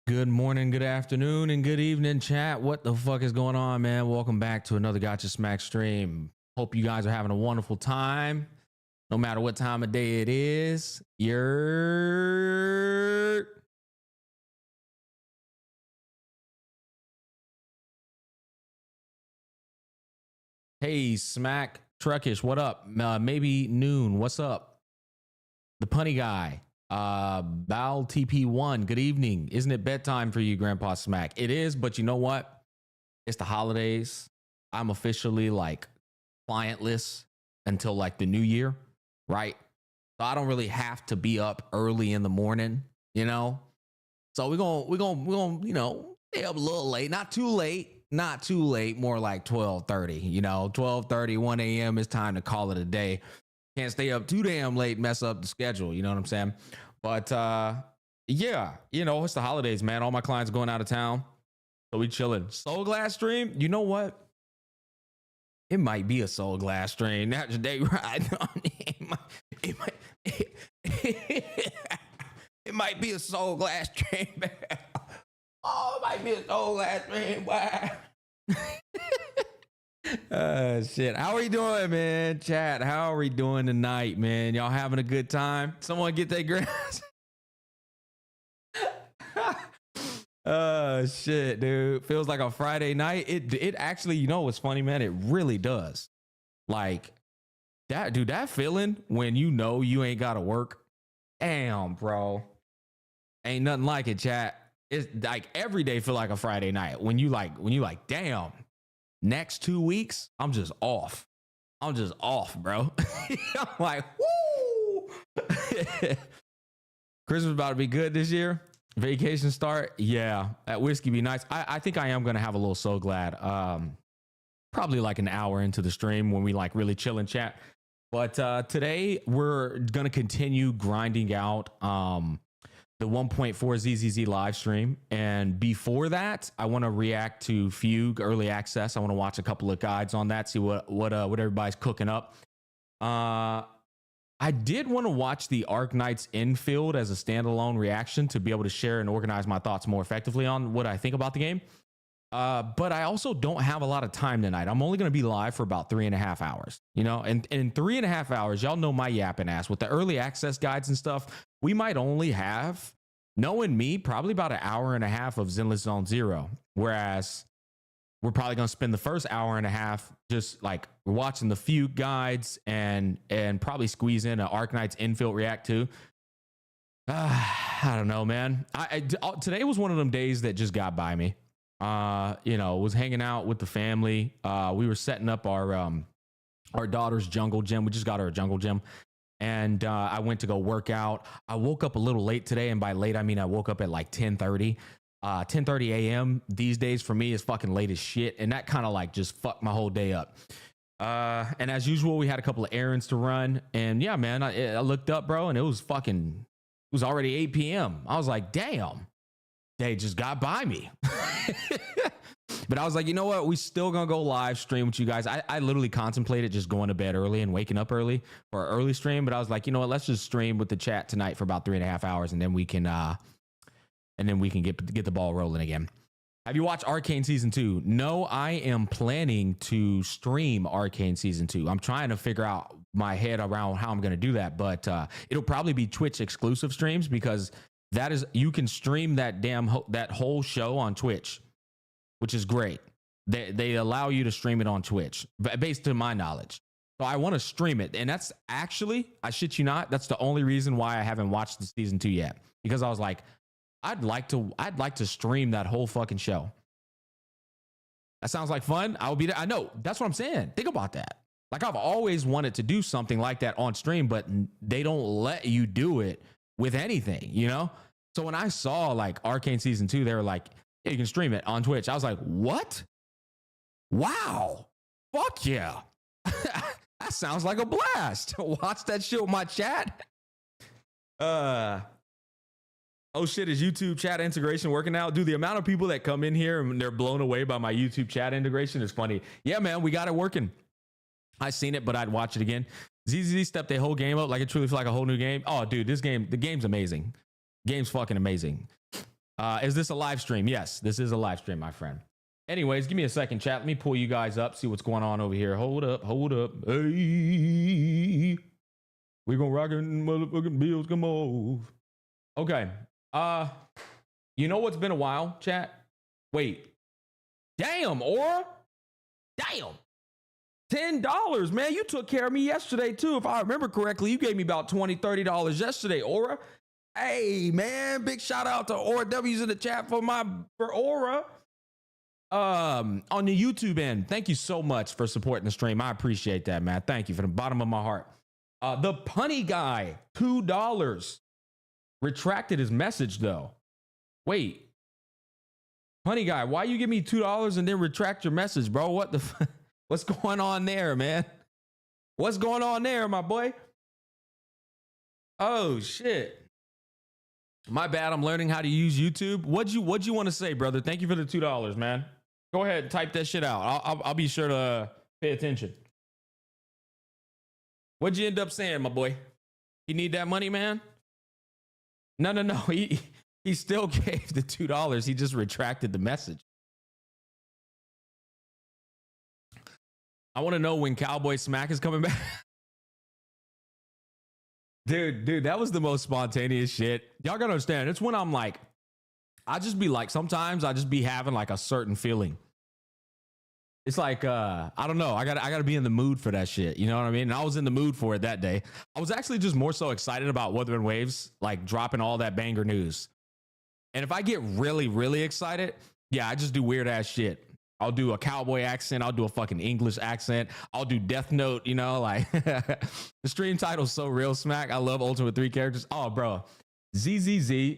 Good morning, good afternoon, and good evening, chat. What the fuck is going on, man? Welcome back to another Gacha Smack stream. Hope you guys are having a wonderful time, no matter what time of day it is. Hey, Smack Truckish, what up? Maybe Noon, what's up? The Punny Guy, Val TP1, good evening. Isn't it bedtime for you, Grandpa Smack? It is, but you know what? It's the holidays. I'm officially like clientless until like the new year, right? So I don't really have to be up early in the morning, you know? So we're gonna, stay up a little late, not too late, more like 12:30, 12:30, 1 a.m. is time to call it a day. Can't stay up too damn late, mess up the schedule, you know what I'm saying? But yeah, it's the holidays, man. All my clients going out of town. So we chilling. Soul Glass stream, you know what? It might be a Soul Glass stream. That's the day right. It might be a Soul Glass stream. Oh, it might be a Soul Glass stream. Shit. How are you doing, man? Chat, how are we doing tonight, man? Y'all having a good time? Someone get that grass. Shit, dude. Feels like a Friday night. It actually, what's funny, man? It really does. Like that, dude, that feeling when you ain't gotta work. Damn, bro. Ain't nothing like it, chat. It's like every day feel like a Friday night. When you like, damn, next 2 weeks, I'm just off. I'm just off, bro. I'm like, woo. Christmas about to be good this year. Vacation start. Yeah, that whiskey be nice. I think I am going to have a little So Glad. Probably like an hour into the stream when we like really chill and chat. But today we're going to continue grinding out the 1.4 ZZZ live stream. And before that, I want to react to Fugue early access. I want to watch a couple of guides on that, see what everybody's cooking up. I did want to watch the Arknights Infield as a standalone reaction to be able to share and organize my thoughts more effectively on what I think about the game. But I also don't have a lot of time tonight. I'm only going to be live for about 3.5 hours, and in 3.5 hours, y'all know my yapping ass with the early access guides and stuff. We might only have, knowing me, probably about an hour and a half of Zenless Zone Zero. Whereas we're probably going to spend the first hour and a half just like watching the Fugue guides and probably squeeze in an Arknights Infield react too. I don't know, man. Today was one of them days that just got by me. Was hanging out with the family. We were setting up our daughter's jungle gym. We just got her a jungle gym. And I went to go work out. I woke up a little late today. And by late, I mean I woke up at like 10:30. 10:30 a.m. these days for me is fucking late as shit. And that kind of like just fucked my whole day up. And as usual, we had a couple of errands to run. And yeah, man, I looked up, bro, and it was already 8 p.m. I was like, damn, they just got by me. But I was like, you know what? We still gonna go live stream with you guys. I literally contemplated just going to bed early and waking up early for an early stream. But I was like, you know what? Let's just stream with the chat tonight for about 3.5 hours, and then we can get the ball rolling again. Have you watched Arcane Season 2? No, I am planning to stream Arcane Season 2. I'm trying to figure out my head around how I'm going to do that, but it'll probably be Twitch exclusive streams because you can stream that whole show on Twitch, which is great. They allow you to stream it on Twitch, based to my knowledge. So I want to stream it, and that's actually, I shit you not, that's the only reason why I haven't watched the Season 2 yet, because I was like, I'd like to stream that whole fucking show. That sounds like fun. I will be there. I know. That's what I'm saying. Think about that. Like, I've always wanted to do something like that on stream, but they don't let you do it with anything, So when I saw like Arcane Season 2, they were like, yeah, you can stream it on Twitch. I was like, what? Wow. Fuck yeah. That sounds like a blast. Watch that shit with my chat. Oh shit, is YouTube chat integration working out? Dude, the amount of people that come in here and they're blown away by my YouTube chat integration is funny. Yeah, man, we got it working. I seen it, but I'd watch it again. ZZZ stepped the whole game up like it truly felt like a whole new game. Oh, dude, the game's amazing. Game's fucking amazing. Is this a live stream? Yes, this is a live stream, my friend. Anyways, give me a second, chat. Let me pull you guys up, see what's going on over here. Hold up, hold up. Hey, we gonna rock it, motherfucking bills. Come on. Okay. You know what's been a while, chat? Wait. Damn, Aura. Damn. $10, man. You took care of me yesterday, too. If I remember correctly, you gave me about $20, $30 yesterday, Aura. Hey, man. Big shout out to Aura W's in the chat for Aura. On the YouTube end, thank you so much for supporting the stream. I appreciate that, man. Thank you from the bottom of my heart. The punny guy, $2. Retracted his message, though. Wait. Punny guy, why you give me $2 and then retract your message, bro? What the what's going on there, man? What's going on there, my boy? Oh shit. My bad. I'm learning how to use YouTube. What'd you want to say, brother? Thank you for the $2, man. Go ahead and type that shit out. I'll be sure to pay attention. What'd you end up saying, my boy? You need that money, man? No. He still gave the $2. He just retracted the message. I want to know when Cowboy Smack is coming back. Dude, that was the most spontaneous shit. Y'all gotta understand. It's when I'm like, sometimes I just be having like a certain feeling. It's like, I don't know. I gotta be in the mood for that shit. You know what I mean? And I was in the mood for it that day. I was actually just more so excited about Wuthering Waves, like dropping all that banger news. And if I get really, really excited, yeah, I just do weird ass shit. I'll do a cowboy accent. I'll do a fucking English accent. I'll do Death Note, you know, like the stream title's so real, Smack. I love Ultimate 3 characters. Oh, bro. ZZZ,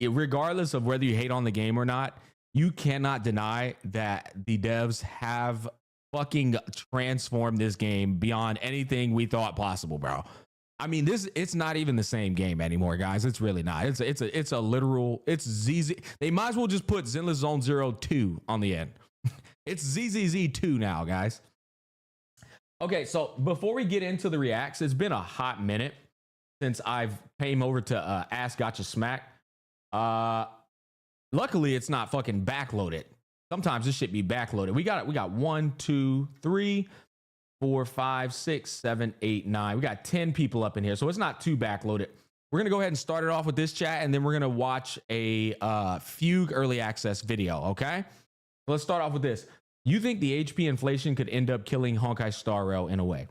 regardless of whether you hate on the game or not, you cannot deny that the devs have fucking transformed this game beyond anything we thought possible, bro. I mean, it's not even the same game anymore, guys. It's really not. It's a literal, it's ZZ. They might as well just put Zenless Zone 2 on the end. It's ZZZ 2 now, guys. Okay, so before we get into the reacts, it's been a hot minute since I've came over to Ask Gacha Smack. Luckily, it's not fucking backloaded. Sometimes this shit be backloaded. We got 1, 2, 3, 4, 5, 6, 7, 8, 9. We got 10 people up in here, so it's not too backloaded. We're gonna go ahead and start it off with this chat, and then we're gonna watch a Fugue early access video. Okay, let's start off with this. You think the HP inflation could end up killing Honkai Star Rail in a way?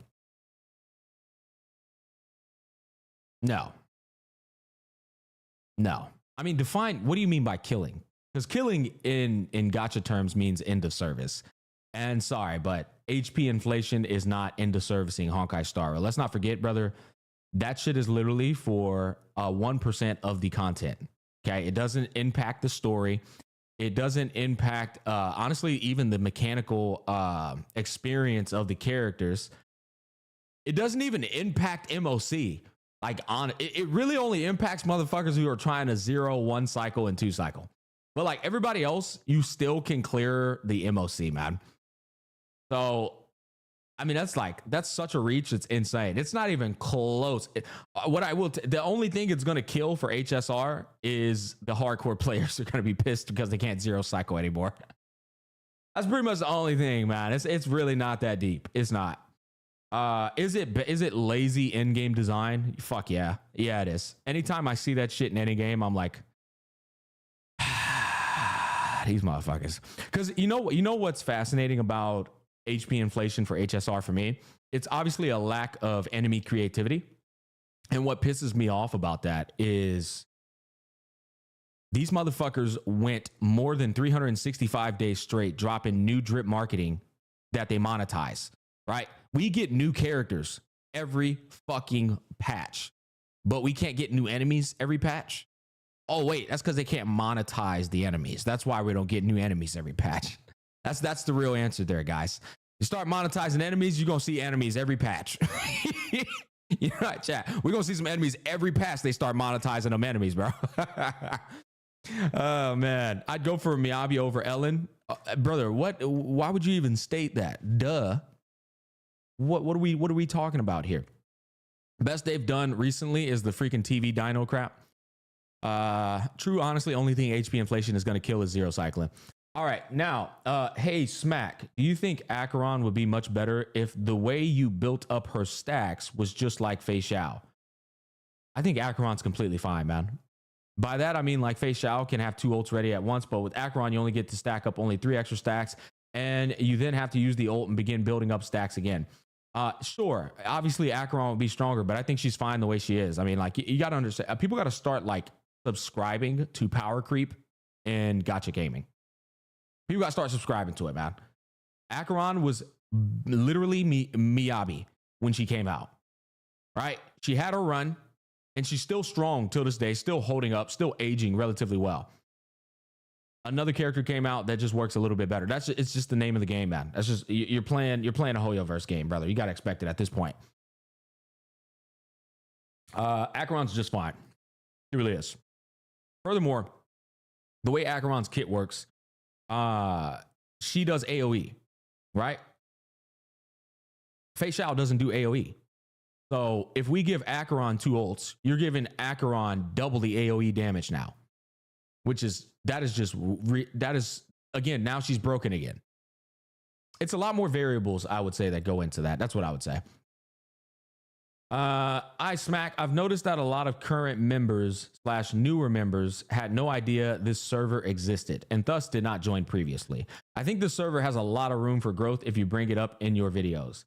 No. I mean, define, what do you mean by killing? Because killing in gacha terms means end of service. And sorry, but HP inflation is not end of servicing Honkai Star Rail. Let's not forget, brother, that shit is literally for 1% of the content. Okay, it doesn't impact the story. It doesn't impact, honestly, even the mechanical experience of the characters. It doesn't even impact MOC. Like, it really only impacts motherfuckers who are trying to 0, 1 cycle and 2 cycle. But like everybody else, you still can clear the MOC, man. So, I mean, that's such a reach. It's insane. It's not even close. The only thing it's going to kill for HSR is the hardcore players are going to be pissed because they can't 0 cycle anymore. That's pretty much the only thing, man. It's really not that deep. It's not. Is it lazy in-game design? Fuck yeah. Yeah, it is. Anytime I see that shit in any game, I'm like, these motherfuckers. Because you know what's fascinating about HP inflation for HSR for me? It's obviously a lack of enemy creativity. And what pisses me off about that is these motherfuckers went more than 365 days straight dropping new drip marketing that they monetize, right? We get new characters every fucking patch, but we can't get new enemies every patch. Oh, wait, that's because they can't monetize the enemies. That's why we don't get new enemies every patch. That's the real answer there, guys. You start monetizing enemies, you're going to see enemies every patch. You're right, chat. We're going to see some enemies every patch. They start monetizing them enemies, bro. Oh, man. I'd go for Miyabi over Ellen. Brother, why would you even state that? Duh. What are we talking about here? Best they've done recently is the freaking TV Dino crap. True, honestly, only thing HP inflation is going to kill is zero cycling. All right, now, hey, Smack, do you think Acheron would be much better if the way you built up her stacks was just like Fei Xiao? I think Acheron's completely fine, man. By that, I mean like Fei Xiao can have 2 ults ready at once, but with Acheron, you only get to stack up only 3 extra stacks, and you then have to use the ult and begin building up stacks again. Sure, obviously Acheron would be stronger, but I think she's fine the way she is. I mean, like, you got to understand, people got to start like subscribing to power creep in gacha gaming. People got to start subscribing to it, man. Acheron was literally Miyabi when she came out, right? She had her run, and she's still strong till this day, still holding up, still aging relatively well. Another character came out that just works a little bit better. It's just the name of the game, man. That's just you're playing a Hoyoverse game, brother. You got to expect it at this point. Acheron's just fine. It really is. Furthermore, the way Acheron's kit works, she does AoE, right? Fei Xiao doesn't do AoE. So if we give Acheron 2 ults, you're giving Acheron double the AoE damage now, that is again, now she's broken again. It's a lot more variables, I would say, that go into that. That's what I would say. Smack, I've noticed that a lot of current members / newer members had no idea this server existed and thus did not join previously. I think this server has a lot of room for growth if you bring it up in your videos.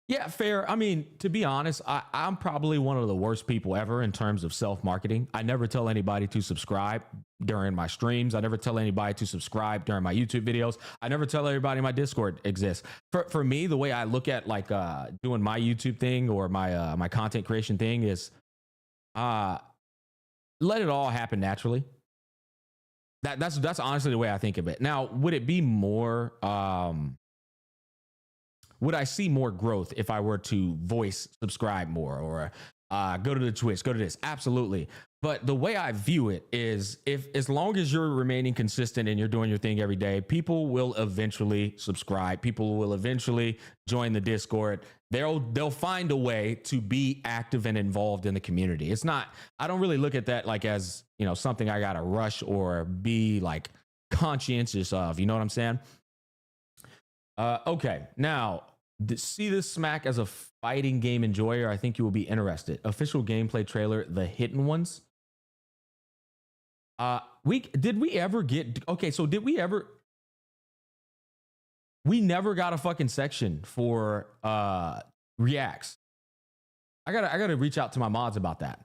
Yeah, fair. I mean, to be honest, I'm probably one of the worst people ever in terms of self-marketing. I never tell anybody to subscribe during my streams. I never tell anybody to subscribe during my YouTube videos. I never tell everybody my Discord exists. For me, the way I look at like doing my YouTube thing or my content creation thing is let it all happen naturally. That's honestly the way I think of it. Now, would it be more would I see more growth if I were to voice subscribe more or go to the Twitch, go to this? Absolutely. But the way I view it is as long as you're remaining consistent and you're doing your thing every day, people will eventually subscribe. People will eventually join the Discord. They'll find a way to be active and involved in the community. It's not, I don't really look at that like as, something I got to rush or be like conscientious of, you know what I'm saying? Okay. Now, see this Smack as a fighting game enjoyer. I think you will be interested. Official gameplay trailer, The Hidden Ones. We never got a fucking section for reacts. I gotta reach out to my mods about that,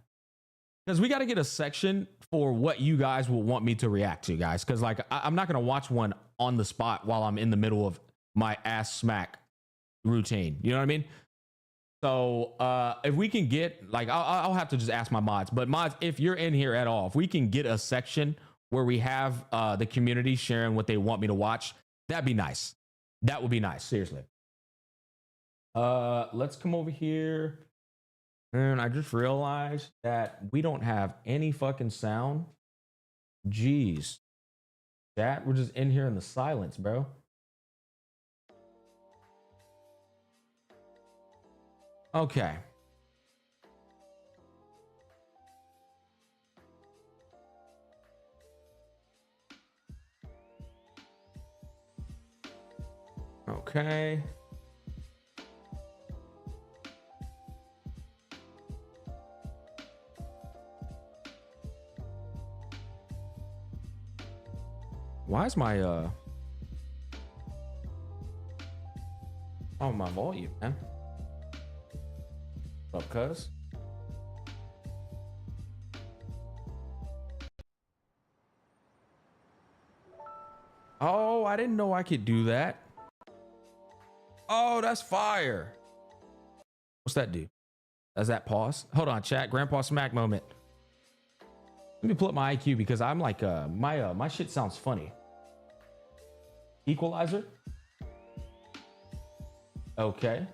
because we got to get a section for what you guys will want me to react to, guys. Because like I'm not gonna watch one on the spot while I'm in the middle of my ass smack routine. You know what I mean? So if we can get like, I'll have to just ask my mods. But mods, if you're in here at all, if we can get a section where we have the community sharing what they want me to watch, that'd be nice. That would be nice. Seriously. Let's come over here. And I just realized that we don't have any fucking sound. Jeez. We're just in here in the silence, bro. Okay. Okay. Why is my my volume, man? What's up, cuz? Oh, I didn't know I could do that. Oh, that's fire. What's that do? Does that pause? Hold on, chat. Grandpa Smack moment. Let me pull up my IQ because I'm like my shit sounds funny. Equalizer. Okay.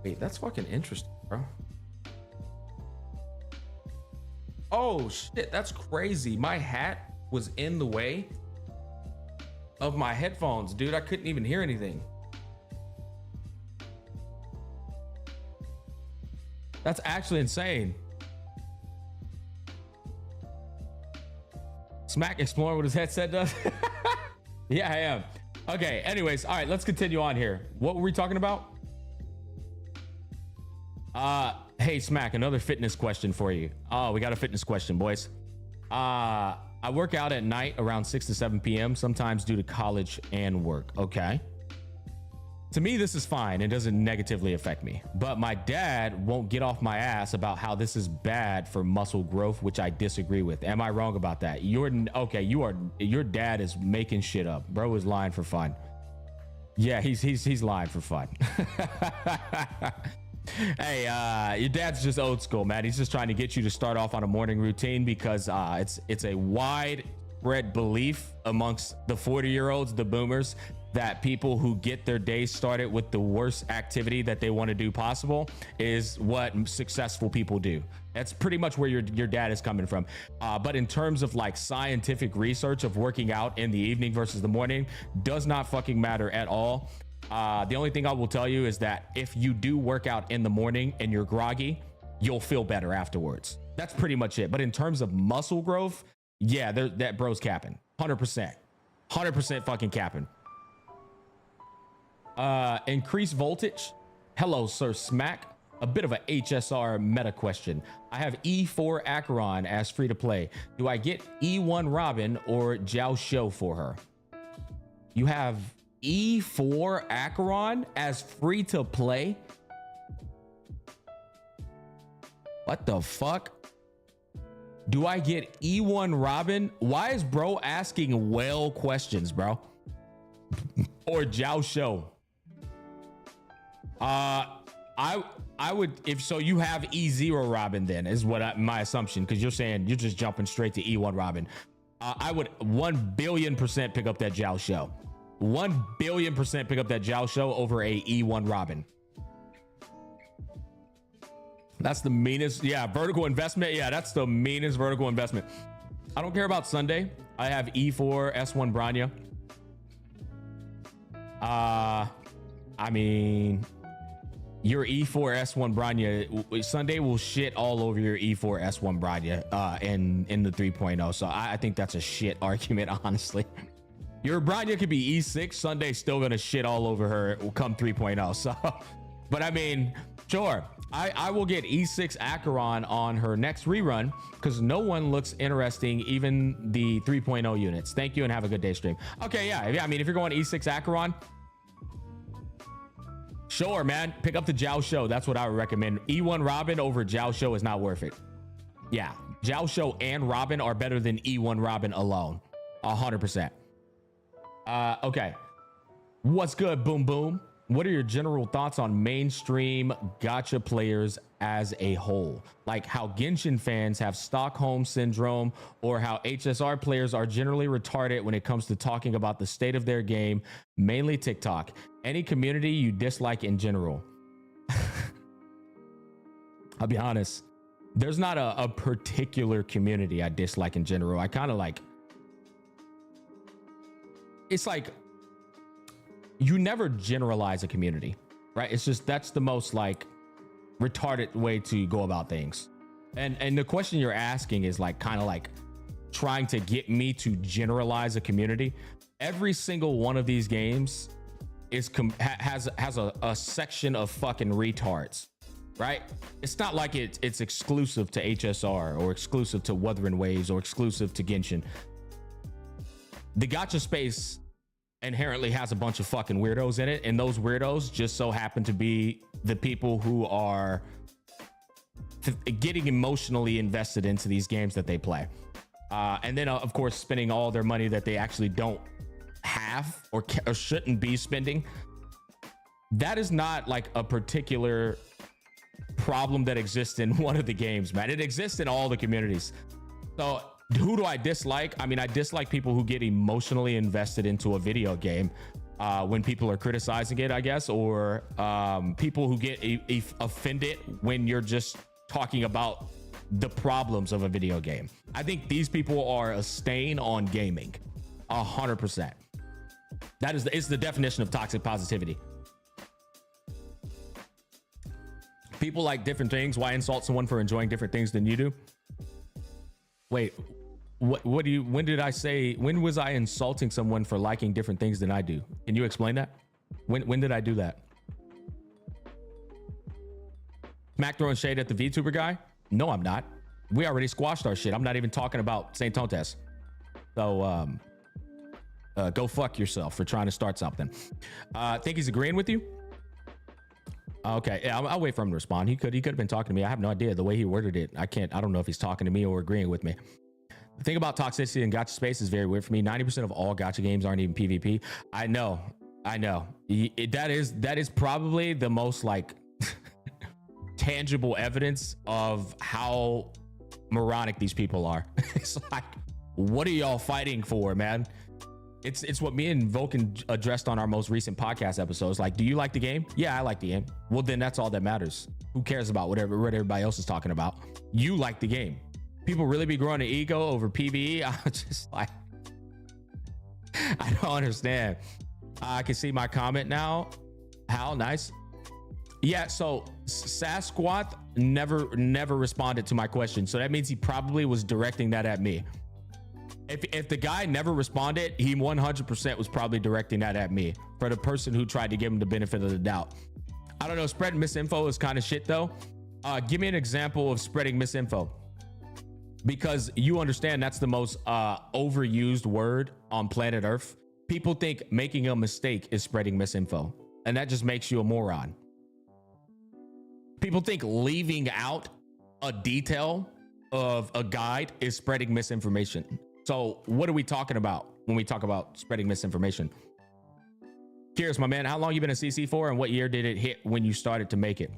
Wait, that's fucking interesting, bro. Oh shit, that's crazy. My hat was in the way of my headphones, dude. I couldn't even hear anything. That's actually insane. Smack exploring what his headset does. Yeah, I am. Okay, anyways, all right, let's continue on here. What were we talking about? Hey, Smack, another fitness question for you. Oh, we got a fitness question, boys. I work out at night around 6 to 7 p.m., sometimes due to college and work. Okay. To me, this is fine. It doesn't negatively affect me. But my dad won't get off my ass about how this is bad for muscle growth, which I disagree with. Am I wrong about that? Okay. Your dad is making shit up. Bro is lying for fun. Yeah, he's lying for fun. Hey, your dad's just old school, man. He's just trying to get you to start off on a morning routine because it's a widespread belief amongst the 40-year-olds, the boomers, that people who get their day started with the worst activity that they want to do possible is what successful people do. That's pretty much where your dad is coming from. But in terms of like scientific research of working out in the evening versus the morning, does not fucking matter at all. The only thing I will tell you is that if you do work out in the morning and you're groggy, you'll feel better afterwards. That's pretty much it. But in terms of muscle growth, yeah, that bro's capping. 100%. 100% fucking capping. Increased voltage. Hello, Sir Smack. A bit of a HSR meta question. I have E4 Acheron as free to play. Do I get E1 Robin or Jiao Shou for her? You have E4 Acheron as free to play? What the fuck? Do I get E1 Robin? Why is bro asking well questions, bro? Or Jiao Shou? I would, if so, you have E0 Robin then is what my assumption, because you're saying you're just jumping straight to E1 Robin. I would 1,000,000,000% pick up that Jiao Shou. 1,000,000,000% pick up that Jiao Shou over a E1 Robin. That's the meanest. Yeah, vertical investment. Yeah, that's the meanest vertical investment. I don't care about Sunday. I have E4 S1 Branya. I mean, your E4 S1 Branya Sunday will shit all over your E4 S1 Branya in the 3.0. So I think that's a shit argument, honestly. Your Branya could be E6. Sunday's still gonna shit all over her come 3.0. So, but I mean, sure. I will get E6 Acheron on her next rerun because no one looks interesting, even the 3.0 units. Thank you and have a good day, stream. Okay, yeah. I mean, if you're going E6 Acheron, sure, man. Pick up the Jiao Shou. That's what I would recommend. E1 Robin over Jiao Shou is not worth it. Yeah, Jiao Shou and Robin are better than E1 Robin alone. 100%. Okay. What's good, Boom Boom? What are your general thoughts on mainstream gacha players as a whole? Like how Genshin fans have Stockholm syndrome, or how HSR players are generally retarded when it comes to talking about the state of their game, mainly TikTok. Any community you dislike in general? I'll be honest. There's not a particular community I dislike in general. I kind of like, it's like, you never generalize a community, right? It's just, that's the most like retarded way to go about things. And the question you're asking is like kind of like trying to get me to generalize a community. Every single one of these games is has a section of fucking retards, right? It's not like it's exclusive to HSR or exclusive to Wuthering Waves or exclusive to Genshin. The gacha space inherently has a bunch of fucking weirdos in it, and those weirdos just so happen to be the people who are getting emotionally invested into these games that they play, and then of course spending all their money that they actually don't have or shouldn't be spending. That is not like a particular problem that exists in one of the games, man. It exists in all the communities. So who do I dislike? I mean, I dislike people who get emotionally invested into a video game when people are criticizing it, I guess, or people who get offended when you're just talking about the problems of a video game. I think these people are a stain on gaming. 100%. That is it's the definition of toxic positivity. People like different things. Why insult someone for enjoying different things than you do? Wait, what do you, when was I insulting someone for liking different things than I do? Can you explain that? When did I do that? Mac throwing shade at the VTuber guy? No, I'm not. We already squashed our shit. I'm not even talking about St. Tontes. So, go fuck yourself for trying to start something. Think he's agreeing with you? Okay, yeah, I'll wait for him to respond. He could have been talking to me. I have no idea the way he worded it. I don't know if he's talking to me or agreeing with me. The thing about toxicity in gacha space is very weird for me. 90% of all gacha games aren't even PvP. I know. That is probably the most like tangible evidence of how moronic these people are. It's like, what are y'all fighting for, man? It's what me and Vulcan addressed on our most recent podcast episodes. Like, do you like the game? Yeah, I like the game. Well, then that's all that matters. Who cares about what everybody else is talking about? You like the game. People really be growing an ego over PvE. I'm just like, I don't understand. I can see my comment now. How nice. Yeah, so Sasquatch never responded to my question. So that means he probably was directing that at me. If the guy never responded, he 100% was probably directing that at me for the person who tried to give him the benefit of the doubt. I don't know. Spreading misinfo is kind of shit though. Give me an example of spreading misinfo, because you understand that's the most overused word on planet Earth. People think making a mistake is spreading misinfo, and that just makes you a moron. People think leaving out a detail of a guide is spreading misinformation. So what are we talking about when we talk about spreading misinformation? Curious, my man, how long you been a CC for, and what year did it hit when you started to make it?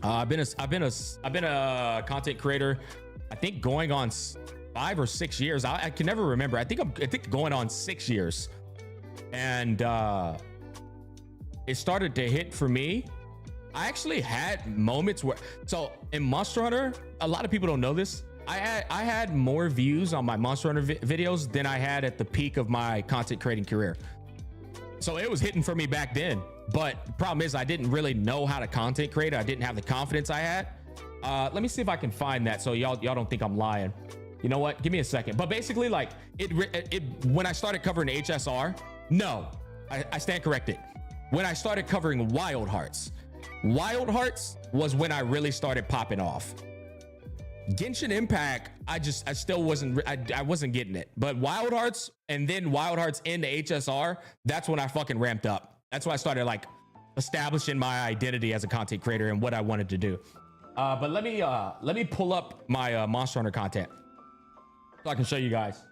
I've been a content creator, I think going on 5 or 6 years. I can never remember. I think going on 6 years, and it started to hit for me. I actually had moments where, so in Monster Hunter, a lot of people don't know this. I had more views on my Monster Hunter videos than I had at the peak of my content creating career. So it was hitting for me back then. But the problem is I didn't really know how to content create. I didn't have the confidence I had. Let me see if I can find that so y'all don't think I'm lying. You know what? Give me a second. But basically, like when I started covering HSR, no, I stand corrected. When I started covering Wild Hearts was when I really started popping off. Genshin Impact, I still wasn't getting it. But Wild Hearts, and then Wild Hearts into HSR, that's when I fucking ramped up. That's when I started like establishing my identity as a content creator and what I wanted to do. But let me pull up my Monster Hunter content so I can show you guys.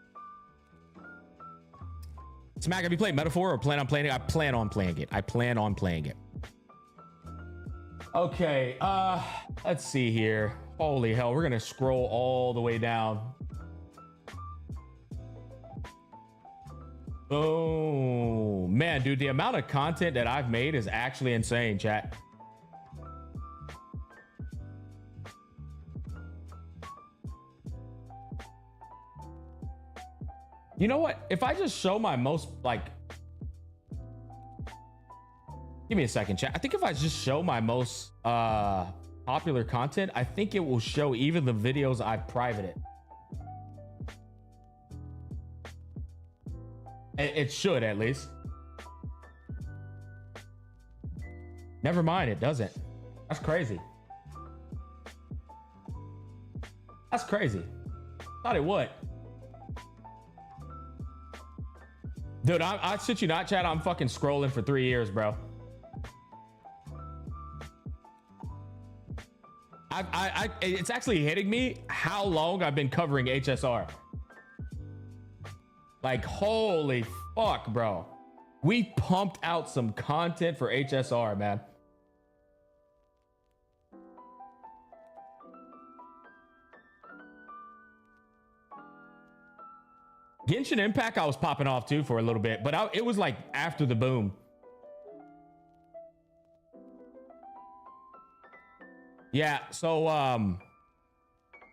Smack, have you played Metaphor or plan on playing it? I plan on playing it. Okay, let's see here. Holy hell, we're gonna scroll all the way down. Oh man, dude, the amount of content that I've made is actually insane, chat. You know what? If I just show my most, like, give me a second, chat. I think if I just show my most popular content, I think it will show even the videos I've privated. It should, at least. Never mind, it doesn't. That's crazy. That's crazy. Thought it would. Dude, I shit you not, chat. I'm fucking scrolling for 3 years, bro. It's actually hitting me how long I've been covering HSR. Like, holy fuck, bro. We pumped out some content for HSR, man. Genshin Impact, I was popping off too for a little bit, but it was like after the boom. Yeah, so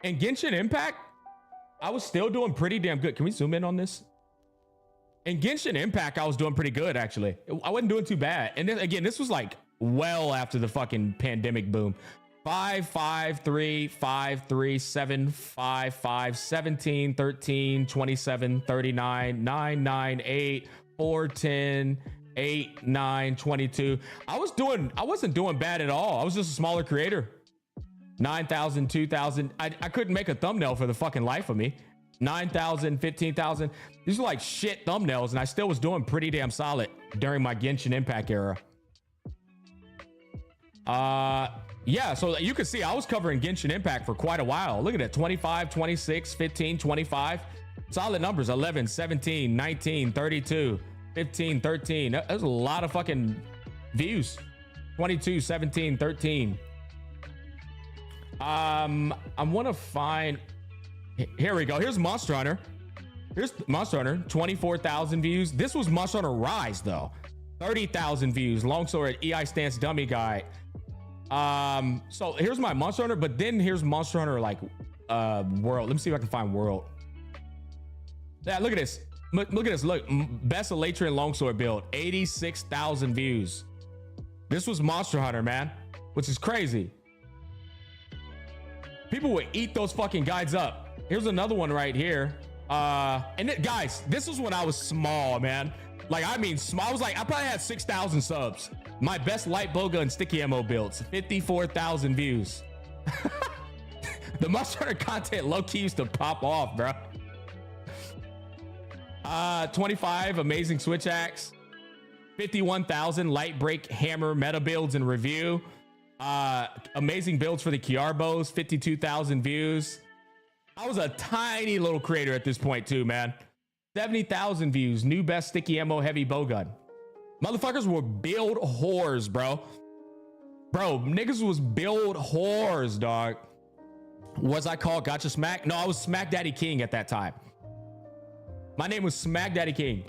in Genshin Impact, I was still doing pretty damn good. Can we zoom in on this? In Genshin Impact, I was doing pretty good, actually. I wasn't doing too bad. And then again, this was like well after the fucking pandemic boom. 5, 5, 3, 5, 3, 7, 5, 5, 17, 13, 27, 39, 9, 9, 8, 4, 10, 8, 9, 22. I wasn't doing bad at all. I was just a smaller creator. 9,000, 2,000. I couldn't make a thumbnail for the fucking life of me. 9,000, 15,000. These are like shit thumbnails, and I still was doing pretty damn solid during my Genshin Impact era. Yeah, so you can see I was covering Genshin Impact for quite a while. Look at it, 25, 26, 15, 25. Solid numbers, 11, 17, 19, 32, 15, 13. That's a lot of fucking views. 22, 17, 13. I want to find... Here we go. Here's Monster Hunter. Here's Monster Hunter, 24,000 views. This was Monster Hunter Rise, though. 30,000 views. Longsword, EI Stance Dummy Guy. So here's my Monster Hunter, but then here's Monster Hunter like World. Let me see if I can find World. Yeah, look at this. Look at this. Look, best Elytrian Longsword build, 86,000 views. This was Monster Hunter, man, which is crazy. People would eat those fucking guides up. Here's another one right here. Guys, this was when I was small, man. Like, I mean, small. I was like, I probably had 6,000 subs. My best light bowgun sticky ammo builds, 54,000 views. The Monster Hunter content low-key used to pop off, bro. 25 amazing switch axe, 51,000 light break hammer meta builds and review. Amazing builds for the Kiarbos, 52,000 views. I was a tiny little creator at this point too, man. 70,000 views. New best sticky ammo heavy bowgun. Motherfuckers were build whores, bro. Bro, niggas was build whores, dog. Was I called Gacha Smack? No, I was Smack Daddy King at that time. My name was Smack Daddy King.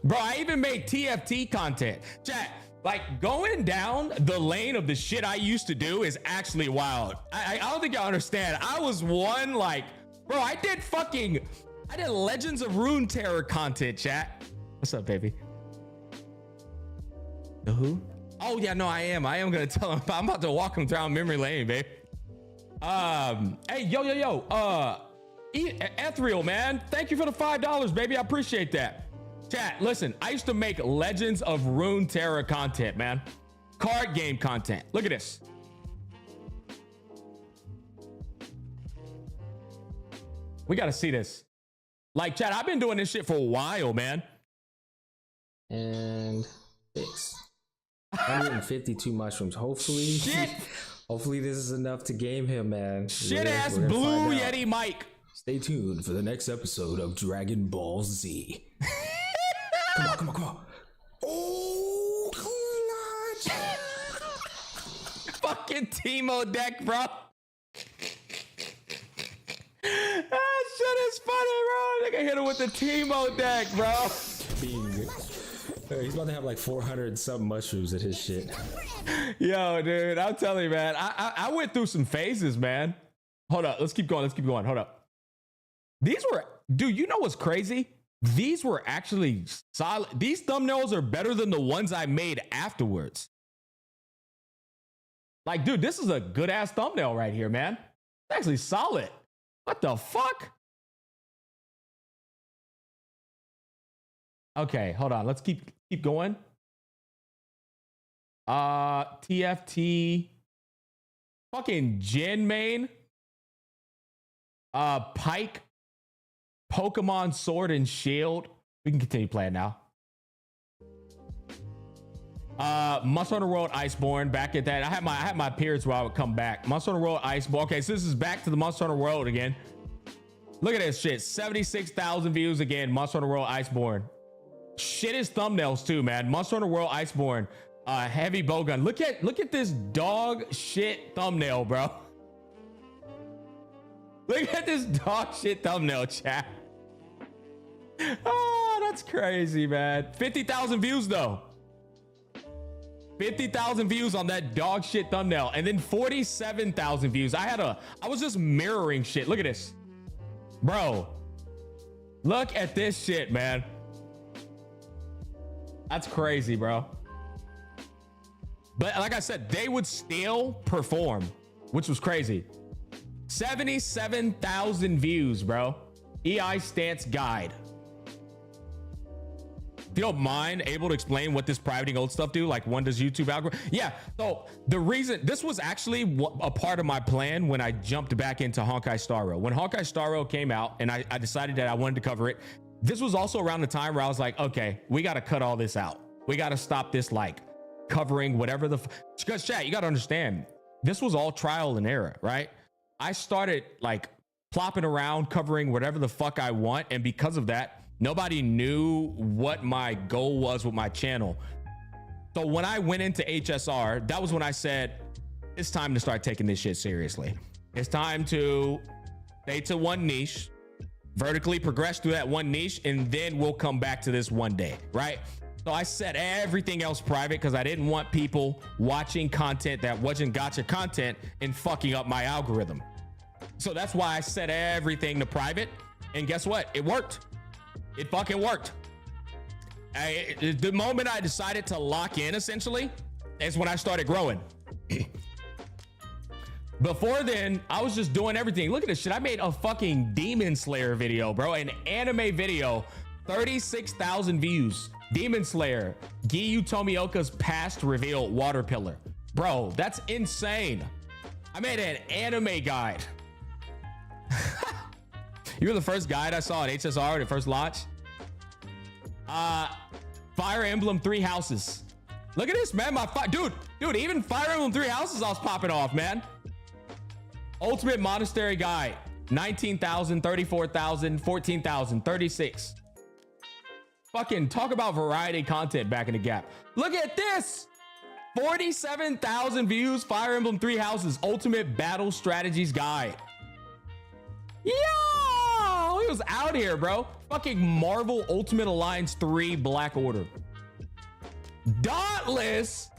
Bro, I even made TFT content. Chat, like, going down the lane of the shit I used to do is actually wild. I don't think y'all understand. I was one, like, bro, I did Legends of Runeterra content, chat. What's up, baby? The who? Oh yeah, no, I am gonna tell him. I'm about to walk him down memory lane, babe. Hey, yo, Ethereal, man, thank you for the $5, baby. I appreciate that. Chat, listen, I used to make Legends of Runeterra content, man. Card game content. Look at this. We gotta see this. Like, chat, I've been doing this shit for a while, man. And 6. 152 mushrooms. Hopefully this is enough to game him, man. Shit ass Blue Yeti Mike. Stay tuned for the next episode of Dragon Ball Z. Come on. Oh, clutch. Fucking Teemo deck, bro. That shit is funny, bro. They can hit him with the Teemo deck, bro. He's about to have like 400 something mushrooms at his shit. Yo, dude, I'm telling you, man. I went through some phases, man. Hold up. Let's keep going. Hold up. These were, dude, you know what's crazy? These were actually solid. These thumbnails are better than the ones I made afterwards. Like, dude, this is a good ass thumbnail right here, man. It's actually solid. What the fuck? Okay, hold on. Let's keep going. TFT. Fucking Jin main. Pike. Pokemon Sword and Shield. We can continue playing now. Monster Hunter World Iceborne. Back at that. I had my periods where I would come back. Monster Hunter World Iceborne. Okay, so this is back to the Monster Hunter World again. Look at this shit. 76,000 views again. Monster Hunter World Iceborne. Shit is thumbnails too, man. Monster Hunter World Iceborne. Heavy bowgun. Look at this dog shit thumbnail, bro. Look at this dog shit thumbnail, chat. Oh, that's crazy, man. 50,000 views though. 50,000 views on that dog shit thumbnail, and then 47,000 views. I was just mirroring shit. Look at this, bro. Look at this shit, man. That's crazy, bro. But like I said, they would still perform, which was crazy. 77,000 views, bro. EI stance guide. If you don't mind, able to explain what this privating old stuff do, like when does YouTube algorithm? Yeah, so the reason, this was actually a part of my plan when I jumped back into Honkai Star Rail. When Honkai Star Rail came out and I decided that I wanted to cover it, this was also around the time where I was like, okay, we got to cut all this out. We got to stop this, like, covering whatever the, because chat, you got to understand, this was all trial and error, right? I started like plopping around covering whatever the fuck I want. And because of that, nobody knew what my goal was with my channel. So when I went into HSR, that was when I said, it's time to start taking this shit seriously. It's time to stay to one niche, vertically progress through that one niche, and then we'll come back to this one day, right? So I set everything else private because I didn't want people watching content that wasn't gacha content and fucking up my algorithm. So that's why I set everything to private. And guess what? It worked. It fucking worked. The moment I decided to lock in, essentially, is when I started growing. Before then, I was just doing everything. Look at this shit. I made a fucking Demon Slayer video, bro. An anime video. 36,000 views. Demon Slayer. Giyu Tomioka's past reveal water pillar. Bro, that's insane. I made an anime guide. You were the first guide I saw at HSR when it first launched. Fire Emblem 3 Houses. Look at this, man. Dude, even Fire Emblem 3 Houses I was popping off, man. Ultimate Monastery Guide. 19,000, 34,000, 14,000, 36. Fucking talk about variety content back in the gap. Look at this. 47,000 views. Fire Emblem 3 Houses. Ultimate Battle Strategies Guide. Yo, he was out here, bro. Fucking Marvel Ultimate Alliance 3 Black Order. Dauntless.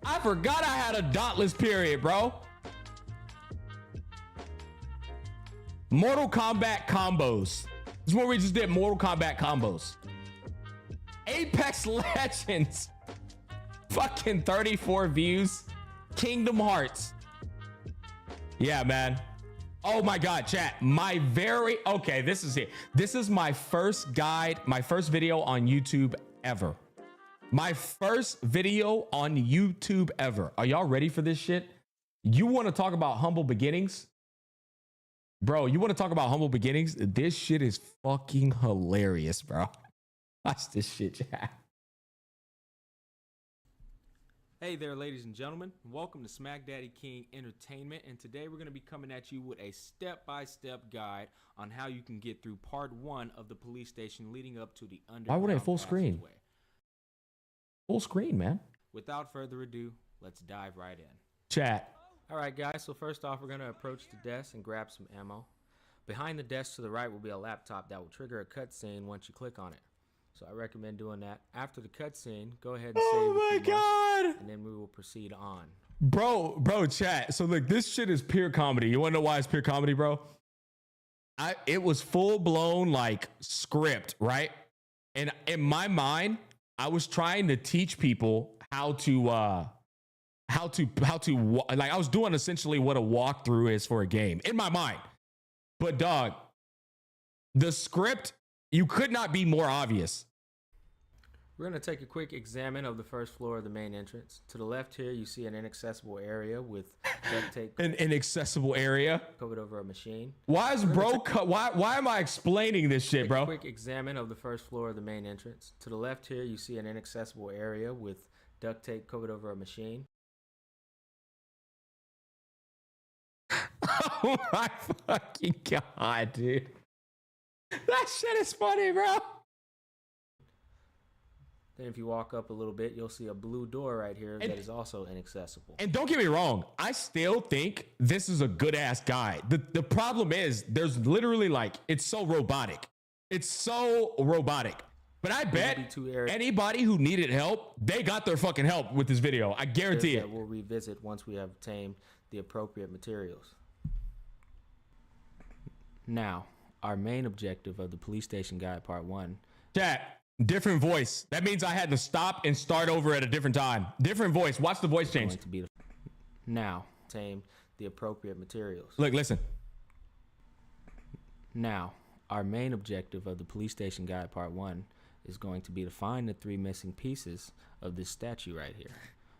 I forgot I had a Dauntless period, bro. Mortal Kombat combos. This is where we just did Mortal Kombat combos. Apex Legends. Fucking 34 views. Kingdom Hearts. Yeah, man. Oh my God, chat. Okay, this is it. This is my first guide, my first video on YouTube ever. My first video on YouTube ever. Are y'all ready for this shit? You want to talk about humble beginnings? Bro, you want to talk about humble beginnings? This shit is fucking hilarious, bro. Watch this shit, chat. Hey there, ladies and gentlemen. Welcome to Smack Daddy King Entertainment, and today we're going to be coming at you with a step-by-step guide on how you can get through part 1 of the police station leading up to the underground. Why would I full screen? Full screen, man. Without further ado, let's dive right in. Chat. All right, guys, so first off, we're going to approach the desk and grab some ammo. Behind the desk to the right will be a laptop that will trigger a cutscene once you click on it. So I recommend doing that. After the cutscene, go ahead and save. Oh my God! And then we will proceed on. Bro, chat. So look, this shit is pure comedy. You want to know why it's pure comedy, bro? It was full blown like script, right? And in my mind, I was trying to teach people how to like I was doing essentially what a walkthrough is for a game in my mind. But dog, the script, you could not be more obvious. We're going to take a quick examine of the first floor of the main entrance. To the left here, you see an inaccessible area with duct tape. An inaccessible area? Covered over a machine. Why is why am I explaining this shit, bro? Quick examine of the first floor of the main entrance. To the left here, you see an inaccessible area with duct tape covered over a machine. Oh my fucking God, dude. That shit is funny, bro. Then if you walk up a little bit, you'll see a blue door right here that is also inaccessible. And don't get me wrong, I still think this is a good ass guide. The problem is there's literally like, it's so robotic. It's so robotic. But I bet anybody who needed help, they got their fucking help with this video. I guarantee it. We'll revisit once we have obtained the appropriate materials. Now, our main objective of the police station guide part 1. Chat, Different voice. That means I had to stop and start over at a different time. Different voice. Watch the voice change. Going to be now obtain the appropriate materials. Look, listen. Now, our main objective of the police station guide part 1 is going to be to find the 3 missing pieces of this statue right here.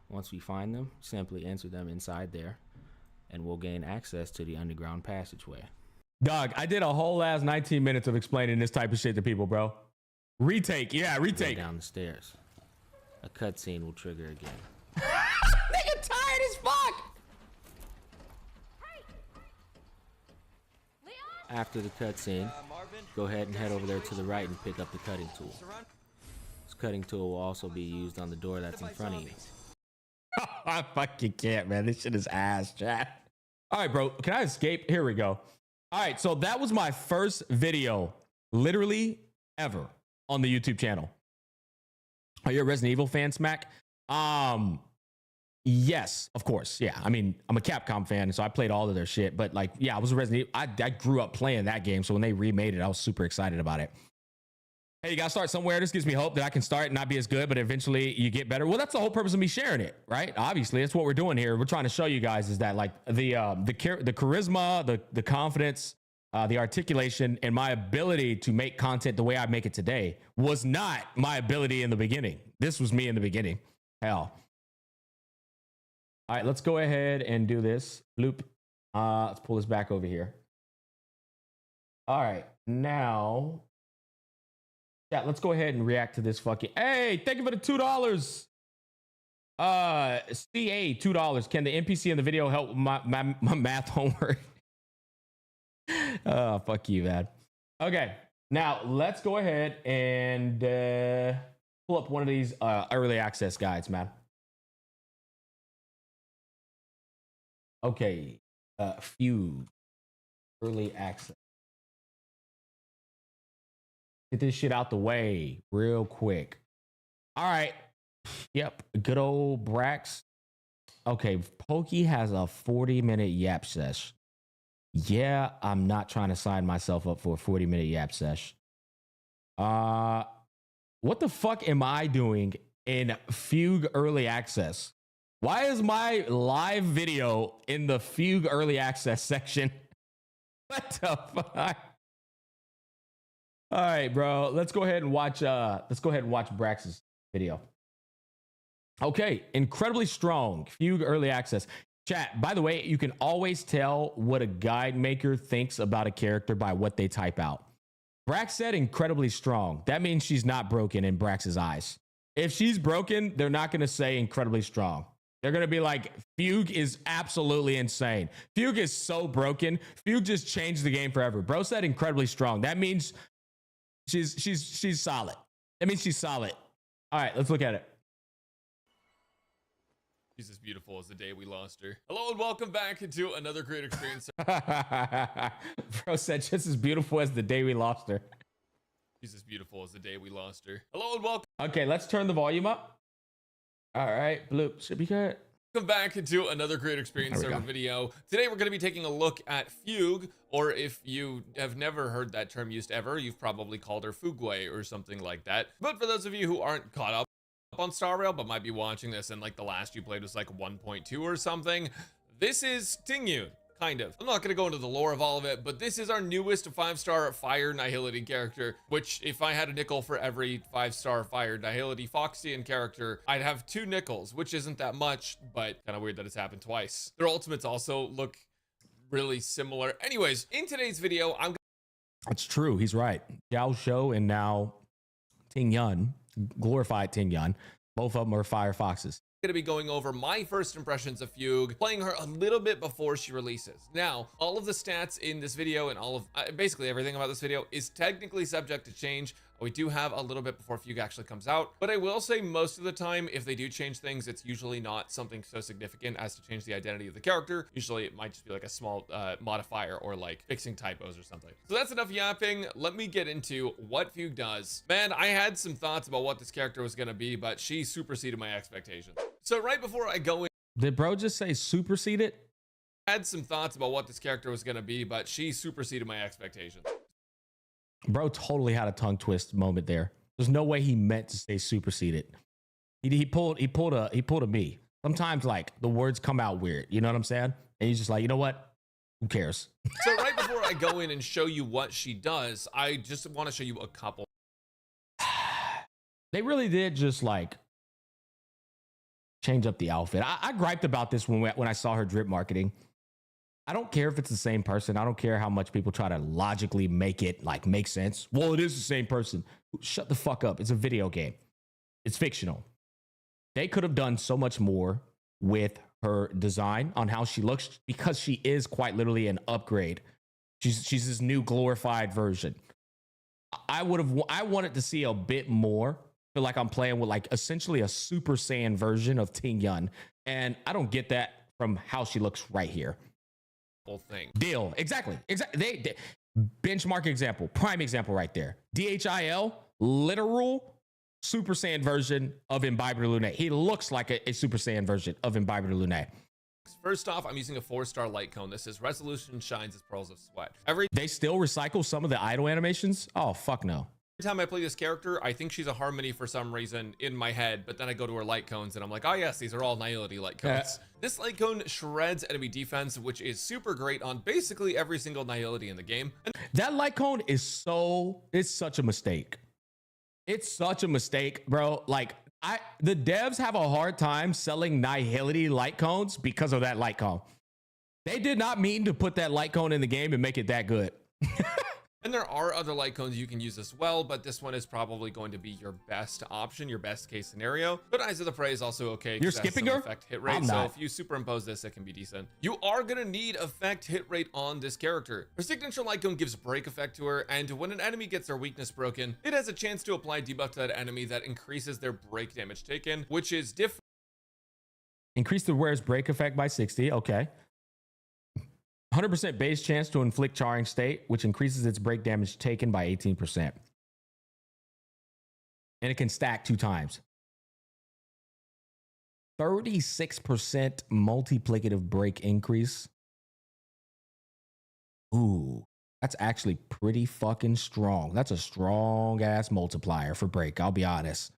Once we find them, simply enter them inside there, and we'll gain access to the underground passageway. Dog, I did a whole last 19 minutes of explaining this type of shit to people, bro. Retake. Yeah, retake. Go down the stairs. A cutscene will trigger again. Nigga tired as fuck. After the cutscene, go ahead and head over there to the right and pick up the cutting tool. This cutting tool will also be used on the door that's in front of you. I fucking can't, man. This shit is ass, chat. All right, bro. Can I escape? Here we go. All right, so that was my first video, literally ever, on the YouTube channel. Are you a Resident Evil fan, Smack? Yes, of course. Yeah, I mean, I'm a Capcom fan, so I played all of their shit. But like, yeah, I was a Resident Evil. I grew up playing that game, so when they remade it, I was super excited about it. Hey, you gotta start somewhere. This gives me hope that I can start and not be as good, but eventually you get better. Well, that's the whole purpose of me sharing it, right? Obviously, that's what we're doing here. We're trying to show you guys is that like the charisma, the confidence, the articulation, and my ability to make content the way I make it today was not my ability in the beginning. This was me in the beginning. Hell. All right, let's go ahead and do this. Loop. Let's pull this back over here. All right, now. Yeah, let's go ahead and react to this fucking. Hey, thank you for the $2. CA $2. Can the NPC in the video help my math homework? Oh, fuck you, man. Okay, now let's go ahead and pull up one of these early access guides, man. Okay, Fugue early access. Get this shit out the way real quick. All right. Yep. Good old Brax. Okay. Pokey has a 40-minute yap sesh. Yeah, I'm not trying to sign myself up for a 40-minute yap sesh. What the fuck am I doing in Fugue early access? Why is my live video in the Fugue early access section? What the fuck? All right, bro. Let's go ahead and watch Brax's video. Okay, incredibly strong. Fugue early access. Chat, by the way, you can always tell what a guide maker thinks about a character by what they type out. Brax said incredibly strong. That means she's not broken in Brax's eyes. If she's broken, they're not going to say incredibly strong. They're going to be like, Fugue is absolutely insane. Fugue is so broken. Fugue just changed the game forever. Bro said incredibly strong. That means she's solid. That means she's solid. All right, let's look at it. She's as beautiful as the day we lost her. Hello and welcome back into another great experience. Bro said just as beautiful as the day we lost her. She's as beautiful as the day we lost her. Hello and welcome. Okay, let's turn the volume up. All right, bloop. Should be good. Welcome back into another great experience server video. Today we're going to be taking a look at Fugue, or if you have never heard that term used ever, you've probably called her Fugue or something like that. But for those of you who aren't caught up on Star Rail but might be watching this and like the last you played was like 1.2 or something, this is Tingyun. Kind of. I'm not going to go into the lore of all of it, but this is our newest 5-star Fire Nihility character, which if I had a nickel for every 5-star Fire Nihility Foxian character, I'd have 2 nickels, which isn't that much, but kind of weird that it's happened twice. Their ultimates also look really similar. Anyways, in today's video, It's true. He's right. Xiao Shou and now Tingyun, glorified Tingyun, both of them are Fire Foxes. Going to be going over my first impressions of Fugue, playing her a little bit before she releases. Now, all of the stats in this video and all of basically everything about this video is technically subject to change. We do have a little bit before Fugue actually comes out, but I will say most of the time, if they do change things, it's usually not something so significant as to change the identity of the character. Usually it might just be like a small modifier or like fixing typos or something. So that's enough yapping. Let me get into what Fugue does. Man, I had some thoughts about what this character was going to be, but she superseded my expectations. So right before I go in, did bro just say superseded? I had some thoughts about what this character was going to be, but she superseded my expectations. Bro totally had a tongue twist moment there. There's no way he meant to say superseded. He pulled a me. Sometimes like the words come out weird. You know what I'm saying? And he's just like, you know what? Who cares? So right before I go in and show you what she does, I just want to show you a couple. They really did just like change up the outfit. I griped about this when I saw her drip marketing. I don't care if it's the same person. I don't care how much people try to logically make it like make sense. Well, it is the same person. Shut the fuck up. It's a video game. It's fictional. They could have done so much more with her design on how she looks because she is quite literally an upgrade. She's this new glorified version. I wanted to see a bit more. Feel like I'm playing with like essentially a Super Saiyan version of Ting Yun, and I don't get that from how she looks right here. Thing. Deal. Exactly. They benchmark example, prime example right there. DHIL, literal Super Saiyan version of Imbiber Lune. He looks like a Super Saiyan version of Imbiber Lune. First off, I'm using a 4-star light cone. This is resolution shines as pearls of sweat. They still recycle some of the idle animations? Oh, fuck no. Every time I play this character, I think she's a Harmony for some reason in my head, but then I go to her light cones and I'm like, oh yes, these are all Nihility light cones. This light cone shreds enemy defense, which is super great on basically every single Nihility in the game. That light cone is it's such a mistake. It's such a mistake, bro. Like the devs have a hard time selling Nihility light cones because of that light cone. They did not mean to put that light cone in the game and make it that good. And there are other light cones you can use as well, but this one is probably going to be your best option, your best case scenario. But Eyes of the Prey is also okay. You're skipping her? Effect hit rate, so if you superimpose this, it can be decent. You are gonna need effect hit rate on this character. Her signature light cone gives break effect to her, and when an enemy gets their weakness broken, it has a chance to apply debuff to that enemy that increases their break damage taken, which is different. Increase the wearer's break effect by 60. Okay. 100% base chance to inflict charring state, which increases its break damage taken by 18%. And it can stack 2 times. 36% multiplicative break increase. Ooh, that's actually pretty fucking strong. That's a strong ass multiplier for break, I'll be honest.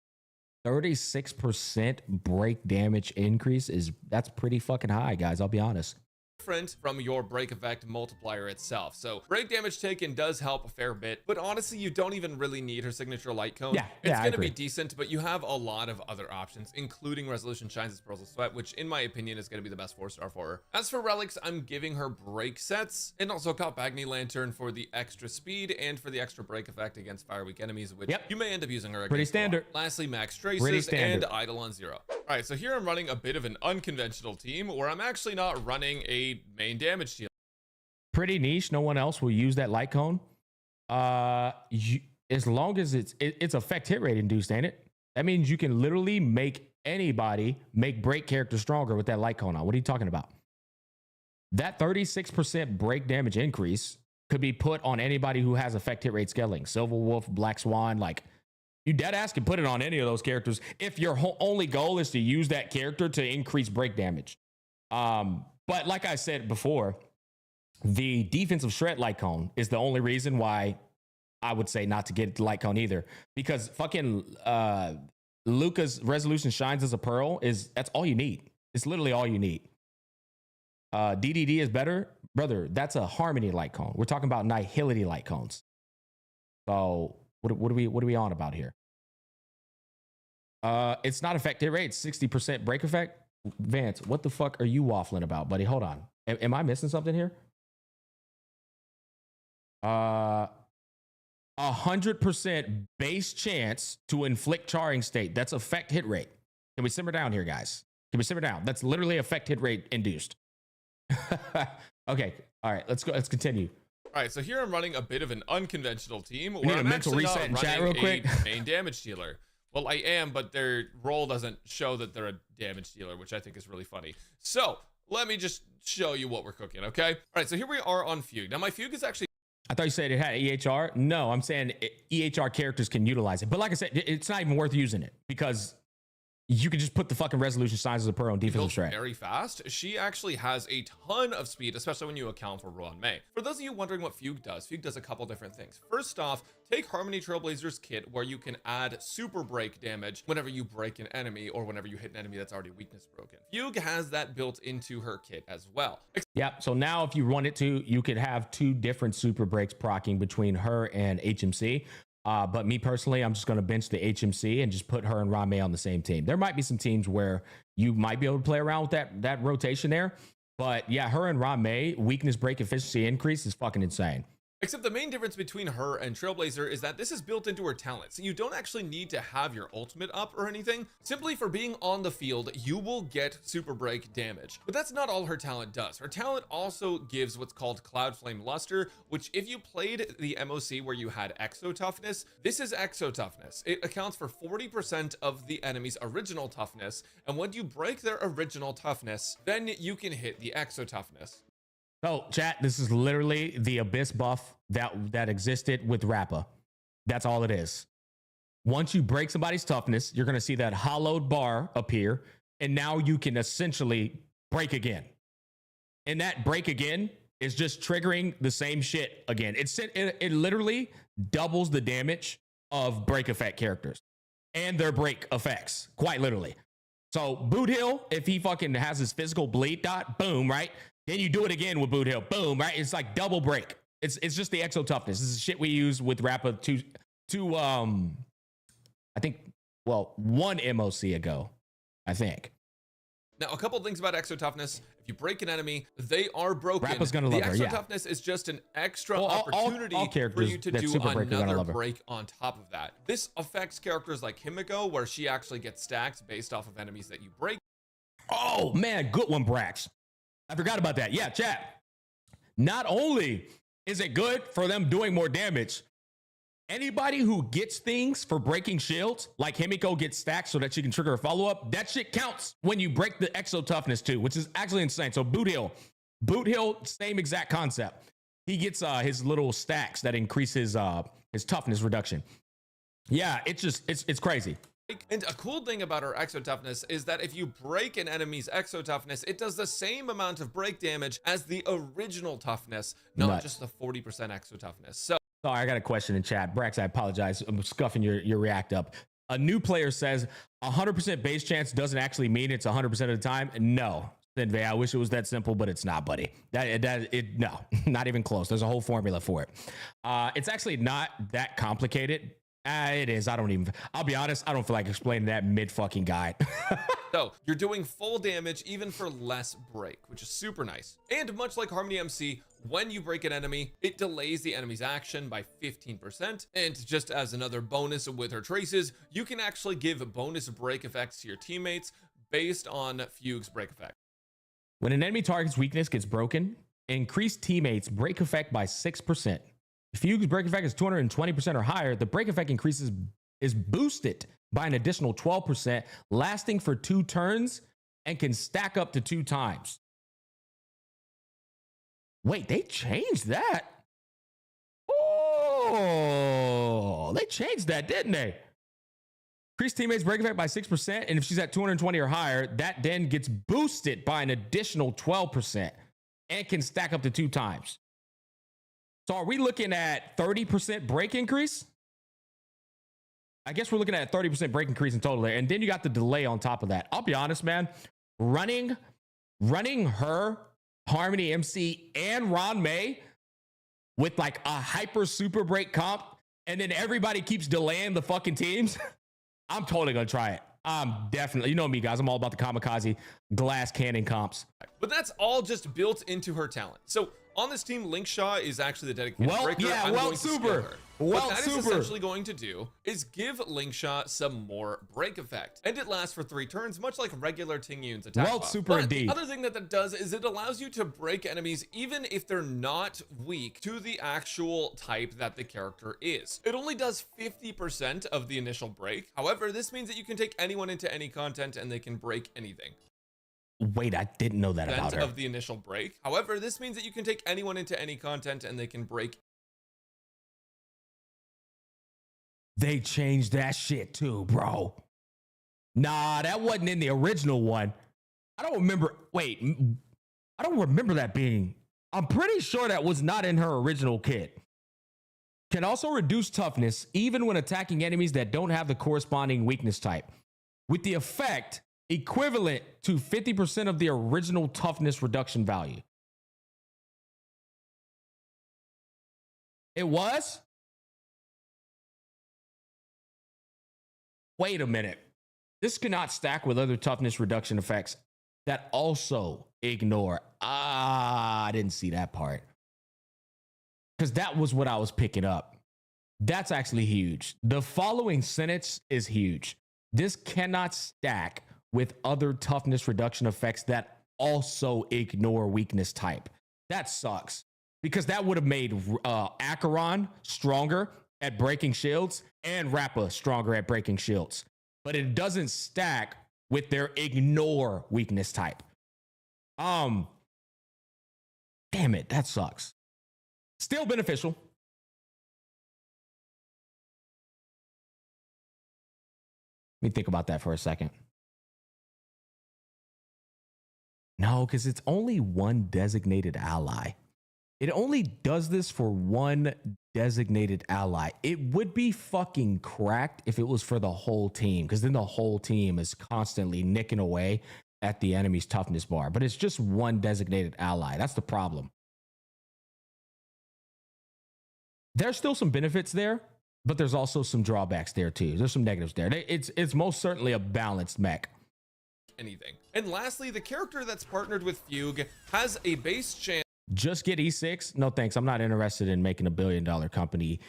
36% break damage increase that's pretty fucking high, guys, I'll be honest. Different from your break effect multiplier itself. So break damage taken does help a fair bit, but honestly, you don't even really need her signature light cone. It's going to be decent, but you have a lot of other options, including resolution shines as pearls of sweat, which in my opinion is going to be the best 4-star for her. As for relics, I'm giving her break sets and also Agni Lantern for the extra speed and for the extra break effect against fire weak enemies, which you may end up using her against. Pretty standard. Lastly, max traces and idle on 0. All right, so here I'm running a bit of an unconventional team where I'm actually not running a main damage dealer. Pretty niche. No one else will use that light cone. As long as it's effect hit rate induced, ain't it? That means you can literally make anybody make break character stronger with that light cone on. What are you talking about? That 36% break damage increase could be put on anybody who has effect hit rate scaling. Silver Wolf, Black Swan, like you dead ass can put it on any of those characters if your only goal is to use that character to increase break damage. But like I said before, the defensive shred light cone is the only reason why I would say not to get the light cone either. Because fucking Luca's resolution shines as a pearl that's all you need. It's literally all you need. DDD is better. Brother, that's a Harmony light cone. We're talking about Nihility light cones. So what are we on about here? It's not effect hit rate, 60% break effect. Vance, what the fuck are you waffling about, buddy? Hold on. Am I missing something here? 100% base chance to inflict charring state. That's effect hit rate. Can we simmer down here, guys? Can we simmer down? That's literally effect hit rate induced. Okay. All right. Let's go. Let's continue. All right. So here I'm running a bit of an unconventional team where I'm actually not running a main damage dealer. Well, I am, but their role doesn't show that they're a damage dealer, which I think is really funny. So let me just show you what we're cooking, okay? All right, so here we are on Fugue. Now, my Fugue is actually... I thought you said it had EHR. No, I'm saying EHR characters can utilize it. But like I said, it's not even worth using it because you can just put the fucking resolution size of her on defensive built strat. very fast. She actually has a ton of speed, especially when you account for Ron May. For those of you wondering what Fugue does a couple different things. First off, take Harmony Trailblazer's kit where you can add super break damage whenever you break an enemy or whenever you hit an enemy that's already weakness broken. Fugue has that built into her kit as well. Yep. So now if you wanted to, you could have 2 different super breaks proccing between her and HMC. But me personally, I'm just going to bench the HMC and just put her and Rame on the same team. There might be some teams where you might be able to play around with that rotation there. But yeah, her and Rame, weakness break efficiency increase is fucking insane. Except the main difference between her and Trailblazer is that this is built into her talent, so you don't actually need to have your ultimate up or anything. Simply for being on the field, you will get super break damage. But that's not all her talent does. Her talent also gives what's called Cloud Flame Luster, which if you played the MOC where you had Exo Toughness, this is Exo Toughness. It accounts for 40% of the enemy's original toughness, and when you break their original toughness, then you can hit the Exo Toughness. So chat, this is literally the Abyss buff that existed with Rappa. That's all it is. Once you break somebody's toughness, you're going to see that hollowed bar appear, and now you can essentially break again. And that break again is just triggering the same shit again. It literally doubles the damage of break effect characters and their break effects, quite literally. So Boot Hill, if he fucking has his physical bleed dot, boom, right? Then you do it again with Boot Hill, boom, right? It's like double break. It's just the Exo Toughness. This is shit we use with Rappa to I think, well, 1 MOC ago, I think. Now, a couple of things about Exo Toughness. If you break an enemy, they are broken. Rappa's gonna love her, the Exo yeah. Toughness is just an extra opportunity all for you to that do super break are gonna another love her. break on top of that. This affects characters like Himiko, where she actually gets stacked based off of enemies that you break. Oh, man, good one, Brax. I forgot about that. Yeah, chat. Not only is it good for them doing more damage, anybody who gets things for breaking shields, like Himiko gets stacked so that she can trigger a follow-up, that shit counts when you break the Exo Toughness too, which is actually insane. So Boot Hill, same exact concept. He gets his little stacks that increase his toughness reduction. Yeah, it's crazy. And a cool thing about her Exo Toughness is that if you break an enemy's Exo Toughness, it does the same amount of break damage as the original toughness, not just the 40% Exo Toughness. So sorry, I got a question in chat. Brax, I apologize. I'm scuffing your react up. A new player says 100% base chance doesn't actually mean it's 100% of the time. No, Sinvey, I wish it was that simple, but it's not, buddy. No, not even close. There's a whole formula for it. It's actually not that complicated. It is. I'll be honest, I don't feel like explaining that mid-fucking guide. So you're doing full damage even for less break, which is super nice. And much like Harmony MC, when you break an enemy, it delays the enemy's action by 15%. And just as another bonus with her traces, you can actually give bonus break effects to your teammates based on Fugue's break effect. When an enemy target's weakness gets broken, increase teammates' break effect by 6%. If Fugue's break effect is 220% or higher, the break effect is boosted by an additional 12%, lasting for 2 turns and can stack up to 2 times. Wait, they changed that? Oh, they changed that, didn't they? Increase teammates' break effect by 6%, and if she's at 220 or higher, that then gets boosted by an additional 12% and can stack up to 2 times. So are we looking at 30% break increase? I guess we're looking at a 30% break increase in total there. And then you got the delay on top of that. I'll be honest, man. Running her, Harmony MC, and Ron May with like a hyper super break comp, and then everybody keeps delaying the fucking teams, I'm totally going to try it. I'm definitely, you know me, guys. I'm all about the kamikaze glass cannon comps. But that's all just built into her talent. So on this team, Link Shaw is actually the dedicated breaker. Yeah, I'm well, going to skill super. her. Well, what that super. is essentially going to do is give Link Shaw some more break effect. And it lasts for 3 turns, much like regular Ting Yun's attack Well, buff. super But indeed. the other thing that does is it allows you to break enemies even if they're not weak to the actual type that the character is. It only does 50% of the initial break. However, this means that you can take anyone into any content and they can break anything. Wait, I didn't know that about her. Of the initial break. However, this means that you can take anyone into any content and they can break. They changed that shit too, bro. Nah, that wasn't in the original one. I don't remember. Wait, I don't remember that being. I'm pretty sure that was not in her original kit. Can also reduce toughness even when attacking enemies that don't have the corresponding weakness type, with the effect equivalent to 50% of the original toughness reduction value. It was? Wait a minute. This cannot stack with other toughness reduction effects that also ignore. I didn't see that part. Because that was what I was picking up. That's actually huge. The following sentence is huge. This cannot stack with other toughness reduction effects that also ignore weakness type. That sucks. Because that would have made Acheron stronger at breaking shields and Rappa stronger at breaking shields. But it doesn't stack with their ignore weakness type. Damn it, that sucks. Still beneficial. Let me think about that for a second. No, because it's only one designated ally. It only does this for one designated ally. It would be fucking cracked if it was for the whole team, because then the whole team is constantly nicking away at the enemy's toughness bar. But it's just one designated ally. That's the problem. There's still some benefits there, but there's also some drawbacks there too. There's some negatives there. It's most certainly a balanced mech. Anything. And lastly, the character that's partnered with Fugue has a base chance. Just get E6? No thanks. I'm not interested in making $1 billion company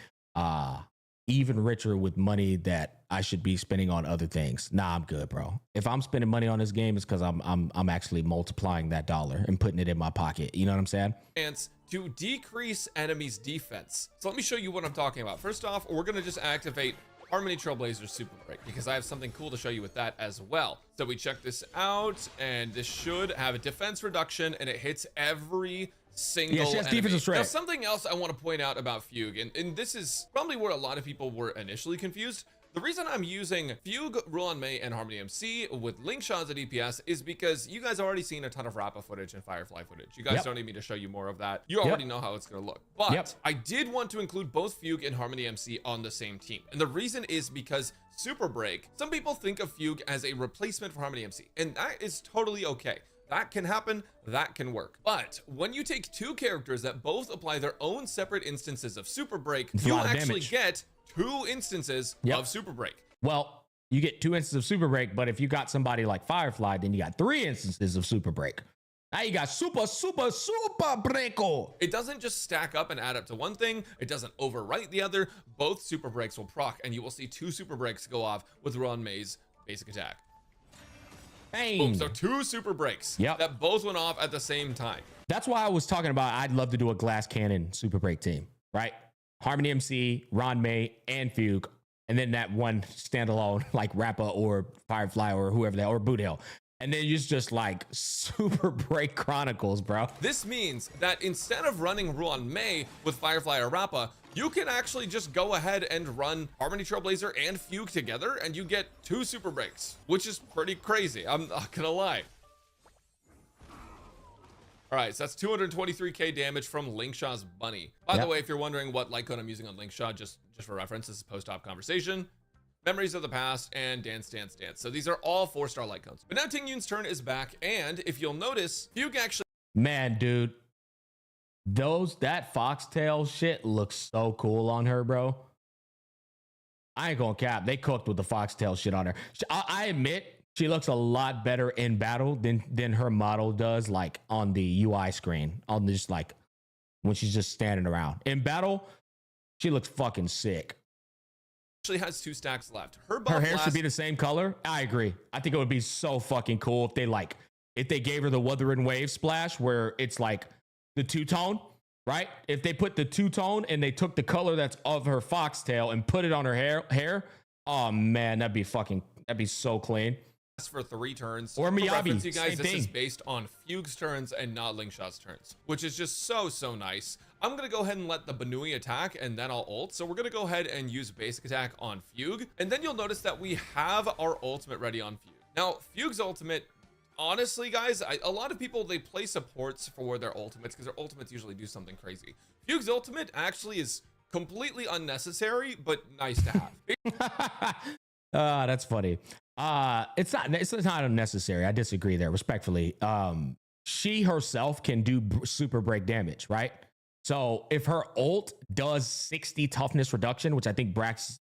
even richer with money that I should be spending on other things. Nah, I'm good, bro. If I'm spending money on this game, it's because I'm actually multiplying that dollar and putting it in my pocket. You know what I'm saying? Chance to decrease enemies' defense. So let me show you what I'm talking about. First off, we're gonna just activate Harmony Trailblazer's Super Break because I have something cool to show you with that as well. So we check this out, and this should have a defense reduction, and it hits every single she has enemy. defensive strength. Now, something else I want to point out about Fugue, and this is probably where a lot of people were initially confused. The reason I'm using Fugue, Ruan Mei, and Harmony MC with Link Shots at DPS is because you guys already seen a ton of Rappa footage and Firefly footage. You guys don't need me to show you more of that. You already know how it's going to look. But I did want to include both Fugue and Harmony MC on the same team. And the reason is because Super Break, some people think of Fugue as a replacement for Harmony MC, and that is totally okay. That can happen, that can work. But when you take two characters that both apply their own separate instances of Super Break, you actually get 2 instances of Super Break. Well, you get 2 instances of Super Break, but if you got somebody like Firefly, then you got 3 instances of Super Break. Now you got super breako. It doesn't just stack up and add up to one thing. It doesn't overwrite the other. Both Super Breaks will proc, and you will see 2 Super Breaks go off with Ruan Mei's basic attack. Bang. Boom, so 2 Super Breaks that both went off at the same time. That's why I was talking about I'd love to do a glass cannon Super Break team, right? Harmony MC, Ruan Mei, and Fugue, and then that one standalone like Rappa or Firefly or whoever that, or Boot Hill. And then it's just like Super Break Chronicles, bro. This means that instead of running Ruan Mei with Firefly or Rappa, you can actually just go ahead and run Harmony Trailblazer and Fugue together, and you get 2 Super Breaks, which is pretty crazy. I'm not gonna lie. All right, so that's 223k damage from Linkshaw's Bunny. By the way, if you're wondering what light code I'm using on Linkshaw, just for reference, this is post-op conversation, Memories of the Past, and Dance, Dance, Dance. So these are all 4-star light codes. But now Ting Yun's turn is back, and if you'll notice, Fugue actually... Man, dude. That foxtail shit looks so cool on her, bro. I ain't gonna cap. They cooked with the foxtail shit on her. I admit, she looks a lot better in battle than her model does, like on the UI screen, on just like when she's just standing around. In battle, she looks fucking sick. Actually has 2 stacks left. Her hair should be the same color. I agree. I think it would be so fucking cool if they gave her the Wuthering Wave splash where it's like the 2-tone, right? If they put the 2-tone and they took the color that's of her foxtail and put it on her hair. Oh man, that'd be so clean. for 3 turns. Or For Miyabi, reference, you guys, same this is thing. based on Fugue's turns and not Lingshot's turns, which is just so nice. I'm gonna go ahead and let the Banui attack, and then I'll ult. So we're gonna go ahead and use basic attack on Fugue, and then you'll notice that we have our ultimate ready on Fugue. Now, Fugue's ultimate, honestly, guys, a lot of people, they play supports for their ultimates because their ultimates usually do something crazy. Fugue's ultimate actually is completely unnecessary, but nice to have. That's funny. It's not unnecessary. I disagree there respectfully. She herself can do super break damage, right? So if her ult does 60 toughness reduction, which I think Brack's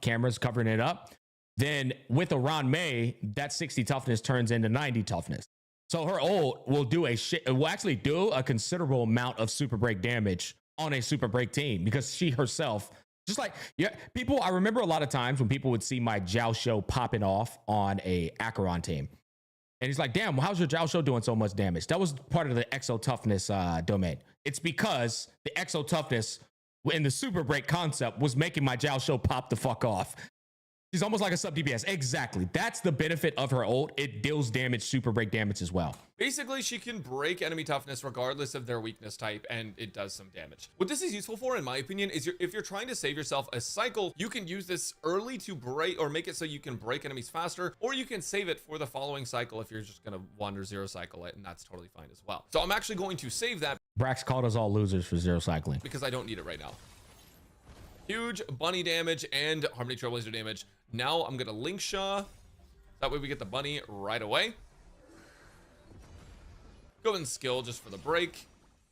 camera's covering it up, then with a Ron May, that 60 toughness turns into 90 toughness. So her ult will do it will actually do a considerable amount of super break damage on a super break team because she herself, just like, yeah, people, I remember a lot of times when people would see my Jiao Show popping off on a Acheron team. And he's like, damn, how's your Jiao Show doing so much damage? That was part of the exo toughness domain. It's because the exo toughness in the super break concept was making my Jiao Show pop the fuck off. She's almost like a sub DPS. Exactly. That's the benefit of her ult. It deals damage, super break damage as well. Basically, she can break enemy toughness regardless of their weakness type, and it does some damage. What this is useful for, in my opinion, is if you're trying to save yourself a cycle, you can use this early to break, or make it so you can break enemies faster, or you can save it for the following cycle if you're just going to wander zero cycle it, and that's totally fine as well. So I'm actually going to save that. Brax called us all losers for zero cycling. Because I don't need it right now. Huge bunny damage and Harmony Trailblazer damage. Now I'm gonna Link Shaw. That way we get the bunny right away. Go and skill just for the break.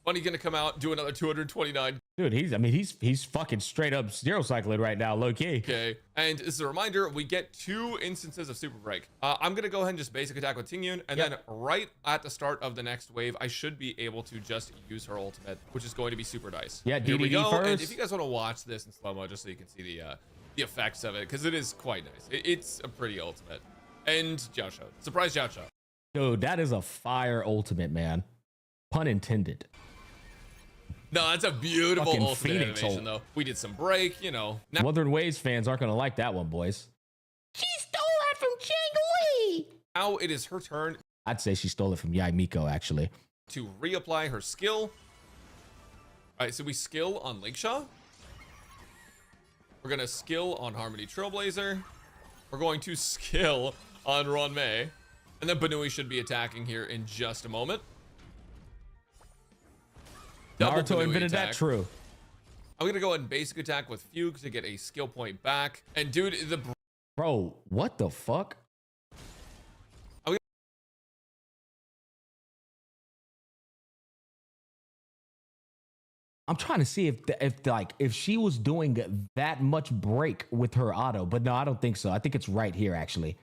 Bunny gonna come out, do another 229. Dude, he's fucking straight up zero cycling right now, low key. Okay, and as a reminder, we get 2 instances of super break. I'm gonna go ahead and just basic attack with Tingyun, and then right at the start of the next wave, I should be able to just use her ultimate, which is going to be super nice. Yeah, here we DDD go. first. And if you guys want to watch this in slow mo, just so you can see the effects of it, because it is quite nice. It's a pretty ultimate. And Jiao Shou. Surprise Jiao Shou. Dude, that is a fire ultimate, man. Pun intended. No, that's a beautiful Fucking ultimate Phoenix animation, though. We did some break, you know. Now, Wuthering Waves fans aren't going to like that one, boys. She stole that from Changli. now it is her turn I'd say she stole it from Yai Miko, actually. to reapply her skill. All right, so we skill on Linkshot. We're gonna skill on Harmony Trailblazer. We're going to skill on Ron Mei. And then Banui should be attacking here in just a moment. Double Naruto Banui invented attack. that, true. I'm gonna go ahead and basic attack with Fugue to get a skill point back. And dude, the Bro, what the fuck? I'm trying to see if she was doing that much break with her auto, but no, I don't think so. I think it's right here, actually.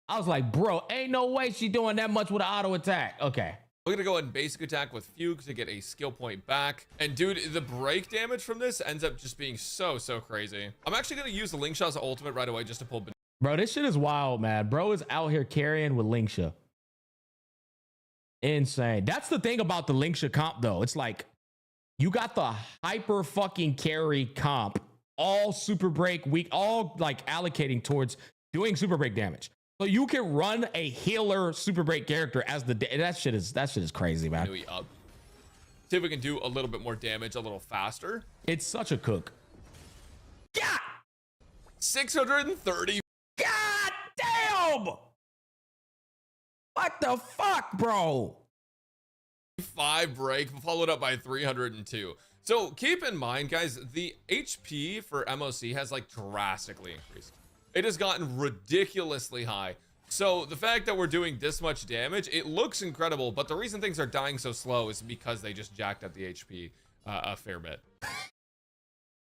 I was like, bro, ain't no way she doing that much with an auto attack. Okay. We're gonna go ahead and basic attack with Fugue to get a skill point back. And dude, the break damage from this ends up just being so crazy. I'm actually gonna use the Linkshot's ultimate right away just to pull. Bro, this shit is wild, man. Bro is out here carrying with Linksha. Insane. That's the thing about the Linksha comp, though. It's like, you got the hyper fucking carry comp, all super break weak, all like allocating towards doing super break damage. So you can run a healer super break character as the that shit is crazy, man. Up. See if we can do a little bit more damage a little faster. It's such a cook. Yeah. 630. God damn. What the fuck, bro? 5 break followed up by 302. So keep in mind, guys, the HP for MOC has like drastically increased. It has gotten ridiculously high. So the fact that we're doing this much damage, it looks incredible, but the reason things are dying so slow is because they just jacked up the HP a fair bit.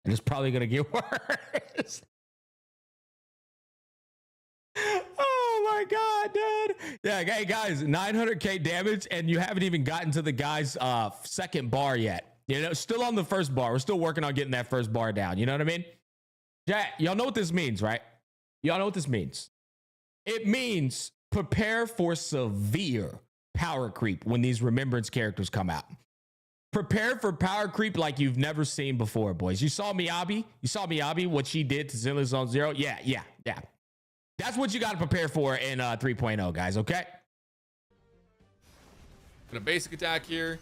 And it's probably gonna get worse. Oh my god, dude. Yeah, hey guys, 900k damage, and you haven't even gotten to the guy's second bar yet. You know, still on the first bar. We're still working on getting that first bar down. You know what I mean? Yeah, y'all know what this means, right? Y'all know what this means. It means prepare for severe power creep when these remembrance characters come out. Prepare for power creep like you've never seen before, boys. You saw Miyabi? You saw Miyabi, what she did to Zenless on Zero? Yeah. That's what you got to prepare for in 3.0, guys. Okay. Gonna basic attack here.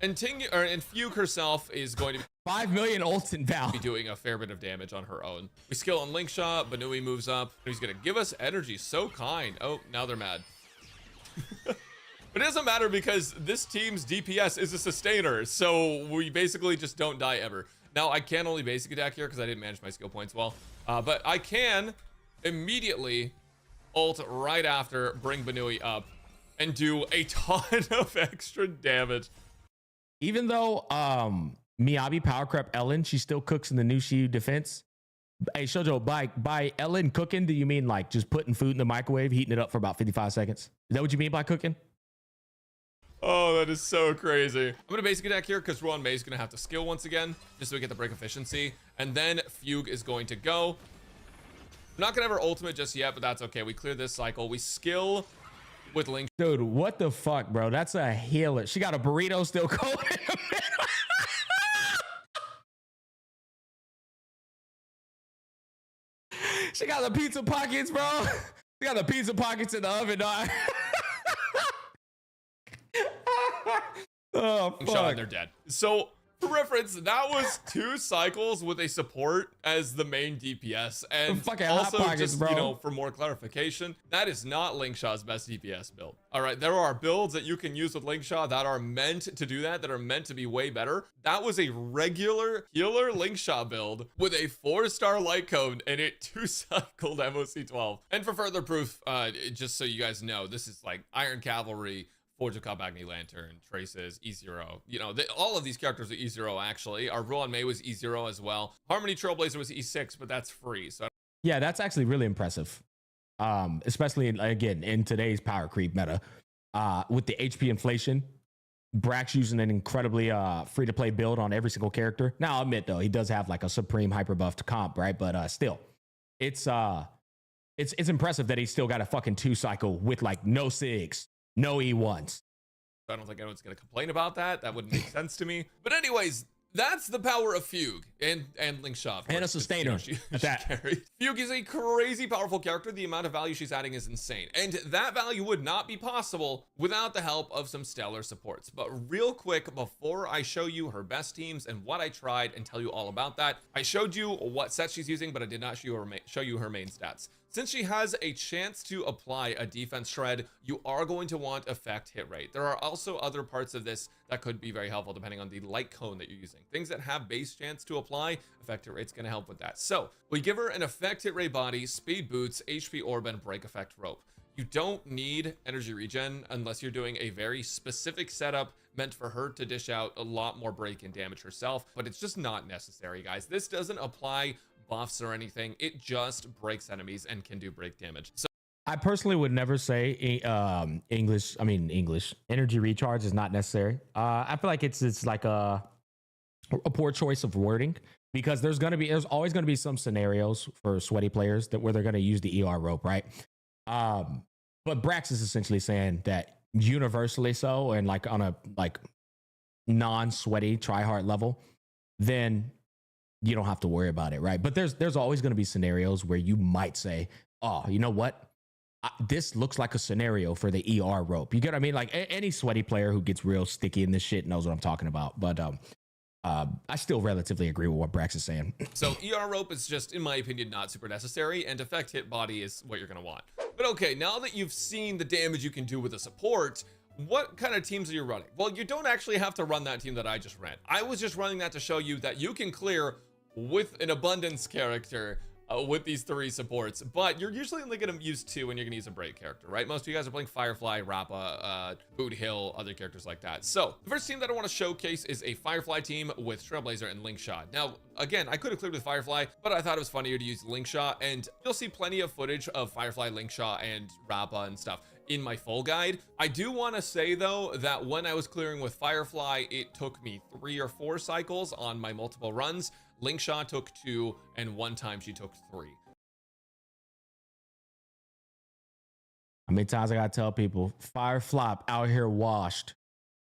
And Fugue herself is going to be 5 million ults in Val. doing a fair bit of damage on her own. We skill on Link Shot. Banui moves up. He's gonna give us energy. So kind. Oh, now they're mad. But it doesn't matter because this team's DPS is a sustainer. So we basically just don't die ever. Now I can only basic attack here because I didn't manage my skill points well. But I can immediately ult right after, bring Banui up, and do a ton of extra damage. Even though Miyabi power crept Ellen, she still cooks in the new Shield defense. Hey, Shoujo, by Ellen cooking, do you mean like just putting food in the microwave, heating it up for about 55 seconds? Is that what you mean by cooking? Oh, that is so crazy. I'm gonna basic attack here because Ruan Mei is gonna have to skill once again, just so we get the break efficiency. And then Fugue is going to go. I'm not gonna have her ultimate just yet, but that's okay. We clear this cycle. We skill with Link. Dude, what the fuck, bro? That's a healer. She got a burrito still going. She got the pizza pockets, bro. She got the pizza pockets in the oven, dog. Oh, fuck. Shot and they're dead. So, for reference, that was 2 cycles with a support as the main DPS. And also, pockets, just, bro. you know, for more clarification, that is not Linkshaw's best DPS build. All right, there are builds that you can use with Linkshaw that are meant to do that, that are meant to be way better. That was a regular healer Linkshaw build with a 4-star light cone and it 2-cycled MOC 12. And for further proof, just so you guys know, this is like Iron Cavalry, Forge of Kabagni Lantern, Traces, E0. You know, all of these characters are E0 actually. Our Ruan Mei was E0 as well. Harmony Trailblazer was E6, but that's free. So yeah, that's actually really impressive. Especially again in today's power creep meta. With the HP inflation, Brax using an incredibly free-to-play build on every single character. Now I'll admit though, he does have like a supreme hyper buffed comp, right? But still, it's impressive that he still got a fucking 2-cycle with like no SIGs. No E1s. I don't think anyone's going to complain about that. That wouldn't make sense to me. But anyways, that's the power of Fugue and Linkshot. And a sustainer. She Fugue is a crazy powerful character. The amount of value she's adding is insane. And that value would not be possible without the help of some stellar supports. But real quick, before I show you her best teams and what I tried and tell you all about that, I showed you what set she's using, but I did not show you her main stats. Since she has a chance to apply a defense shred, you are going to want effect hit rate. There are also other parts of this that could be very helpful depending on the light cone that you're using. Things that have base chance to apply, effect hit rate's going to help with that. So we give her an effect hit rate body, speed boots, HP orb, and break effect rope. You don't need energy regen unless you're doing a very specific setup meant for her to dish out a lot more break and damage herself, but it's just not necessary, guys. This doesn't apply buffs or anything. It just breaks enemies and can do break damage. So I personally would never say English energy recharge is not necessary. I feel like it's like a poor choice of wording because there's always going to be some scenarios for sweaty players where they're going to use the ER rope, right? But Brax is essentially saying that universally so, and like on a like non-sweaty try hard level, then you don't have to worry about it, right? But there's always going to be scenarios where you might say, oh, you know what? This looks like a scenario for the ER rope. You get what I mean? Like any sweaty player who gets real sticky in this shit knows what I'm talking about. But I still relatively agree with what Brax is saying. So ER rope is just, in my opinion, not super necessary, and effect hit body is what you're going to want. But okay, now that you've seen the damage you can do with a support, what kind of teams are you running? Well, you don't actually have to run that team that I just ran. I was just running that to show you that you can clear with an abundance character with these 3 supports, but you're usually only going to use 2 and you're going to use a break character, right? Most of you guys are playing Firefly, Rappa, Boot Hill, other characters like that. So the first team that I want to showcase is a Firefly team with Trailblazer and Linkshot. Now, again, I could have cleared with Firefly, but I thought it was funnier to use Linkshot, and you'll see plenty of footage of Firefly, Linkshot, and Rappa and stuff in my full guide. I do want to say though that when I was clearing with Firefly, it took me 3 or 4 cycles on my multiple runs. Linkshot took 2, and one time she took 3. How many times I gotta tell people, fire flop out here washed.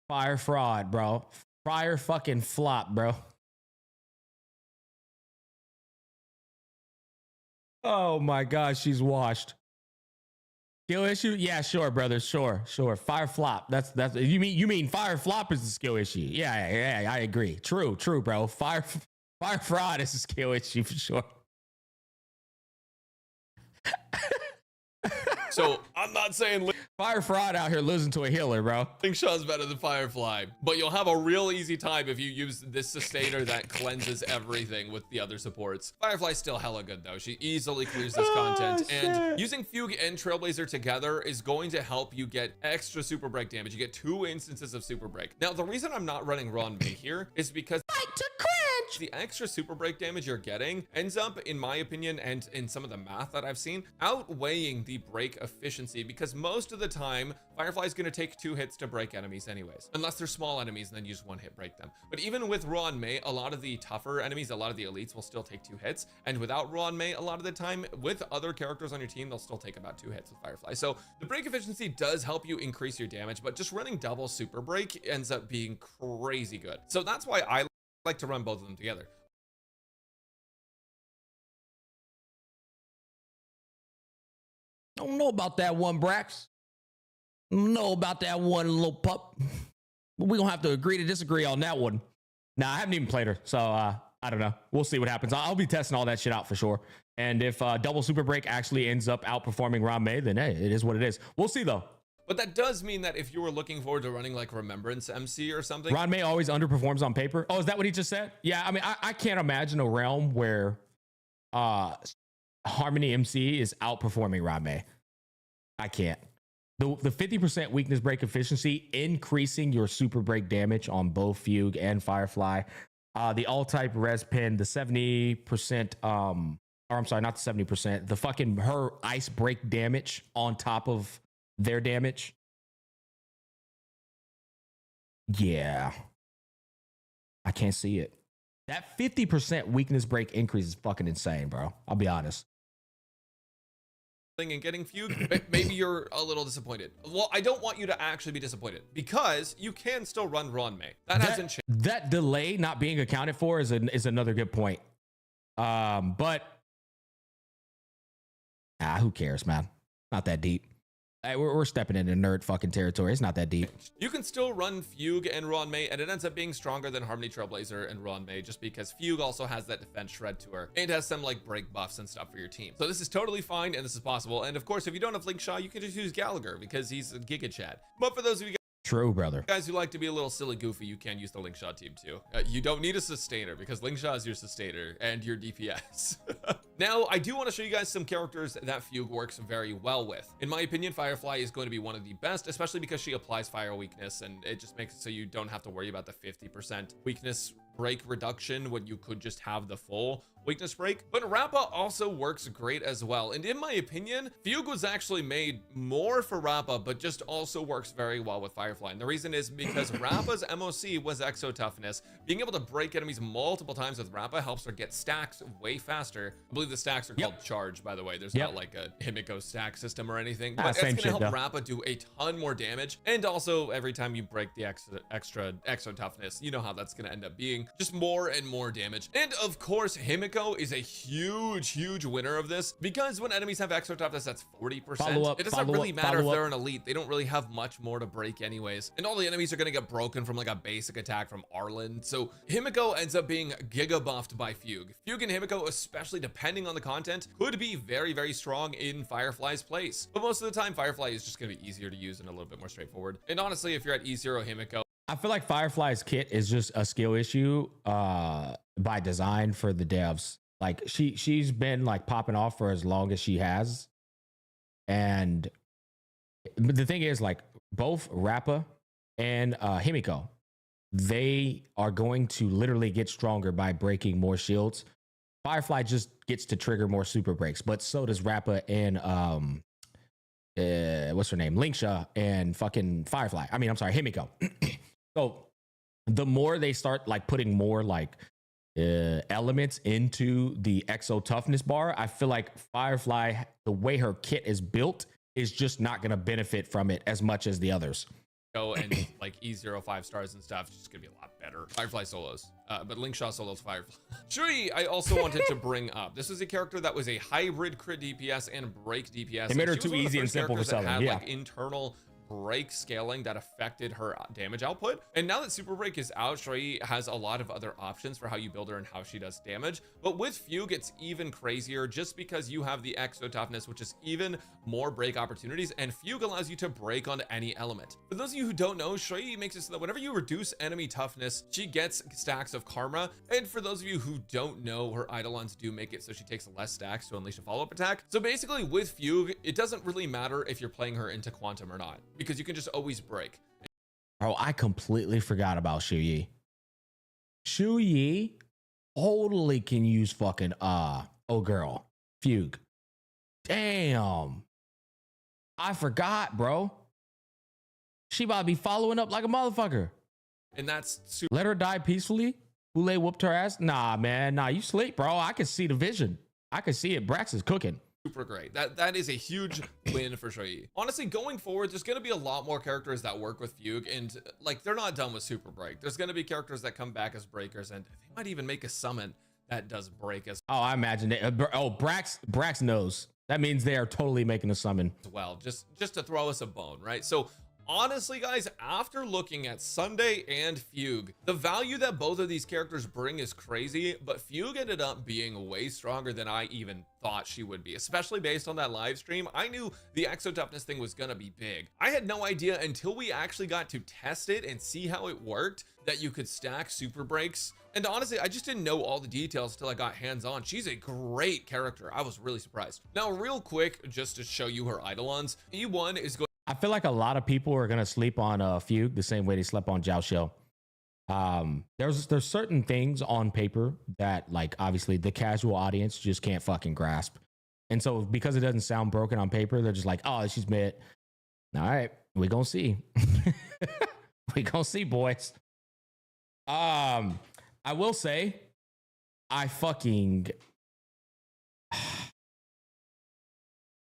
Fire fraud, bro. Fire fucking flop, bro. Oh my gosh, she's washed. Skill issue? Yeah, sure, brother. Sure. Fire flop. That's you mean fire flop is the skill issue. Yeah, I agree. True, bro. Fire fraud is a skill issue for sure. So I'm not saying Fire fraud out here losing to a healer, bro. Lingshaw's better than Firefly, but you'll have a real easy time if you use this sustainer that cleanses everything with the other supports. Firefly's still hella good though. She easily clears this content, and using Fugue and Trailblazer together is going to help you get extra super break damage. You get 2 instances of super break. Now, the reason I'm not running Ron May here is because the extra super break damage you're getting ends up, in my opinion, and in some of the math that I've seen, outweighing the break efficiency, because most of the time Firefly's going to take 2 hits to break enemies anyways, unless they're small enemies and then you just 1-hit break them. But even with Ron May, a lot of the tougher enemies, a lot of the elites will still take 2 hits, and without Ron May, a lot of the time with other characters on your team, they'll still take about 2 hits with Firefly. So the break efficiency does help you increase your damage, but just running double super break ends up being crazy good. So that's why I like to run both of them together. Don't know about that one, Brax. Don't know about that one, little pup. We're gonna have to agree to disagree on that one. Nah, I haven't even played her, so I don't know. We'll see what happens. I'll be testing all that shit out for sure. And if double super break actually ends up outperforming Ron May, then hey, it is what it is. We'll see though. But that does mean that if you were looking forward to running like Remembrance MC or something, Ron May always underperforms on paper. Oh, is that what he just said? Yeah, I mean, I can't imagine a realm where Harmony MC is outperforming Ron May. I can't. The 50% weakness break efficiency, increasing your super break damage on both Fugue and Firefly. The all type res pin, the 70%, or I'm sorry, not the 70%, the fucking her ice break damage on top of their damage. Yeah. I can't see it. That 50% weakness break increase is fucking insane, bro. I'll be honest. and getting Fugue, maybe you're a little disappointed. Well, I don't want you to actually be disappointed, because you can still run Ron May. That hasn't changed. That delay not being accounted for is another good point. But who cares, man? Not that deep. We're stepping into nerd fucking territory. It's not that deep. You can still run Fugue and Ron May, and it ends up being stronger than Harmony Trailblazer and Ron May, just because Fugue also has that defense shred to her, and has some like break buffs and stuff for your team. So this is totally fine, and this is possible. And of course, if you don't have Linkshaw, you can just use Gallagher, because he's a Giga Chad. But for those of you True, brother. guys who like to be a little silly goofy, you can use the Linkshot team too. You don't need a sustainer, because Linkshot is your sustainer and your DPS. Now, I do want to show you guys some characters that Fugue works very well with. In my opinion, Firefly is going to be one of the best, especially because she applies fire weakness, and it just makes it so you don't have to worry about the 50% weakness break reduction when you could just have the full weakness break. But Rappa also works great as well, and in my opinion, Fugue was actually made more for Rappa, but just also works very well with Firefly. And the reason is because Rappa's MOC was Exo Toughness. Being able to break enemies multiple times with Rappa helps her get stacks way faster. I believe the stacks are called charge, by the way. There's not like a Himiko stack system or anything, but it's gonna help Rappa do a ton more damage. And also, every time you break the extra Exo Toughness, you know how that's gonna end up being just more and more damage. And of course, Himiko is a huge winner of this, because when enemies have Exo Toughness, that's 40%. It doesn't really matter if they're an elite. They don't really have much more to break anyways. And all the enemies are gonna get broken from like a basic attack from Arlen. So Himiko ends up being giga buffed by Fugue. Fugue and Himiko, especially depending on the content, could be very strong in Firefly's place. But most of the time, Firefly is just gonna be easier to use and a little bit more straightforward. And honestly, if you're at E0 Himiko, I feel like Firefly's kit is just a skill issue by design for the devs. Like she's been like popping off for as long as she has. And but the thing is, like, both Rappa and Himiko, they are going to literally get stronger by breaking more shields. Firefly just gets to trigger more super breaks, but so does Rappa and what's her name? Linksha and fucking Firefly. I mean, I'm sorry, Himiko. So the more they start like putting more like elements into the Exo Toughness bar, I feel like Firefly, the way her kit is built, is just not going to benefit from it as much as the others. and like E0 5-stars and stuff. It's just gonna be a lot better. Firefly solos, but Link Shaw solos Firefly. Shui, I also wanted to bring up. This is a character that was a hybrid crit DPS and break DPS. They made her too easy and simple for selling. Had, yeah. like internal break scaling that affected her damage output, and now that super break is out, Shui has a lot of other options for how you build her and how she does damage. But with Fugue, it's even crazier just because you have the exo toughness, which is even more break opportunities, and Fugue allows you to break onto any element. For those of you who don't know, Shui makes it so that whenever you reduce enemy toughness, she gets stacks of karma. And for those of you who don't know, her eidolons do make it so she takes less stacks to unleash a follow-up attack. So basically with Fugue, it doesn't really matter if you're playing her into quantum or not, because you can just always break. Bro, I completely forgot about Shu Yi. Shu Yi totally can use fucking oh girl, Fugue. Damn. I forgot, bro. She about to be following up like a motherfucker. And that's super. Let her die peacefully. Boule whooped her ass. Nah, man. Nah, you sleep, bro. I can see the vision. I can see it. Brax is cooking. Super great. That is a huge win for Shui. Honestly, going forward, there's going to be a lot more characters that work with Fugue, and like they're not done with super break. There's going to be characters that come back as breakers, and they might even make a summon that does break as Oh, I imagine it. Brax knows. That means they are totally making a summon. well, just to throw us a bone, right? So honestly, guys, after looking at Sunday and Fugue, the value that both of these characters bring is crazy, but Fugue ended up being way stronger than I even thought she would be, especially based on that live stream. I knew the exo toughness thing was gonna be big. I had no idea until we actually got to test it and see how it worked that you could stack super breaks. And honestly, I just didn't know all the details until I got hands-on. She's a great character. I was really surprised. Now, real quick, just to show you her eidolons, E1 is going. I feel like a lot of people are gonna sleep on Fugue the same way they slept on Jiao Xiao. There's certain things on paper that like obviously the casual audience just can't fucking grasp, and so because it doesn't sound broken on paper, they're just like, oh, she's mid. All right, we gonna see. We gonna see, boys. I will say, I fucking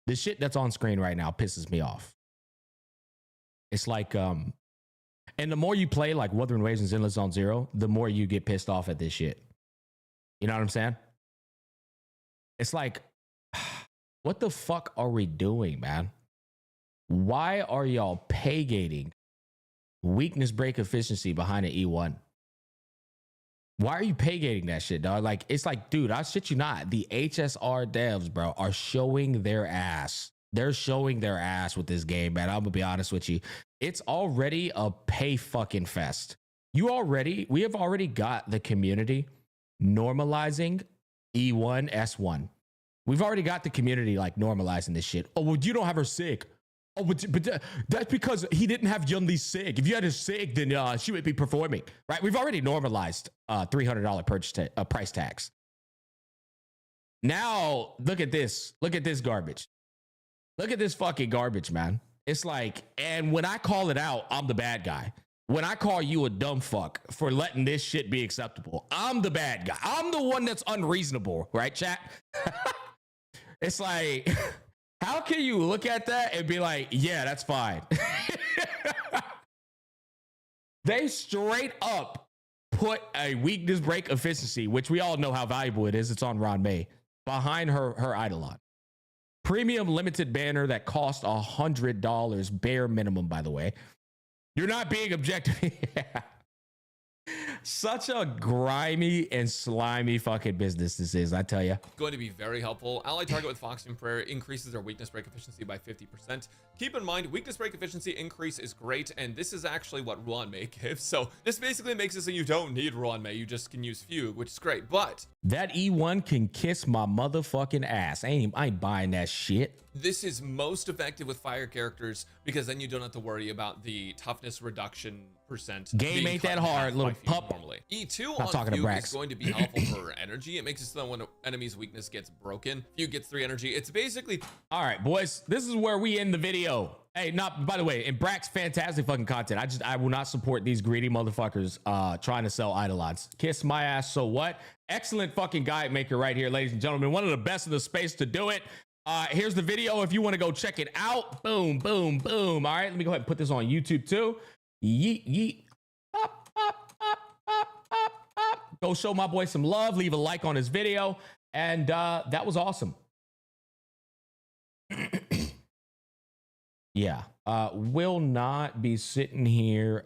the shit that's on screen right now pisses me off. It's like, and the more you play like Wuthering Waves and Zenless Zone Zero, the more you get pissed off at this shit. You know what I'm saying? It's like, what the fuck are we doing, man? Why are y'all pay gating weakness break efficiency behind an E1? Why are you pay gating that shit, dog? Like, it's like, dude, I shit you not. The HSR devs, bro, are showing their ass. They're showing their ass with this game, man. I'm gonna be honest with you. It's already a pay fucking fest. We have already got the community normalizing E1, S1. We've already got the community like normalizing this shit. Oh, well, you don't have her SIG. Oh, but that's because he didn't have Yunli's SIG. If you had his SIG, then she would be performing, right? We've already normalized $300 purchase price tags. Now, look at this. Look at this garbage. Look at this fucking garbage, man. It's like, and when I call it out, I'm the bad guy. When I call you a dumb fuck for letting this shit be acceptable, I'm the bad guy. I'm the one that's unreasonable, right, chat? It's like, how can you look at that and be like, yeah, that's fine? They straight up put a weakness break efficiency, which we all know how valuable it is. It's on Ron May, behind her Eidolon. Premium limited banner that cost $100 bare minimum, by the way. You're not being objective. Yeah. Such a grimy and slimy fucking business this is, I tell you. Going to be very helpful. Ally target with Fox and Prayer increases their weakness break efficiency by 50%. Keep in mind, weakness break efficiency increase is great, and this is actually what Ruanmei gives. So this basically makes it so you don't need Ruanmei, you just can use Fugue, which is great. But that E1 can kiss my motherfucking ass. I ain't buying that shit. This is most effective with fire characters because then you don't have to worry about the toughness reduction percent. Game ain't that hard, little pup. Normally. E2 on Fugue is going to be helpful for energy. It makes it so that when an enemy's weakness gets broken, Fugue gets 3 energy. It's basically... All right, boys, this is where we end the video. Hey, by the way, and Brack's fantastic fucking content. I will not support these greedy motherfuckers trying to sell Eidolons. Kiss my ass, so what? Excellent fucking guide maker right here, ladies and gentlemen. One of the best in the space to do it. Here's the video if you want to go check it out. Boom, boom, boom. All right, let me go ahead and put this on YouTube too. Yeet, yeet. Up, up, up, up, up, up. Go show my boy some love. Leave a like on his video. And that was awesome. Yeah. Will not be sitting here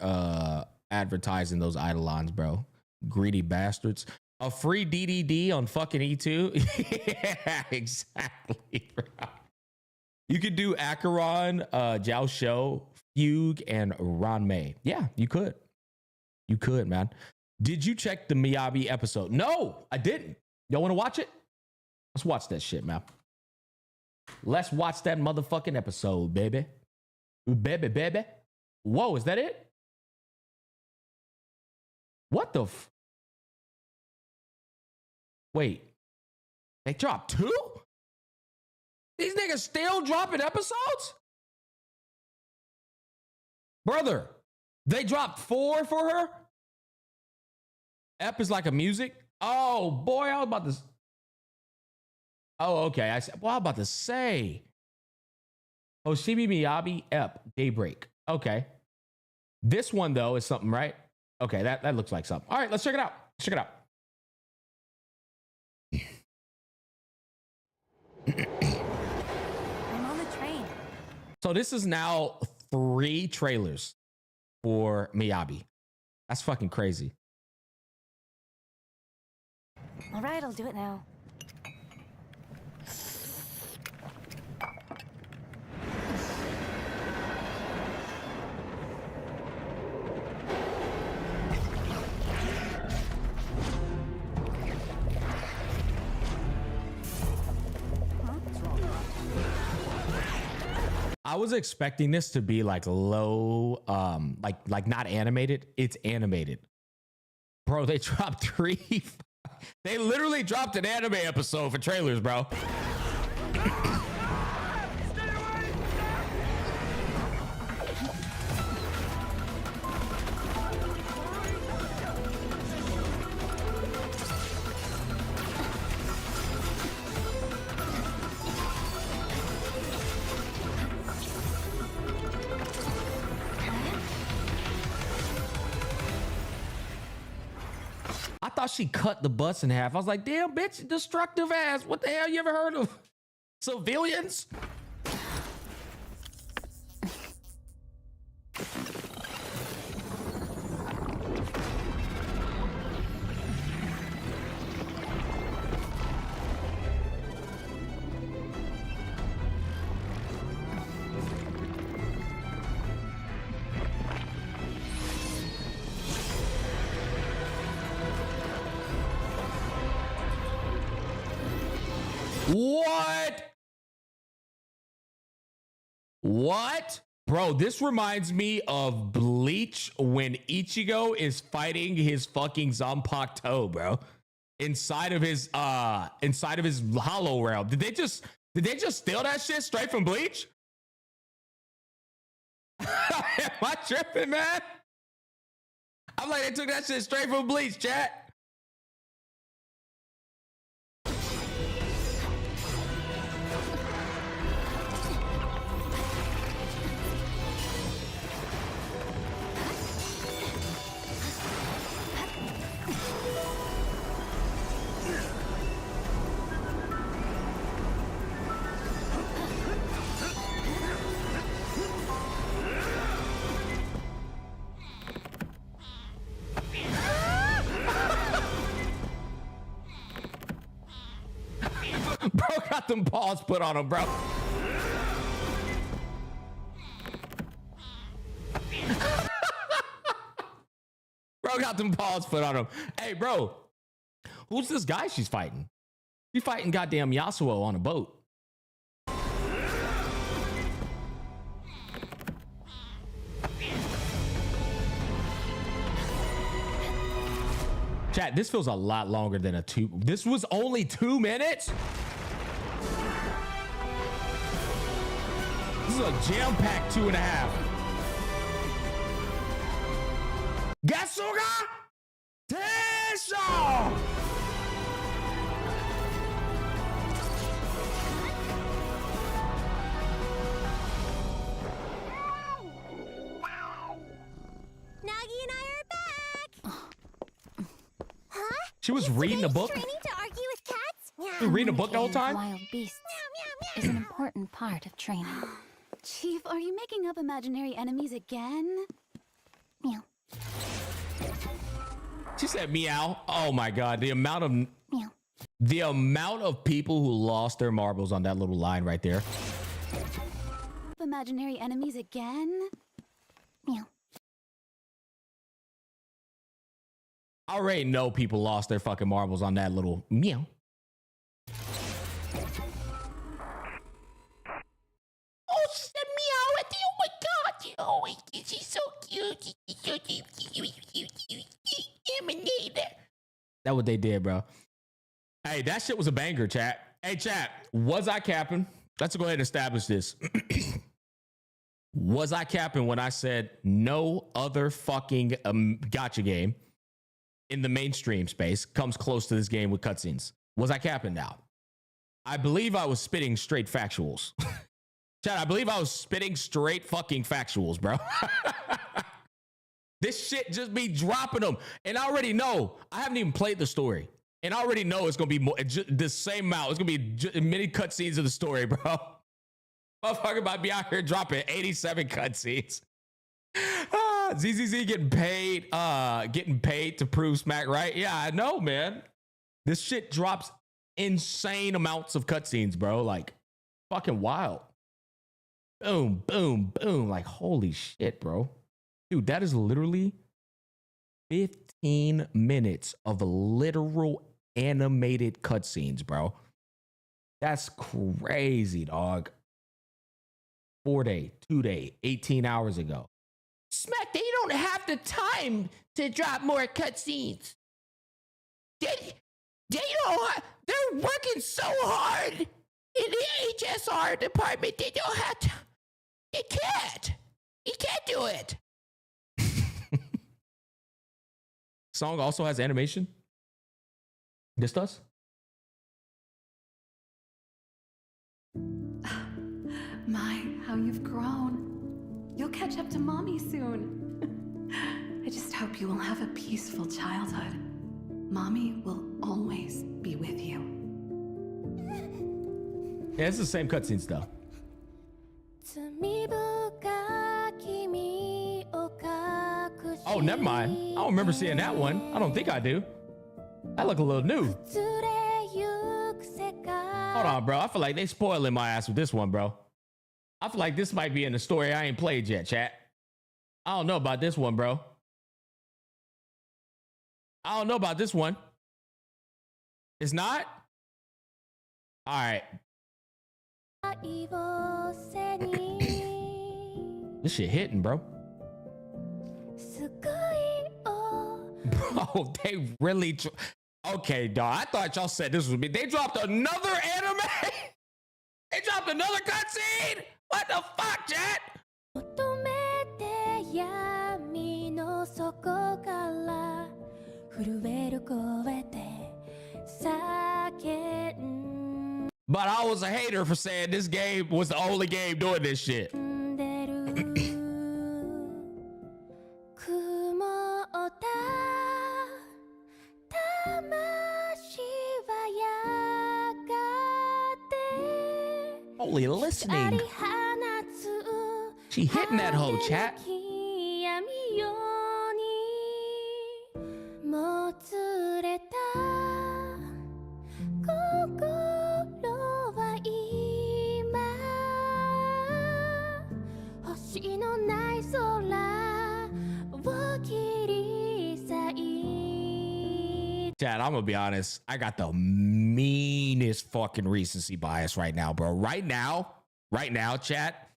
advertising those Eidolons, bro. Greedy bastards. A free DDD on fucking E2? Yeah, exactly, bro. You could do Acheron, Jiao Shou, Fugue, and Ranmei. Yeah, you could. You could, man. Did you check the Miyabi episode? No, I didn't. Y'all want to watch it? Let's watch that shit, man. Let's watch that motherfucking episode, baby. Baby, baby. Whoa, is that it? What the f... Wait. They dropped 2? These niggas still dropping episodes? Brother, they dropped 4 for her? Ep is like a music? Oh, boy, I was about to... Oh, okay. I was about to say. Oshibi Miyabi, Ep, Daybreak. Okay. This one, though, is something, right? Okay, that looks like something. All right, let's check it out. Let's check it out. I'm on the train. So this is now 3 trailers for Miyabi. That's fucking crazy. All right, I'll do it now. I was expecting this to be like low, like not animated. It's animated. Bro, they dropped 3. They literally dropped an anime episode for trailers, bro. I thought she cut the bus in half. I was like, damn, bitch, destructive ass. What the hell? You ever heard of civilians? What? What? Bro, this reminds me of Bleach when Ichigo is fighting his fucking Zanpakuto, bro. Inside of his hollow realm. Did they just steal that shit straight from Bleach? Am I tripping, man? I'm like, they took that shit straight from Bleach, chat. Bro got them paws put on him, bro. Bro got them paws put on him. Hey, bro, who's this guy she's fighting? She's fighting goddamn Yasuo on a boat. Chat, this feels a lot longer than a 2. This was only 2 minutes? This is a jam-packed 2.5. Gasuga Tesho! She was reading a book. Training to argue with cats? She was reading a book the whole Communicating with time. wild beasts is an important part of training. Chief, are you making up imaginary enemies again? Meow, She said meow. Oh my god, the amount of people who lost their marbles on that little line right there. Imaginary enemies again? meow. I already know people lost their fucking marbles on that little meow. Oh, she said meow at the, oh my god, oh, she's so cute. She's so cute. That's what they did, bro. Hey, that shit was a banger, chat. Hey, chat, was I capping? Let's go ahead and establish this. Was I capping when I said no other fucking gacha game in the mainstream space comes close to this game with cutscenes? Was I capping now? I believe I was spitting straight factuals. Chat, I believe I was spitting straight fucking factuals, bro. This shit just be dropping them. And I already know, I haven't even played the story. And I already know it's going to be the same amount. It's going to be many cutscenes of the story, bro. Motherfucker might be out here dropping 87 cutscenes. ZZZ getting paid to prove smack right. Yeah, I know, man. This shit drops insane amounts of cutscenes, bro. Like, fucking wild. Boom, boom, boom. Like, holy shit, bro. Dude, that is literally 15 minutes of literal animated cutscenes, bro. That's crazy, dog. 4-day, 2-day, 18 hours ago. Smack, they don't have the time to drop more cutscenes. They don't. They're working so hard in the HSR department. They don't have to. They can't. You can't do it. Song also has animation. This does. My, how you've grown. You'll catch up to Mommy soon. I just hope you will have a peaceful childhood. Mommy will always be with you. Yeah, it's the same cutscene stuff. Oh, never mind. I don't remember seeing that one. I don't think I do. That look a little new. Hold on, bro. I feel like they spoiling my ass with this one, bro. I feel like this might be in the story I ain't played yet, chat. I don't know about this one, bro. I don't know about this one. It's not? All right. This shit hitting, bro. Bro, they really... Okay, dog. I thought y'all said this would be... They dropped another anime? They dropped another cutscene? What the fuck, chat? But I was a hater for saying this game was the only game doing this shit. Holy listening. She hitting that hoe, chat. Chad, I'm gonna be honest. I got the meanest fucking recency bias right now, bro. Right now, chat.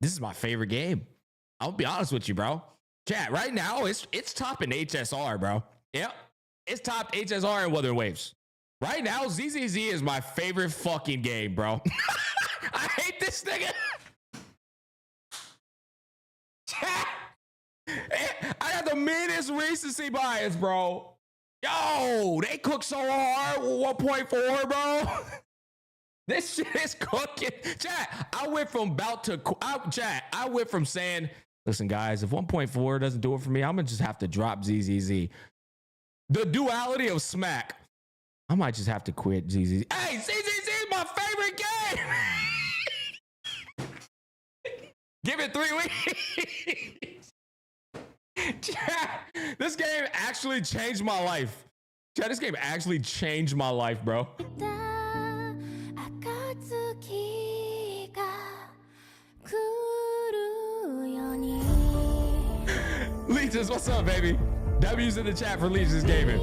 This is my favorite game. I'll be honest with you, bro. Chat, right now, it's topping HSR, bro. Yep. It's topped HSR and Wuthering Waves. Right now, ZZZ is my favorite fucking game, bro. I hate this nigga. Chat. I got the meanest recency bias, bro. Yo, they cook so hard with 1.4, bro. This shit is cooking. Chat, I went from saying, listen, guys, if 1.4 doesn't do it for me, I'm going to just have to drop ZZZ. The duality of smack. I might just have to quit ZZ. Hey, ZZZ is my favorite game. Give it 3 weeks. Chat, this game actually changed my life. Chat, this game actually changed my life, bro. Leeches, what's up, baby? W's in the chat for Leeches Gaming.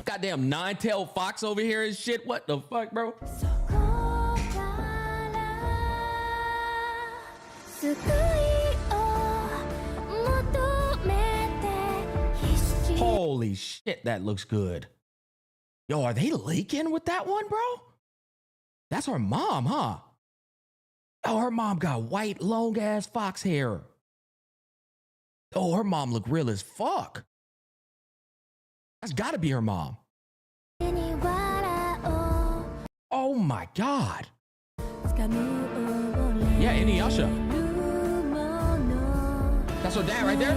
Goddamn nine-tailed fox over here and shit. What the fuck, bro? Holy shit, that looks good. Yo, are they leaking with that one, bro? That's her mom, huh? Oh, her mom got white, long-ass fox hair. Oh, her mom look real as fuck. That's gotta be her mom. Oh my God. Yeah, Inuyasha. That's her dad right there?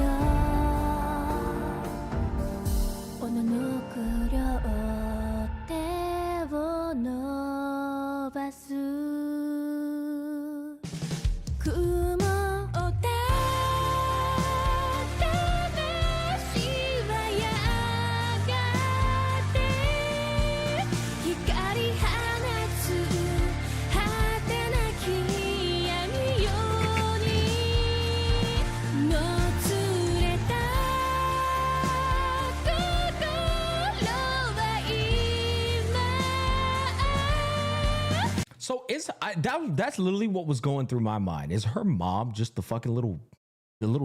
So that's literally what was going through my mind. Is her mom just the fucking little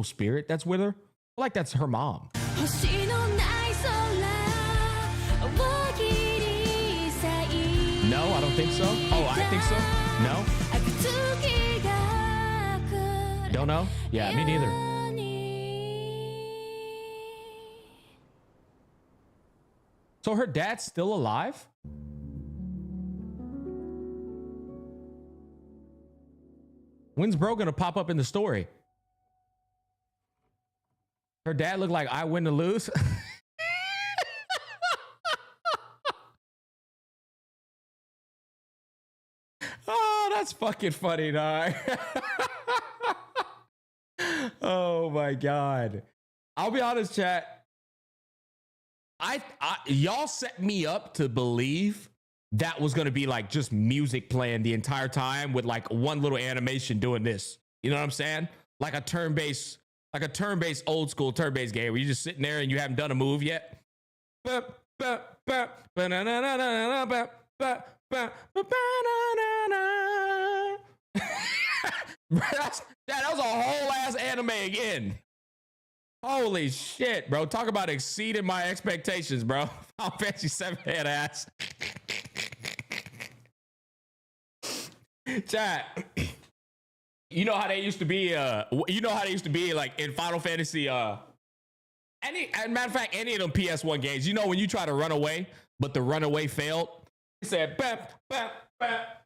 spirit that's with her? I like that's her mom. No, I don't think so. Oh, I think so. No. Don't know. Yeah, me neither. So her dad's still alive? When's bro gonna pop up in the story? Her dad looked like I win to lose. Oh, that's fucking funny, dog. Oh my God. I'll be honest, chat. Y'all set me up to believe that was going to be like just music playing the entire time with like one little animation doing this. You know what I'm saying? Like a turn-based old school turn-based game where you're just sitting there and you haven't done a move yet. That was a whole ass anime again. Holy shit, bro. Talk about exceeding my expectations, bro. Final Fantasy 7 head ass. Chat, you know how they used to be like in Final Fantasy as a matter of fact, any of them PS1 games, you know, when you try to run away but the runaway failed, it said bap, bap, bap,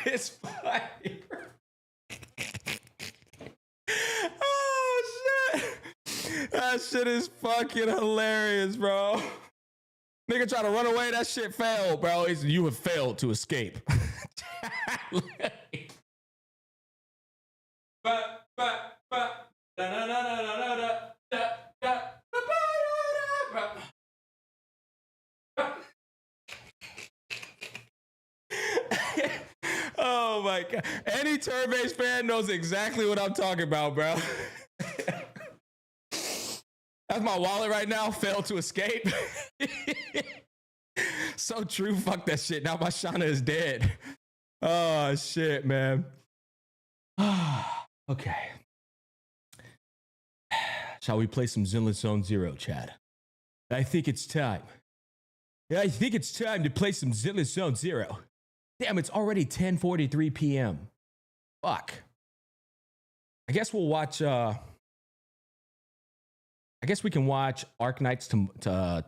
it's funny. Oh shit. That shit is fucking hilarious, bro. Nigga try to run away, that shit failed, bro. You have failed to escape. Oh my God. Any turn-based fan knows exactly what I'm talking about, bro. That's my wallet right now. Failed to escape. So true. Fuck that shit. Now my Shauna is dead. Oh shit, man. Okay. Shall we play some Zenless Zone Zero, Chad? I think it's time. I think it's time to play some Zenless Zone Zero. Damn, it's already 10:43 p.m. Fuck. I guess we'll watch. I guess we can watch Arc Knights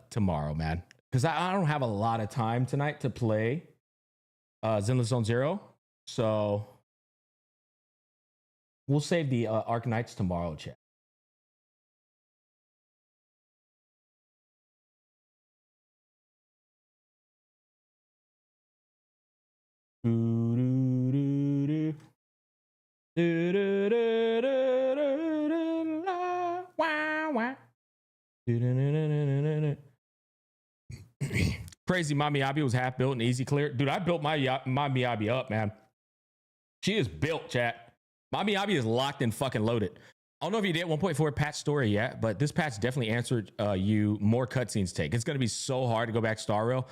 tomorrow, man. Because I don't have a lot of time tonight to play Zenless Zone Zero. So we'll save the Arc Knights tomorrow, chat. Crazy, my Miyabi was half built and easy clear. Dude, I built my Miyabi up, man. She is built, chat. My Miyabi is locked and fucking loaded. I don't know if you did 1.4 patch story yet, but this patch definitely answered you more cutscenes take. It's going to be so hard to go back to Star Rail.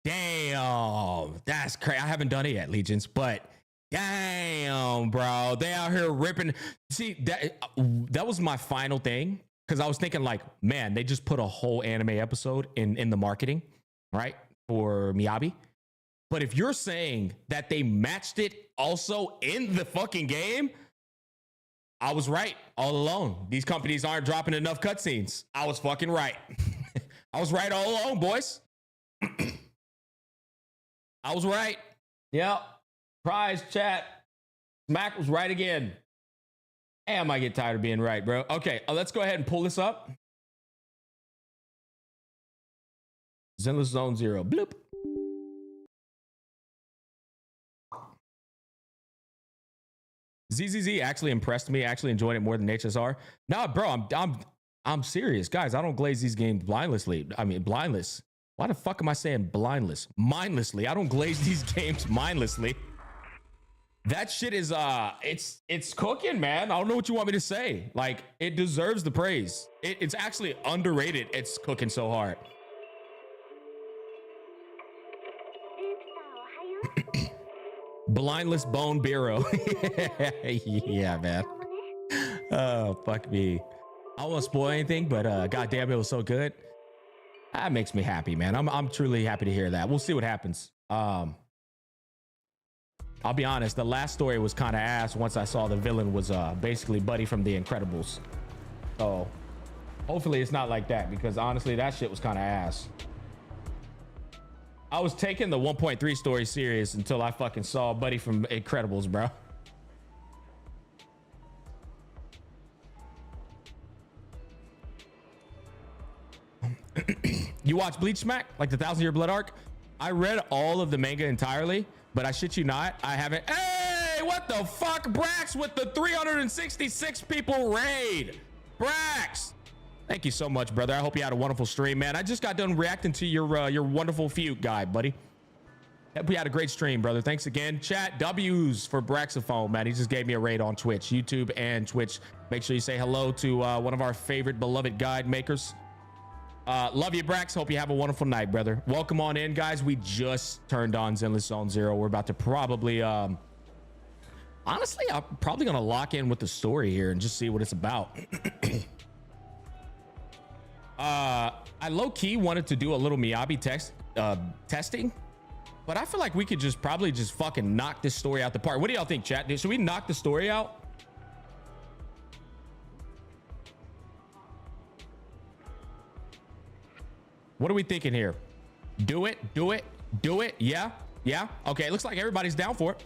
Damn, that's crazy. I haven't done it yet, Legions, but damn, bro, they out here ripping. See, that was my final thing, because I was thinking like, man, they just put a whole anime episode in the marketing, right, for Miyabi. But if you're saying that they matched it also in the fucking game, I was right all along. These companies aren't dropping enough cutscenes. I was fucking right. I was right all along, boys. I was right. Yep. Prize, chat. Smack was right again. Damn, I get tired of being right, bro. Okay, let's go ahead and pull this up. Zenless Zone Zero. Bloop. ZZZ actually impressed me. Actually enjoyed it more than HSR. Nah, bro, I'm serious, guys. I don't glaze these games blindlessly. I mean, blindless. Why the fuck am I saying blindless? Mindlessly. I don't glaze these games mindlessly. That shit is it's cooking, man. I don't know what you want me to say. Like, it deserves the praise. It's actually underrated. It's cooking so hard. Blindless Bone Bureau. Yeah, man. Oh, fuck me. I won't spoil anything, but goddamn, it was so good. That makes me happy, man. I'm truly happy to hear that. We'll see what happens. I'll be honest, the last story was kind of ass once I saw the villain was basically Buddy from The Incredibles. So hopefully it's not like that, because honestly, that shit was kind of ass. I was taking the 1.3 story serious until I fucking saw Buddy from Incredibles, bro. You watch Bleach Smack, like the 1,000 Year Blood arc? I read all of the manga entirely, but I shit you not, I haven't. Hey, what the fuck? Brax with the 366 people raid. Brax, thank you so much, brother. I hope you had a wonderful stream, man. I just got done reacting to your wonderful Fugue guy, buddy. We had a great stream, brother. Thanks again. Chat W's for Braxophone, man. He just gave me a raid on Twitch, YouTube and Twitch. Make sure you say hello to one of our favorite beloved guide makers. Love you, Brax. Hope you have a wonderful night, brother. Welcome on in, guys. We just turned on Zenless Zone Zero. We're about to probably, honestly, I'm probably going to lock in with the story here and just see what it's about. I low-key wanted to do a little Miyabi testing, but I feel like we could just probably just fucking knock this story out the park. What do y'all think, chat? Should we knock the story out? What are we thinking here? Do it. Yeah. Okay, looks like everybody's down for it.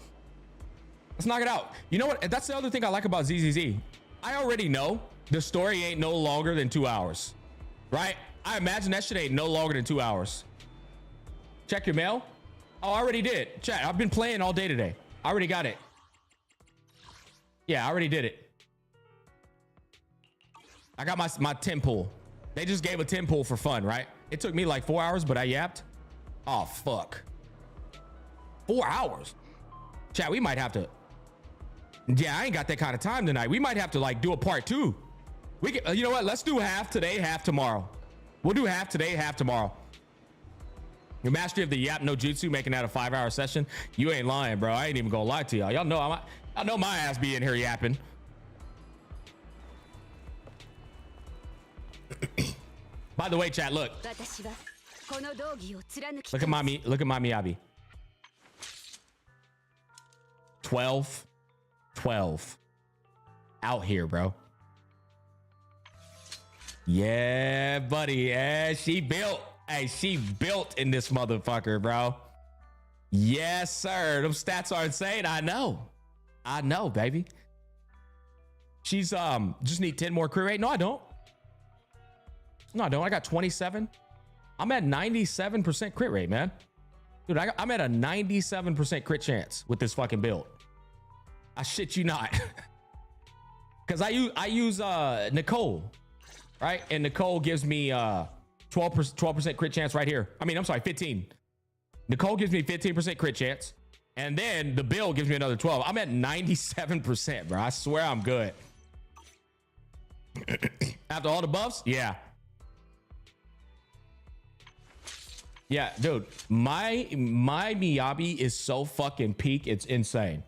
Let's knock it out. You know what? That's the other thing I like about ZZZ. I already know the story ain't no longer than 2 hours, right? I imagine that shit ain't no longer than 2 hours. Check your mail. Oh, I already did. Chat, I've been playing all day today. I already got it. Yeah, I already did it. I got my 10 pull. They just gave a 10 pull for fun, right? It took me like 4 hours, but I yapped. Oh, fuck. 4 hours. Chat, we might have to. Yeah, I ain't got that kind of time tonight. We might have to like do a part 2. We can, you know what? Let's do half today, half tomorrow. We'll do half today, half tomorrow. Your mastery of the Yap no Jutsu, making that a 5-hour session. You ain't lying, bro. I ain't even gonna lie to y'all. Y'all know I know my ass be in here yapping. By the way, chat, look. 私はこの道義を貫き Look at my Miyabi. 12. 12. Out here, bro. Yeah, buddy. Yeah, she built. Hey, she built in this motherfucker, bro. Yes, sir. Them stats are insane. I know. I know, baby. She's just need 10 more crit rate. No, I don't. No, I don't. I got 27. I'm at 97% crit rate, man. Dude, I'm at a 97% crit chance with this fucking build. I shit you not. Cause I use Nicole, right? And Nicole gives me 12% crit chance right here. I mean, I'm sorry, 15. Nicole gives me 15% crit chance. And then the build gives me another 12. I'm at 97%, bro. I swear I'm good. After all the buffs? Yeah. Yeah, dude. My Miyabi is so fucking peak. It's insane.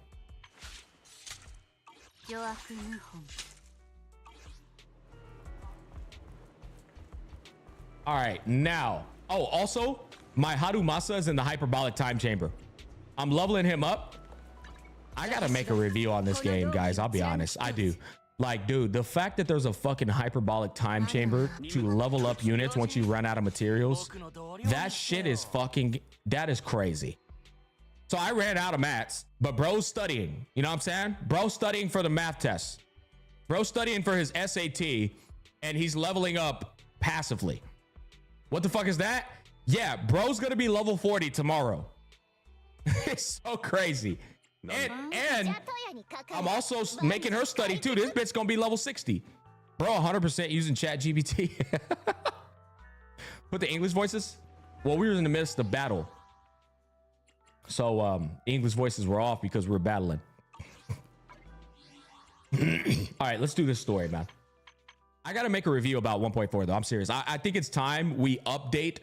All right, now. Oh, also, my Harumasa is in the hyperbolic time chamber. I'm leveling him up. I gotta make a review on this game, guys. I'll be honest. I do. Like, dude, the fact that there's a fucking hyperbolic time chamber to level up units once you run out of materials, that shit is fucking, that is crazy. So I ran out of mats, but bro's studying. You know what I'm saying? Bro's studying for the math test. Bro's studying for his SAT, and he's leveling up passively. What the fuck is that? Yeah, bro's gonna be level 40 tomorrow. It's so crazy. And I'm also making her study too. This bitch gonna be level 60. Bro, 100% using chat GBT. Put the English voices. Well, we were in the midst of battle. So English voices were off because we were battling. All right, let's do this story, man. I gotta make a review about 1.4 though. I'm serious. I think it's time we update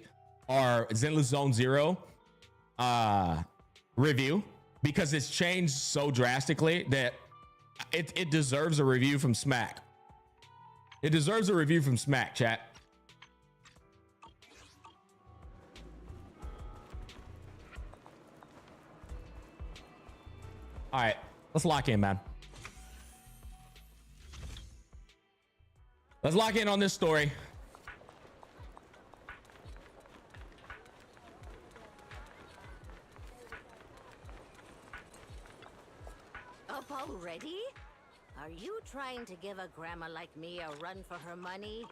our Zenless Zone Zero review, because it's changed so drastically that it deserves a review from Smack. It deserves a review from Smack, chat. All right, let's lock in, man. Let's lock in on this story. Up already? Are you trying to give a grandma like me a run for her money?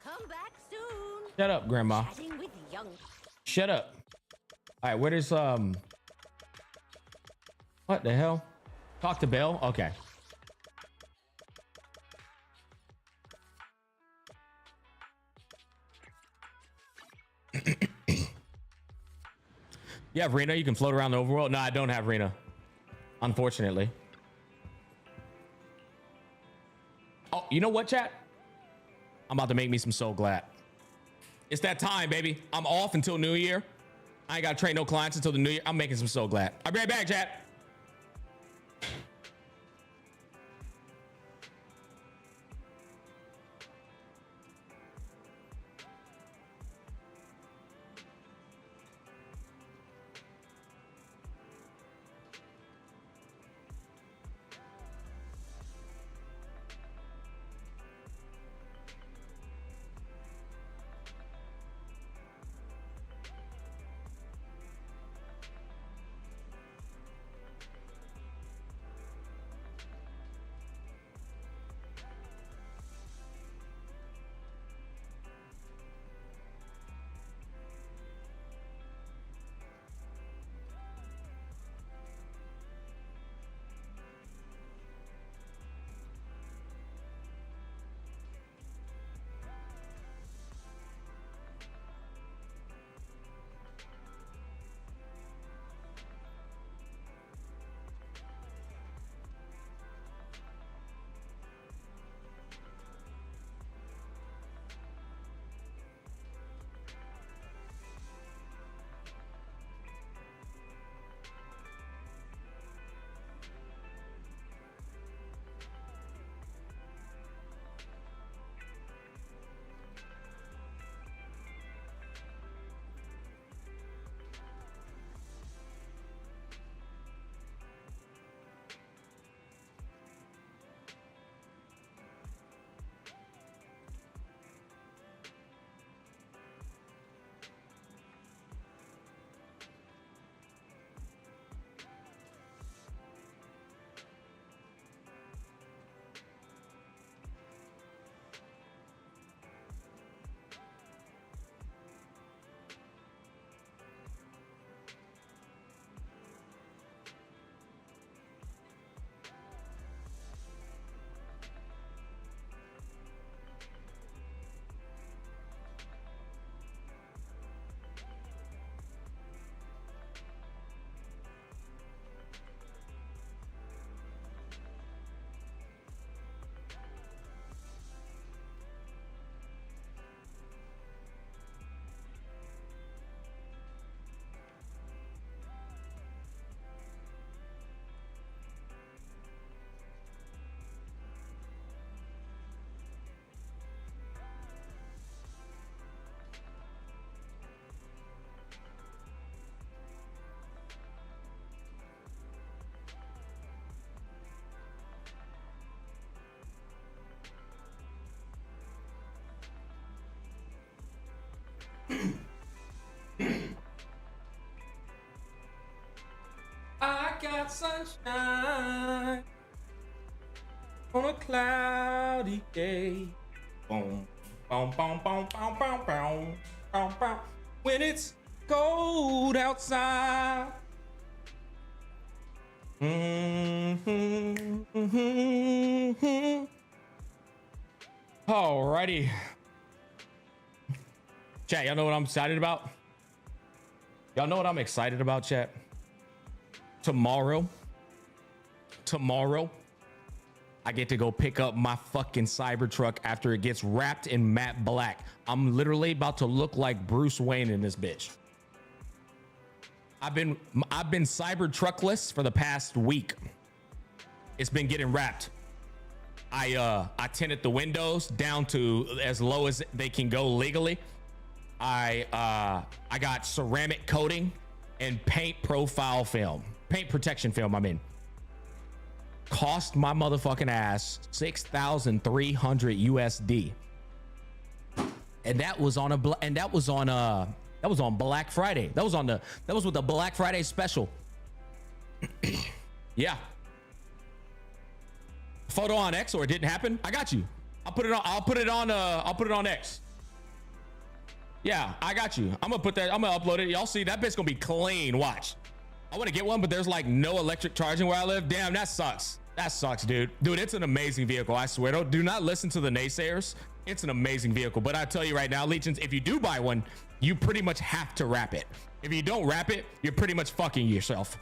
Come back soon. Shut up, Grandma. Chatting with young. Shut up. All right, where is what the hell? Talk to Belle? Okay. You have Rena? You can float around the overworld? No, I don't have Rena. Unfortunately. Oh, you know what, chat? I'm about to make me some Soul Glad. It's that time, baby. I'm off until New Year. I ain't got to train no clients until the New Year. I'm making some Soul Glad. I'll be right back, chat. got sunshine on a cloudy day. Boom, boom, boom, boom, boom, boom, boom, boom, boom. When it's cold outside. Alrighty. Chat, y'all know what I'm excited about? Y'all know what I'm excited about, chat? Tomorrow, I get to go pick up my fucking Cybertruck after it gets wrapped in matte black. I'm literally about to look like Bruce Wayne in this bitch. I've been Cybertruckless for the past week. It's been getting wrapped. I tinted the windows down to as low as they can go legally. I got ceramic coating and paint protection film. I mean, cost my motherfucking ass $6,300 USD, and that was on Black Friday. That was with the Black Friday special. Yeah. Photo on X, or it didn't happen. I got you. I'll put it on X. Yeah, I got you. I'm gonna upload it. Y'all see that bit's gonna be clean. Watch. I want to get one, but there's like no electric charging where I live. Damn, that sucks. That sucks, dude. Dude, it's an amazing vehicle. I swear. Do not listen to the naysayers. It's an amazing vehicle. But I tell you right now, Legions, if you do buy one, you pretty much have to wrap it. If you don't wrap it, you're pretty much fucking yourself.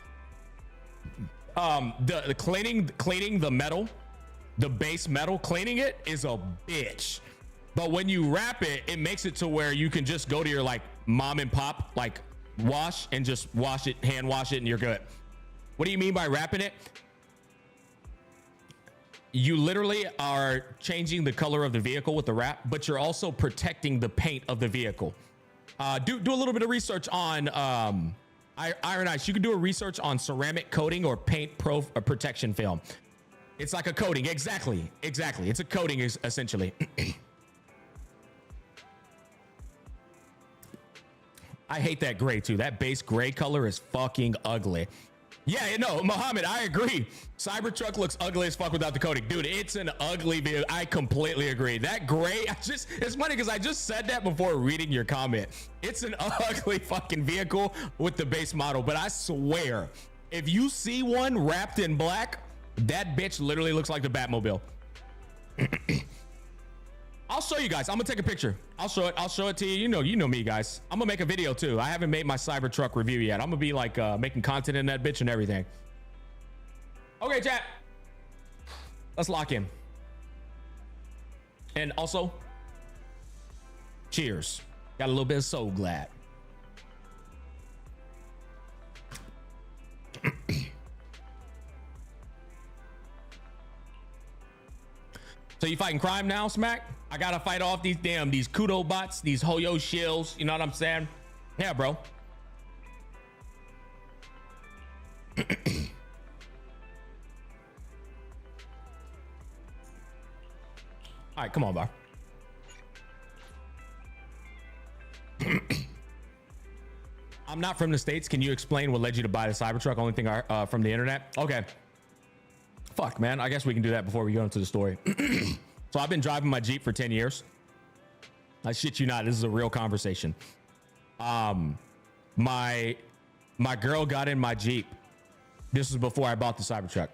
The cleaning the metal, the base metal, cleaning it is a bitch. But when you wrap it, it makes it to where you can just go to your like mom and pop like wash and just wash it, hand wash it, and you're good. What do you mean by wrapping it? You literally are changing the color of the vehicle with the wrap, but you're also protecting the paint of the vehicle. Do a little bit of research on Iron Ice. You can do a research on ceramic coating or paint protection film. It's like a coating. Exactly. It's a coating essentially. I hate that gray too. That base gray color is fucking ugly. Yeah, no, Mohammed, I agree. Cybertruck looks ugly as fuck without the coating. Dude, it's an ugly vehicle. I completely agree. That gray, it's funny because I just said that before reading your comment. It's an ugly fucking vehicle with the base model, but I swear, if you see one wrapped in black, that bitch literally looks like the Batmobile. I'll show you guys. I'm gonna take a picture. I'll show it to you. You know me, guys. I'm gonna make a video too. I haven't made my Cybertruck review yet. I'm gonna be like making content in that bitch and everything. Okay, chat. Let's lock in. And also, cheers. Got a little bit of So Glad. So you fighting crime now, Smack? I gotta fight off these kudo bots, these Hoyo shills. You know what I'm saying? Yeah, bro. All right, come on, bar. I'm not from the States. Can you explain what led you to buy the Cybertruck? Only thing from the internet. Okay. Fuck, man. I guess we can do that before we go into the story. So I've been driving my Jeep for 10 years. I shit you not. This is a real conversation. My girl got in my Jeep. This was before I bought the Cybertruck.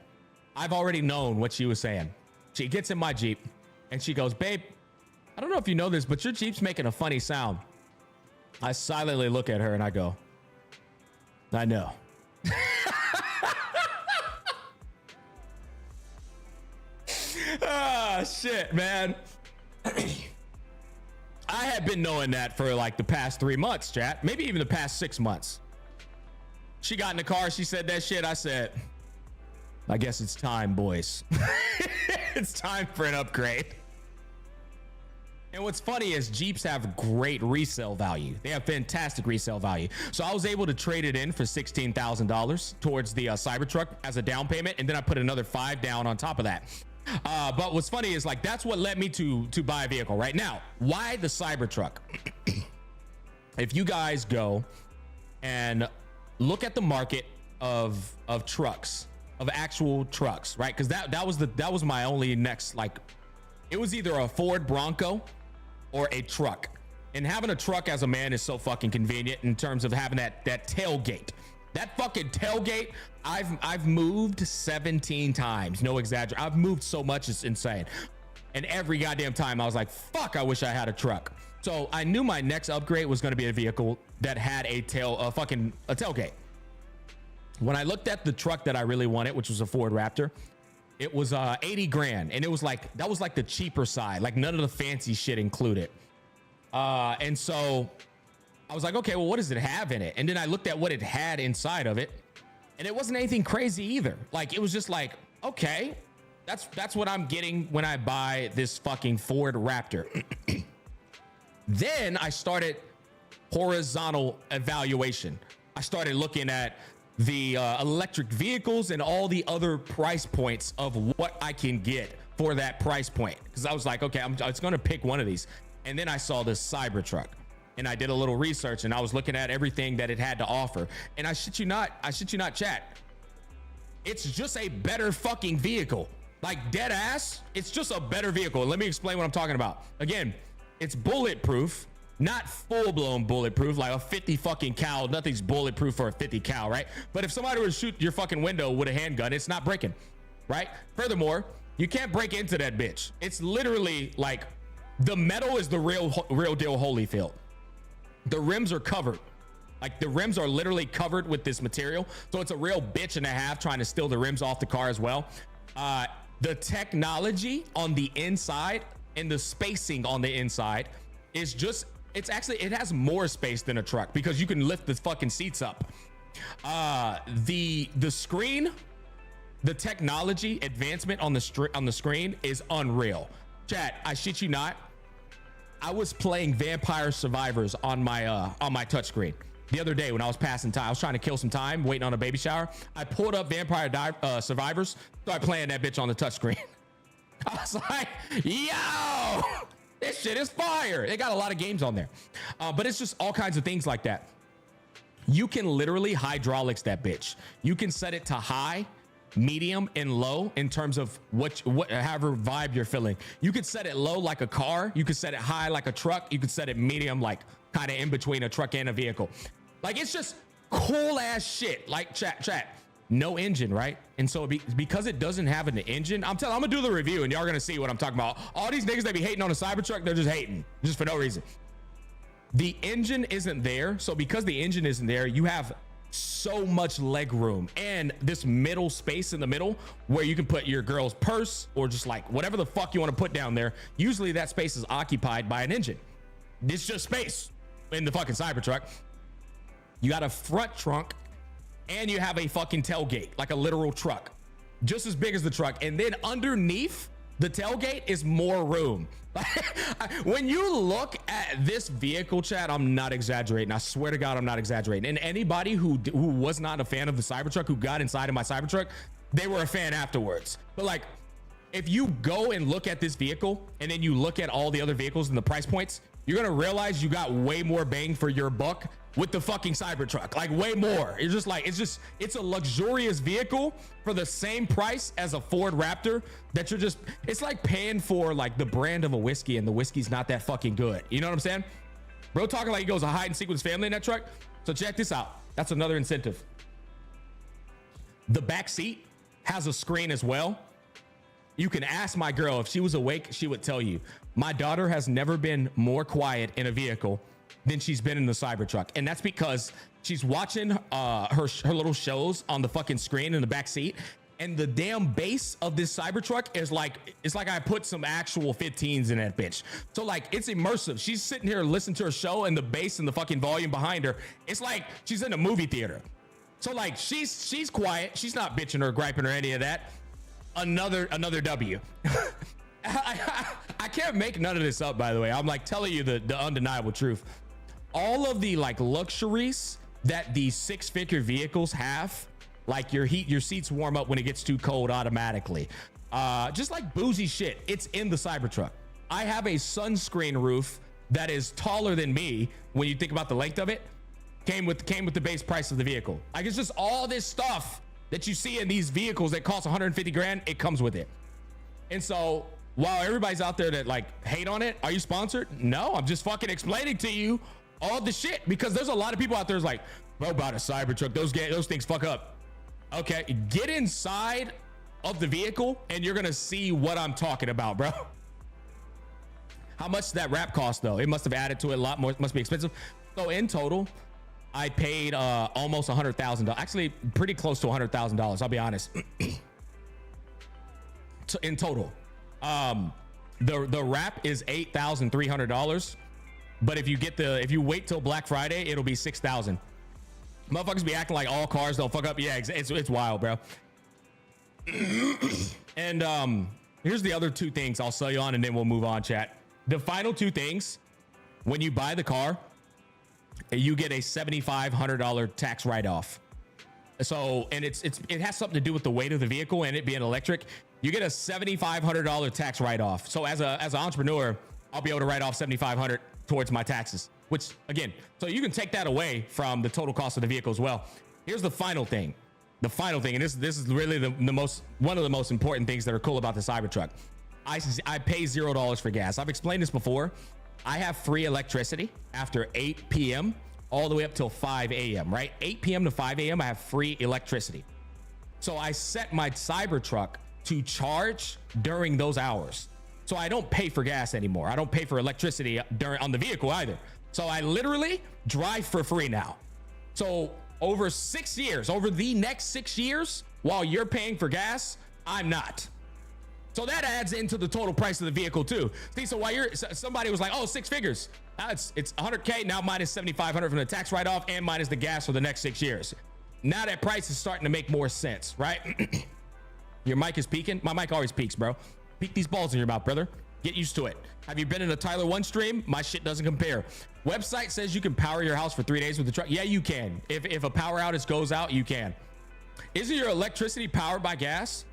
I've already known what she was saying. She gets in my Jeep and she goes, babe, I don't know if you know this, but your Jeep's making a funny sound. I silently look at her and I go, I know. Ah, shit, man. I had been knowing that for like the past 3 months, chat. Maybe even the past 6 months. She got in the car. She said that shit. I said, I guess it's time, boys. It's time for an upgrade. And what's funny is Jeeps have great resale value. They have fantastic resale value. So I was able to trade it in for $16,000 towards the Cybertruck as a down payment. And then I put another $5,000 down on top of that. But what's funny is like, that's what led me to buy a vehicle right now. Why the Cybertruck? If you guys go and look at the market of trucks, of actual trucks, right? Because that was my only next, like, it was either a Ford Bronco or a truck. And having a truck as a man is so fucking convenient in terms of having that tailgate. That fucking tailgate, I've moved 17 times, no exaggeration. I've moved so much, it's insane. And every goddamn time I was like, fuck, I wish I had a truck. So I knew my next upgrade was going to be a vehicle that had a tailgate. When I looked at the truck that I really wanted, which was a Ford Raptor, it was 80 grand. And it was like, that was like the cheaper side, like none of the fancy shit included. And so I was like, okay, well, what does it have in it? And then I looked at what it had inside of it, and it wasn't anything crazy either. Like, it was just like, okay, that's what I'm getting when I buy this fucking Ford Raptor. Then I started horizontal evaluation. I started looking at the electric vehicles and all the other price points of what I can get for that price point. Because I was like, okay, I'm just going to pick one of these. And then I saw this Cybertruck, and I did a little research, and I was looking at everything that it had to offer. And I shit you not, chat. It's just a better fucking vehicle. Like, dead ass, it's just a better vehicle. Let me explain what I'm talking about. Again, it's bulletproof, not full-blown bulletproof, like a 50 fucking cal. Nothing's bulletproof for a 50 cal, right? But if somebody were to shoot your fucking window with a handgun, it's not breaking, right? Furthermore, you can't break into that bitch. It's literally like the metal is the real deal Holyfield. The rims are covered. Like, the rims are literally covered with this material. So it's a real bitch and a half trying to steal the rims off the car as well. The technology on the inside and the spacing on the inside is just, it has more space than a truck because you can lift the fucking seats up. The screen, the technology advancement on the screen is unreal. Chat, I shit you not. I was playing Vampire Survivors on my touchscreen the other day when I was passing time. I was trying to kill some time, waiting on a baby shower. I pulled up Vampire Survivors, started playing that bitch on the touchscreen. I was like, yo, this shit is fire. They got a lot of games on there, but it's just all kinds of things like that. You can literally hydraulics that bitch. You can set it to high, medium, and low in terms of however vibe you're feeling. You could set it low like a car. You could set it high like a truck. You could set it medium, like kind of in between a truck and a vehicle. Like, it's just cool ass shit. Like, chat, no engine, right? And so because it doesn't have an engine, I'm gonna do the review and y'all gonna see what I'm talking about. All these niggas that be hating on a Cybertruck, they're just hating, just for no reason. The engine isn't there. So because the engine isn't there, you have so much leg room and this middle space in the middle where you can put your girl's purse or just like whatever the fuck you want to put down there. Usually that space is occupied by an engine. It's just space in the fucking Cybertruck. You got a front trunk and you have a fucking tailgate, like a literal truck, just as big as the truck. And then underneath the tailgate is more room. When you look at this vehicle, chat, I'm not exaggerating. I swear to God, I'm not exaggerating. And anybody who was not a fan of the Cybertruck, who got inside of my Cybertruck, they were a fan afterwards. But like, if you go and look at this vehicle and then you look at all the other vehicles and the price points, you're gonna realize you got way more bang for your buck with the fucking Cybertruck, like way more. It's just like, it's a luxurious vehicle for the same price as a Ford Raptor that you're just, it's like paying for like the brand of a whiskey and the whiskey's not that fucking good. You know what I'm saying? Bro talking like he goes to hide and seek with his family in that truck. So check this out. That's another incentive. The back seat has a screen as well. You can ask my girl if she was awake, she would tell you. My daughter has never been more quiet in a vehicle than she's been in the Cybertruck. And that's because she's watching her little shows on the fucking screen in the back seat. And the damn bass of this Cybertruck is like, it's like I put some actual 15s in that bitch. So like, it's immersive. She's sitting here listening to her show and the bass and the fucking volume behind her. It's like she's in a movie theater. So like, she's quiet. She's not bitching or griping or any of that. Another W. I can't make none of this up, by the way. I'm like telling you the undeniable truth. All of the like luxuries that these six-figure vehicles have, like your seats warm up when it gets too cold automatically, just like boozy shit, it's in the Cybertruck. I have a sunscreen roof that is taller than me when you think about the length of it, came with the base price of the vehicle. Like, it's just all this stuff that you see in these vehicles that cost 150 grand. It comes with it. And so while everybody's out there that like hate on it, are you sponsored? No, I'm just fucking explaining to you all the shit, because there's a lot of people out there who's like, bro, about a Cybertruck, those things fuck up. Okay, get inside of the vehicle and you're gonna see what I'm talking about, bro. How much did that wrap cost though? It must have added to it a lot more. It must be expensive. So in total, I paid almost $100,000. Actually, pretty close to $100,000. I'll be honest. In total, the wrap is $8,300. But if you wait till Black Friday, it'll be $6,000. Motherfuckers be acting like all cars don't fuck up. Yeah, it's wild, bro. And here's the other two things I'll sell you on, and then we'll move on, chat. The final two things: when you buy the car, you get a $7,500 tax write-off. So, and it has something to do with the weight of the vehicle and it being electric. You get a $7,500 tax write-off. So as an entrepreneur, I'll be able to write off $7,500 towards my taxes, which again, so you can take that away from the total cost of the vehicle as well. Here's the final thing. And this is really one of the most important things that are cool about the Cybertruck. I pay $0 for gas. I've explained this before. I have free electricity after 8 p.m. all the way up till 5 a.m., right? 8 p.m. to 5 a.m. I have free electricity. So I set my Cybertruck to charge during those hours. So I don't pay for gas anymore. I don't pay for electricity on the vehicle either. So I literally drive for free now. So over the next 6 years, while you're paying for gas, I'm not. So that adds into the total price of the vehicle too. See, so while somebody was like, oh, 6 figures. Now it's 100K, now minus 7,500 from the tax write-off and minus the gas for the next 6 years. Now that price is starting to make more sense, right? Your mic is peaking. My mic always peaks, bro. Peek these balls in your mouth, brother. Get used to it. Have you been in a Tyler 1 stream? My shit doesn't compare. Website says you can power your house for 3 days with the truck. Yeah, you can. If a power outage goes out, you can. Isn't your electricity powered by gas?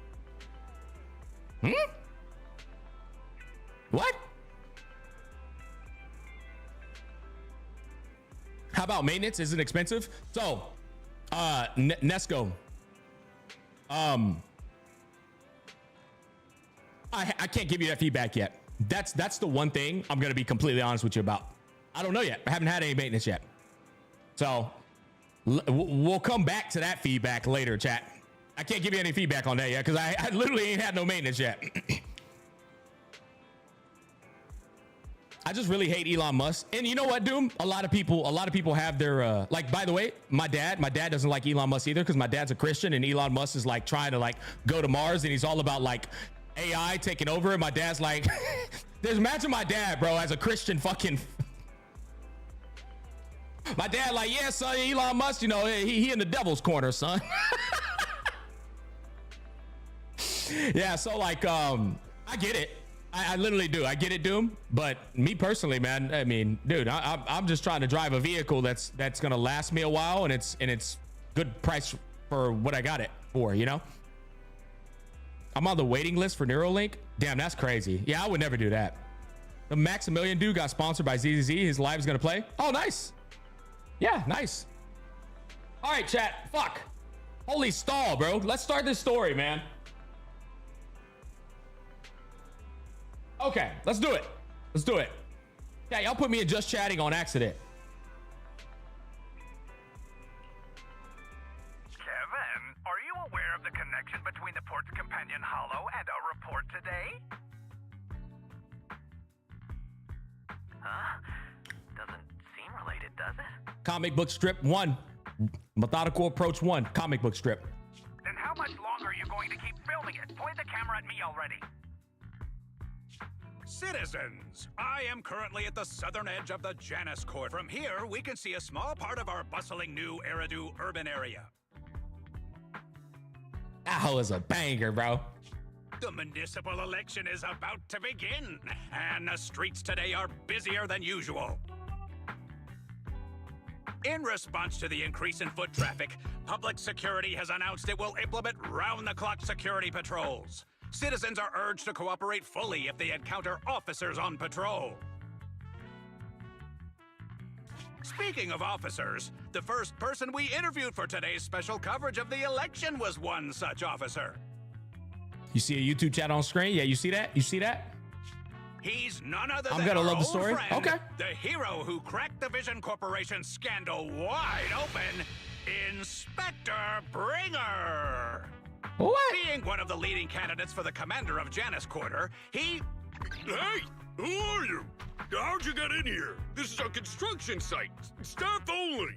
What? How about maintenance? Is it expensive? So, Nesco. I can't give you that feedback yet. That's the one thing I'm gonna be completely honest with you about. I don't know yet. I haven't had any maintenance yet. So we'll come back to that feedback later, chat. I can't give you any feedback on that yet because I literally ain't had no maintenance yet. I just really hate Elon Musk. And you know what, Doom? A lot of people have their like, by the way, my dad doesn't like Elon Musk either because my dad's a Christian and Elon Musk is like trying to like go to Mars and he's all about like AI taking over. And my dad's like, imagine my dad, bro, as a Christian fucking. My dad like, yeah, son, Elon Musk, you know, he in the devil's corner, son. Yeah, so like, I get it. I literally do. I get it, Doom. But me personally, man, I mean, dude, I'm just trying to drive a vehicle that's gonna last me a while, and it's good price for what I got it for, you know. I'm on the waiting list for Neuralink. Damn, that's crazy. Yeah, I would never do that. The Maximilian dude got sponsored by ZZZ. His live is gonna play. Oh, nice. Yeah, nice. All right, chat. Fuck. Holy stall, bro. Let's start this story, man. Okay, let's do it. Let's do it. Yeah, y'all put me in just chatting on accident. Kevin, are you aware of the connection between the Port's Companion Hollow and our report today? Huh? Doesn't seem related, does it? Comic book strip 1. Methodical approach 1. Comic book strip. Then how much longer are you going to keep filming it? Point the camera at me already. Citizens, I am currently at the southern edge of the Janus Court. From here, we can see a small part of our bustling new Eridu urban area. That hoe is a banger, bro. The municipal election is about to begin, and the streets today are busier than usual. In response to the increase in foot traffic, public security has announced it will implement round-the-clock security patrols. Citizens are urged to cooperate fully if they encounter officers on patrol. Speaking of officers, the first person we interviewed for today's special coverage of the election was one such officer. You see a YouTube chat on screen? Yeah, you see that? You see that? He's none other I'm than gonna our love the old story. friend, Okay. the hero who cracked the Vision Corporation scandal wide open, Inspector Bringer. What? Being one of the leading candidates for the commander of Janus Quarter, he... Hey, who are you? How'd you get in here? This is a construction site. Staff only.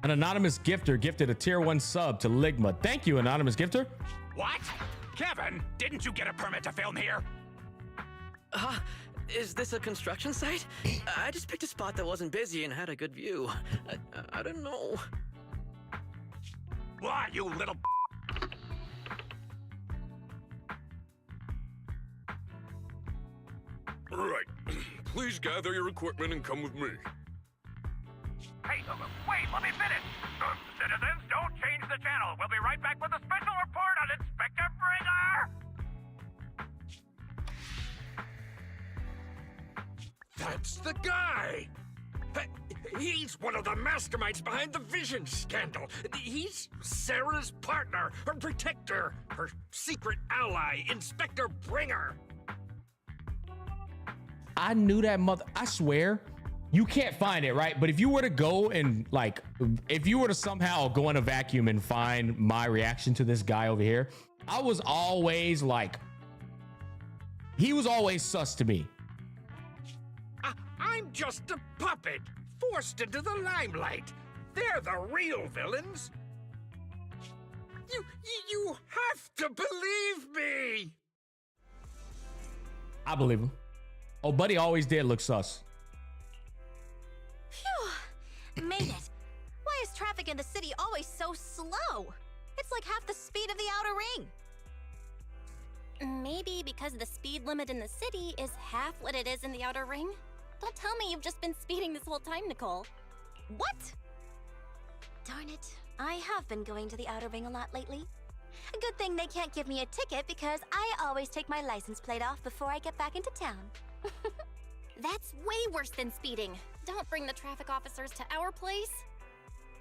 An anonymous gifter gifted a tier 1 sub to Ligma. Thank you, anonymous gifter. What? Kevin, didn't you get a permit to film here? Is this a construction site? I just picked a spot that wasn't busy and had a good view. I don't know. Why, you little... Right. Please gather your equipment and come with me. Hey, wait, let me finish. Citizens, don't change the channel. We'll be right back with a special report on Inspector Bringer. That's the guy. He's one of the masterminds behind the Vision scandal. He's Sarah's partner, her protector, her secret ally, Inspector Bringer. I knew that mother. I swear, you can't find it, right? But if you were to go and like, if you were to somehow go in a vacuum and find my reaction to this guy over here, I was always like, he was always sus to me. I'm just a puppet, forced into the limelight. They're the real villains. You have to believe me. I believe him. Oh, buddy always did look sus. Phew. Made it. Why is traffic in the city always so slow? It's like half the speed of the outer ring. Maybe because the speed limit in the city is half what it is in the outer ring? Don't tell me you've just been speeding this whole time, Nicole. What? Darn it. I have been going to the outer ring a lot lately. A good thing they can't give me a ticket because I always take my license plate off before I get back into town. That's way worse than speeding. Don't bring the traffic officers to our place.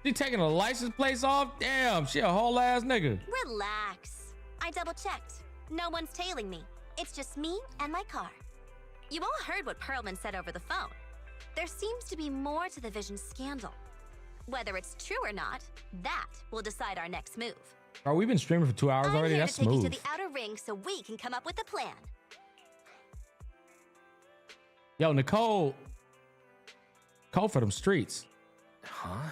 She taking a license plate off? Damn, she a whole ass nigga. Relax. I double checked. No one's tailing me. It's just me and my car. You all heard what Perlman said over the phone. There seems to be more to the Vision scandal. Whether it's true or not, that will decide our next move. Bro, we've been streaming for 2 hours already. I'm here That's to take smooth. you to the outer ring so we can come up with a plan. Yo, Nicole for them streets. Huh?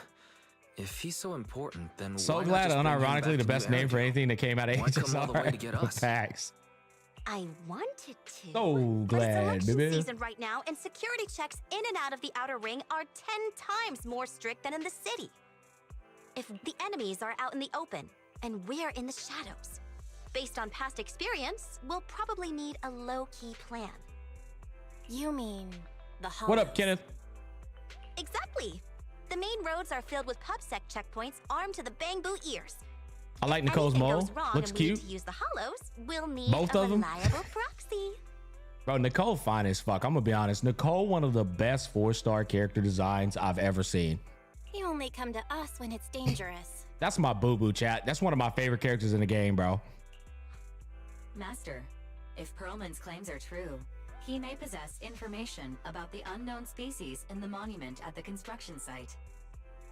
If he's so important, then So why not glad, just bring him back unironically, the to best New name for Aerodrome? anything that came out of Why come all the way to get HSR us? PAX. I wanted to. So But it's glad, election baby. season right now, and security checks in and out of the outer ring are 10 times more strict than in the city. If the enemies are out in the open, and we're in the shadows, based on past experience, we'll probably need a low-key plan. You mean the hollows? What up, Kenneth? Exactly. The main roads are filled with PubSec checkpoints armed to the bang-boo ears. I like Nicole's Anything mole. goes wrong Looks and we need cute. to use the hollows, we'll need Both a of 'em? reliable proxy. Bro, Nicole fine as fuck. I'm gonna be honest. Nicole, one of the best 4-star character designs I've ever seen. You only come to us when it's dangerous. That's my boo-boo, chat. That's one of my favorite characters in the game, bro. Master, if Perlman's claims are true, he may possess information about the unknown species in the monument at the construction site.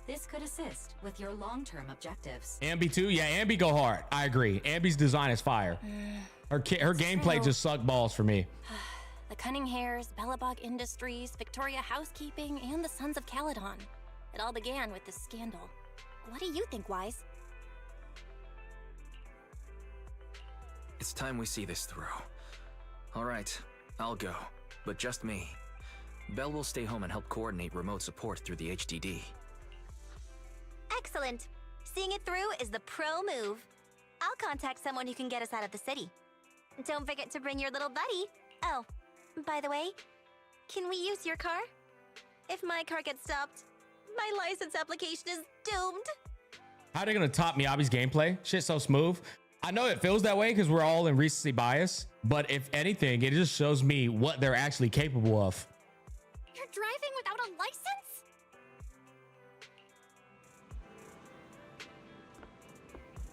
This could assist with your long-term objectives. Ambi too? Yeah, Ambi go hard. I agree. Ambi's design is fire. Her gameplay true. just sucked balls for me. The Cunning Hares, Bellabog Industries, Victoria Housekeeping, and the Sons of Caledon. It all began with this scandal. What do you think, Wise? It's time we see this through. All right, I'll go, but just me. Belle will stay home and help coordinate remote support through the HDD. Excellent. Seeing it through is the pro move. I'll contact someone who can get us out of the city. Don't forget to bring your little buddy. Oh, by the way, can we use your car? If my car gets stopped, my license application is doomed. How are they gonna top Miyabi's gameplay? Shit's so smooth. I know it feels that way because we're all in recency bias, but if anything, it just shows me what they're actually capable of. You're driving without a license?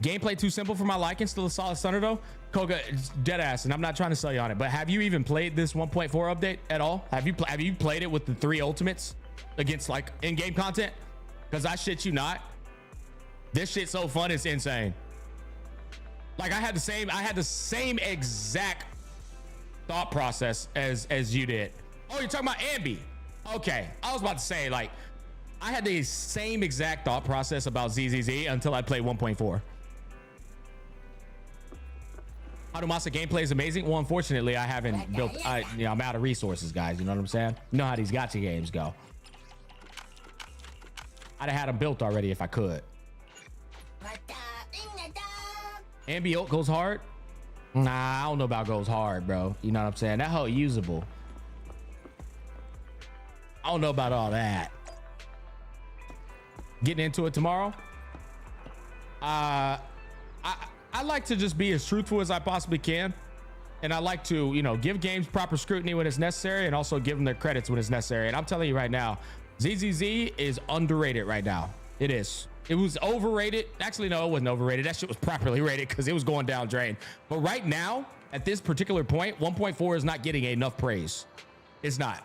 Gameplay too simple for my liking. Still a solid stunner though. Koga, dead ass, and I'm not trying to sell you on it, but have you even played this 1.4 update at all? Have you played it with the 3 ultimates against like in-game content? Because I shit you not, this shit's so fun, it's insane. Like I had the same exact thought process as you did. Oh, you're talking about Ambi? Okay, I was about to say like I had the same exact thought process about ZZZ until I played 1.4. Hadumasa gameplay is amazing. Well, unfortunately, I haven't built. I'm out of resources, guys. You know what I'm saying? You know how these gacha games go. I'd have had them built already if I could. Ambi ult goes hard. Nah, I don't know about goes hard, bro. You know what I'm saying? That whole usable. I don't know about all that. Getting into it tomorrow. I like to just be as truthful as I possibly can. And I like to, you know, give games proper scrutiny when it's necessary and also give them their credits when it's necessary. And I'm telling you right now, ZZZ is underrated right now. It is. It was overrated. Actually, no, it wasn't overrated. That shit was properly rated because it was going down drain. But right now, at this particular point, 1.4 is not getting enough praise. It's not.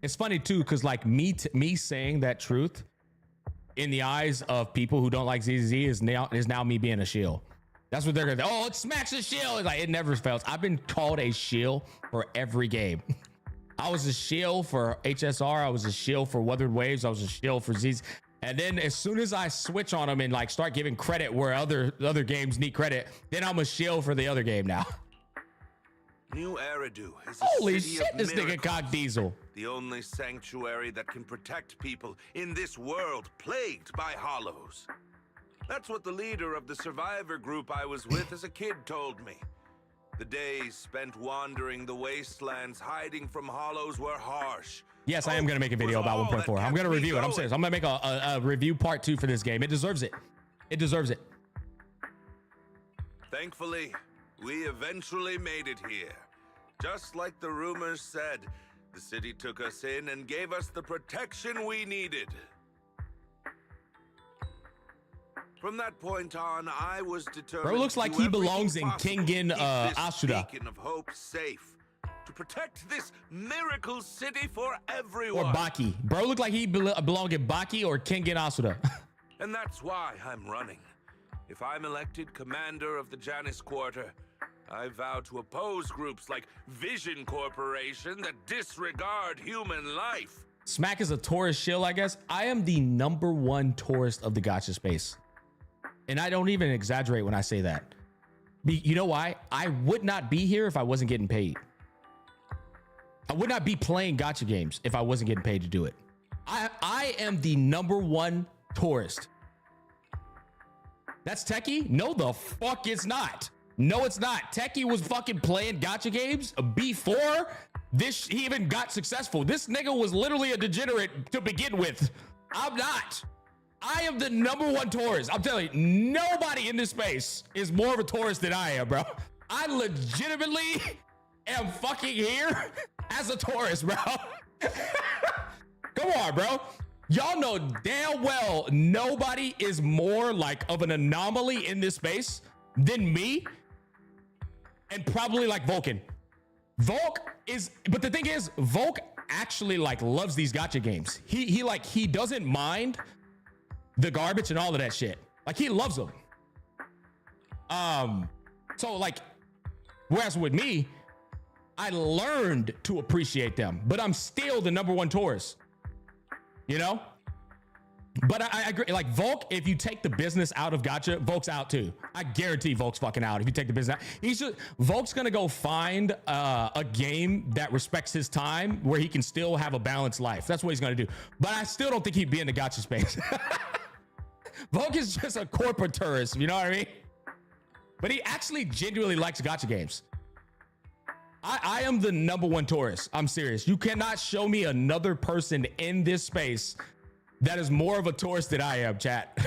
It's funny too, because like me saying that truth in the eyes of people who don't like ZZZ is now me being a shill. That's what they're gonna. Oh, it smacks a shill. It's like it never fails. I've been called a shill for every game. I was a shill for HSR. I was a shill for Weathered Waves. I was a shill for ZZ. And then as soon as I switch on them and like start giving credit where other games need credit, then I'm a shill for the other game now. New Eridu is a holy city shit, of this nigga miracles, cock Diesel. The only sanctuary that can protect people in this world plagued by hollows. That's what the leader of the survivor group I was with as a kid told me. The days spent wandering the wastelands hiding from hollows were harsh. Yes, I am going to make a video about 1.4. I'm going to review it. I'm serious. I'm going to make a review part 2 for this game. It deserves it. It deserves it. Thankfully, we eventually made it here. Just like the rumors said, the city took us in and gave us the protection we needed. From that point on, I was determined. Bro, looks like he belongs in Kingen Asuda. Beacon of hope safe to protect this miracle city for everyone. Or Baki. Bro, look like he belong in Baki or Kingen Asuda. And that's why I'm running. If I'm elected commander of the Janus Quarter, I vow to oppose groups like Vision Corporation that disregard human life. Smack is a tourist shill, I guess. I am the #1 tourist of the gacha space. And I don't even exaggerate when I say that. You know why? I would not be here if I wasn't getting paid. I would not be playing gacha games if I wasn't getting paid to do it. I am the #1 tourist. That's Techie? No, the fuck it's not. No, it's not. Techie was fucking playing gacha games before this he even got successful. This nigga was literally a degenerate to begin with. I'm not. I am the #1 tourist. I'm telling you, nobody in this space is more of a tourist than I am, bro. I legitimately am fucking here as a tourist, bro. Come on, bro. Y'all know damn well nobody is more like of an anomaly in this space than me. And probably like Vulcan. Volk is, but the thing is, Volk actually like loves these gacha games. He doesn't mind the garbage and all of that shit. Like he loves them. So like, whereas with me, I learned to appreciate them, but I'm still the #1 tourist. You know? But I agree, like Volk, if you take the business out of gacha, Volk's out too. I guarantee Volk's fucking out if you take the business out. Volk's gonna go find a game that respects his time where he can still have a balanced life. That's what he's gonna do. But I still don't think he'd be in the gacha space. Volk is just a corporate tourist, you know what I mean? But he actually genuinely likes gacha games. I am the #1 tourist. I'm serious. You cannot show me another person in this space that is more of a tourist than I am, chat.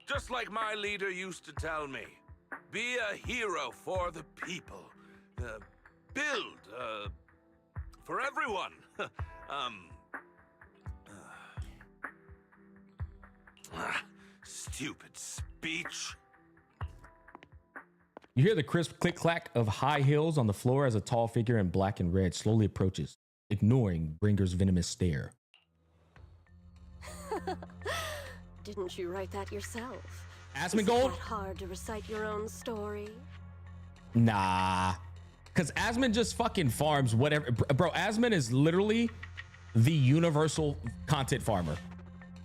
Just like my leader used to tell me, Be a hero for the people. Build for everyone. Stupid speech. You hear the crisp click clack of high heels on the floor as a tall figure in black and red slowly approaches, ignoring Bringer's venomous stare. Didn't you write that yourself? Asmongold? Is it that hard to recite your own story? Nah. Because Asmon just fucking farms whatever. Bro, Asmon is literally the universal content farmer.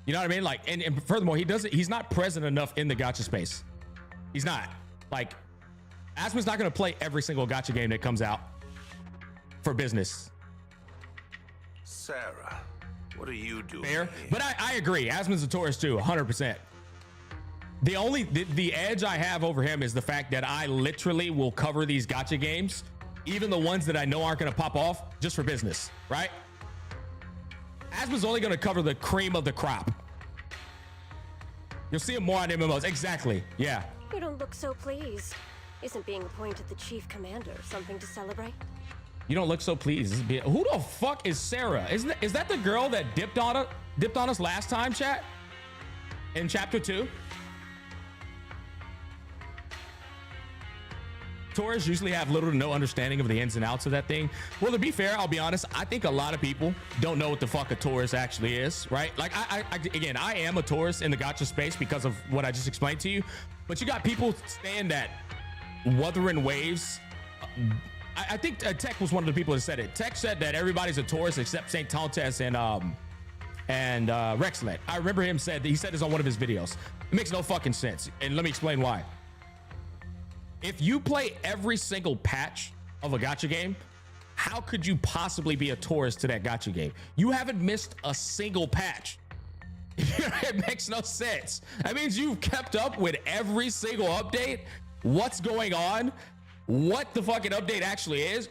You know what I mean? Like, and furthermore, he's not present enough in the gacha space. He's not. Like, Asmon's not going to play every single gacha game that comes out for business. Sarah, what are you doing? Fair. But I agree. Asmon's a tourist too, 100%. The edge I have over him is the fact that I literally will cover these gacha games, even the ones that I know aren't going to pop off, just for business, right? Asmon's only going to cover the cream of the crop. You'll see him more on MMOs. Exactly. Yeah. You don't look so pleased. Isn't being appointed the chief commander something to celebrate? You don't look so pleased. Who the fuck is Sarah? Is that the girl that dipped on us last time, chat? In chapter 2? Tourists usually have little to no understanding of the ins and outs of that thing. Well, to be fair, I'll be honest, I think a lot of people don't know what the fuck a tourist actually is, right? Like, again, I am a tourist in the gacha space because of what I just explained to you, but you got people staying that Wuthering Waves. I think Tech was one of the people that said it. Tech said that everybody's a tourist except St. Tontes and Rexlet. I remember he said this on one of his videos. It makes no fucking sense, and let me explain why. If you play every single patch of a gacha game, how could you possibly be a tourist to that gacha game? You haven't missed a single patch. It makes no sense. That means you've kept up with every single update. What's going on? What the fucking update actually is?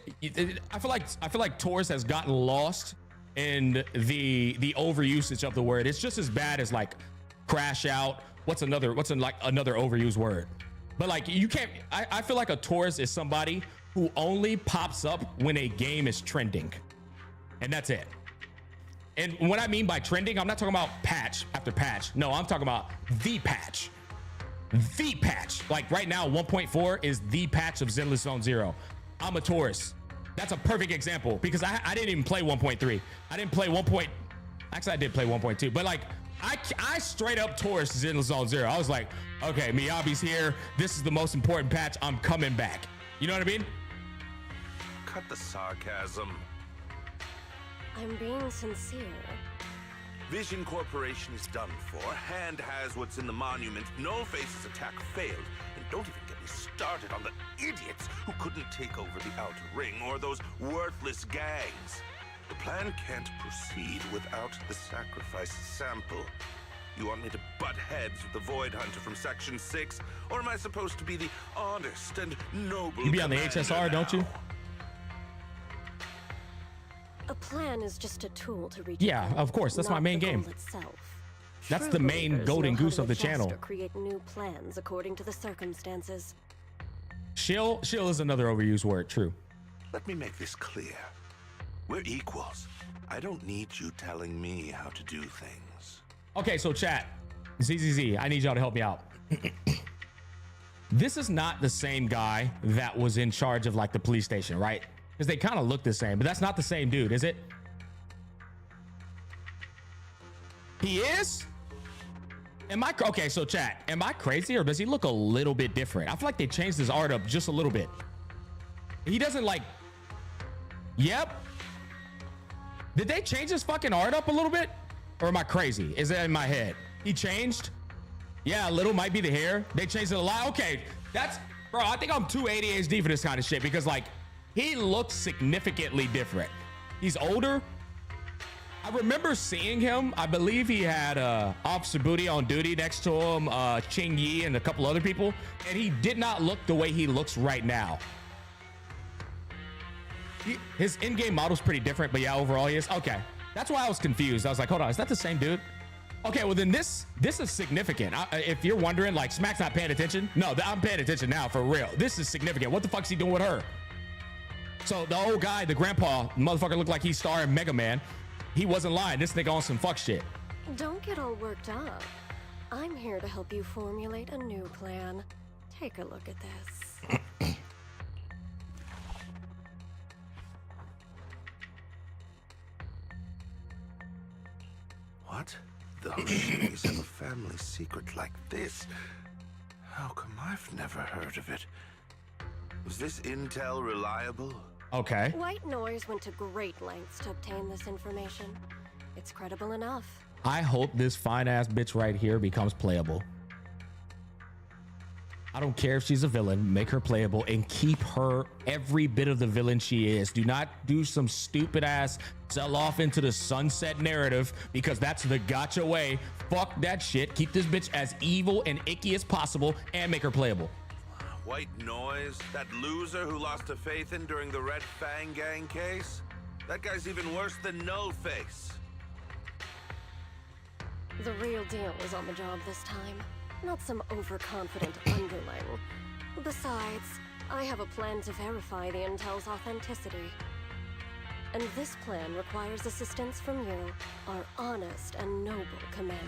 I feel like tourist has gotten lost in the overusage of the word. It's just as bad as like crash out. What's another overused word? But like, you can't, I feel like a tourist is somebody who only pops up when a game is trending, and that's it. And what I mean by trending, I'm not talking about patch after patch. No, I'm talking about the patch. The patch. Like right now, 1.4 is the patch of Zenless Zone 0. I'm a tourist. That's a perfect example because I didn't even play 1.3. I didn't play 1. Actually, I did play 1.2, but like, I straight up tourist Zenless Zone 0. I was like, okay, Miyabi's here. This is the most important patch. I'm coming back. You know what I mean? Cut the sarcasm. I'm being sincere. Vision Corporation is done for. Hand has what's in the monument. No Faces attack failed. And don't even get me started on the idiots who couldn't take over the Outer Ring or those worthless gangs. The plan can't proceed without the sacrifice sample. You want me to butt heads with the Void Hunter from Section 6? Or am I supposed to be the honest and noble You be on the HSR, don't you? A plan is just a tool to reach. Yeah, of course. That's my main game. That's the main golden goose of the channel. Create new plans according to the circumstances. Shill is another overused word. True. Let me make this clear. We're equals. I don't need you telling me how to do things. Okay, so chat. ZZZ, I need y'all to help me out. This is not the same guy that was in charge of like the police station, right? Because they kind of look the same, but that's not the same dude, is it? He is? Okay, so chat, am I crazy or does he look a little bit different? I feel like they changed his art up just a little bit. He doesn't like, yep. Did they change his fucking art up a little bit? Or am I crazy? Is it in my head? He changed? Yeah, a little might be the hair. They changed it a lot. Okay, that's, bro, I think I'm too ADHD for this kind of shit because like, he looks significantly different. He's older. I remember seeing him. I believe he had Officer Booty on duty next to him, Ching Yi and a couple other people. And he did not look the way he looks right now. His in-game model's pretty different, but yeah, overall he is. Okay, that's why I was confused. I was like, hold on, is that the same dude? Okay, well then this is significant. If you're wondering, like, Smack's not paying attention. No, I'm paying attention now for real. This is significant. What the fuck's he doing with her? So the old guy, the grandpa, motherfucker looked like he's starring Mega Man. He wasn't lying. This nigga on some fuck shit. Don't get all worked up. I'm here to help you formulate a new plan. Take a look at this. What? The Hoshinis have a family secret like this? How come I've never heard of it? Was this intel reliable? Okay. White Noise went to great lengths to obtain this information. It's credible enough. I hope this fine ass bitch right here becomes playable. I don't care if she's a villain, make her playable and keep her every bit of the villain she is. Do not do some stupid ass sell off into the sunset narrative, because that's the Gacha way. Fuck that shit. Keep this bitch as evil and icky as possible and make her playable. White Noise? That loser who lost a faith in during the Red Fang Gang case? That guy's even worse than No Face. The real deal was on the job this time, not some overconfident underling. Besides, I have a plan to verify the intel's authenticity. And this plan requires assistance from you, our honest and noble commander.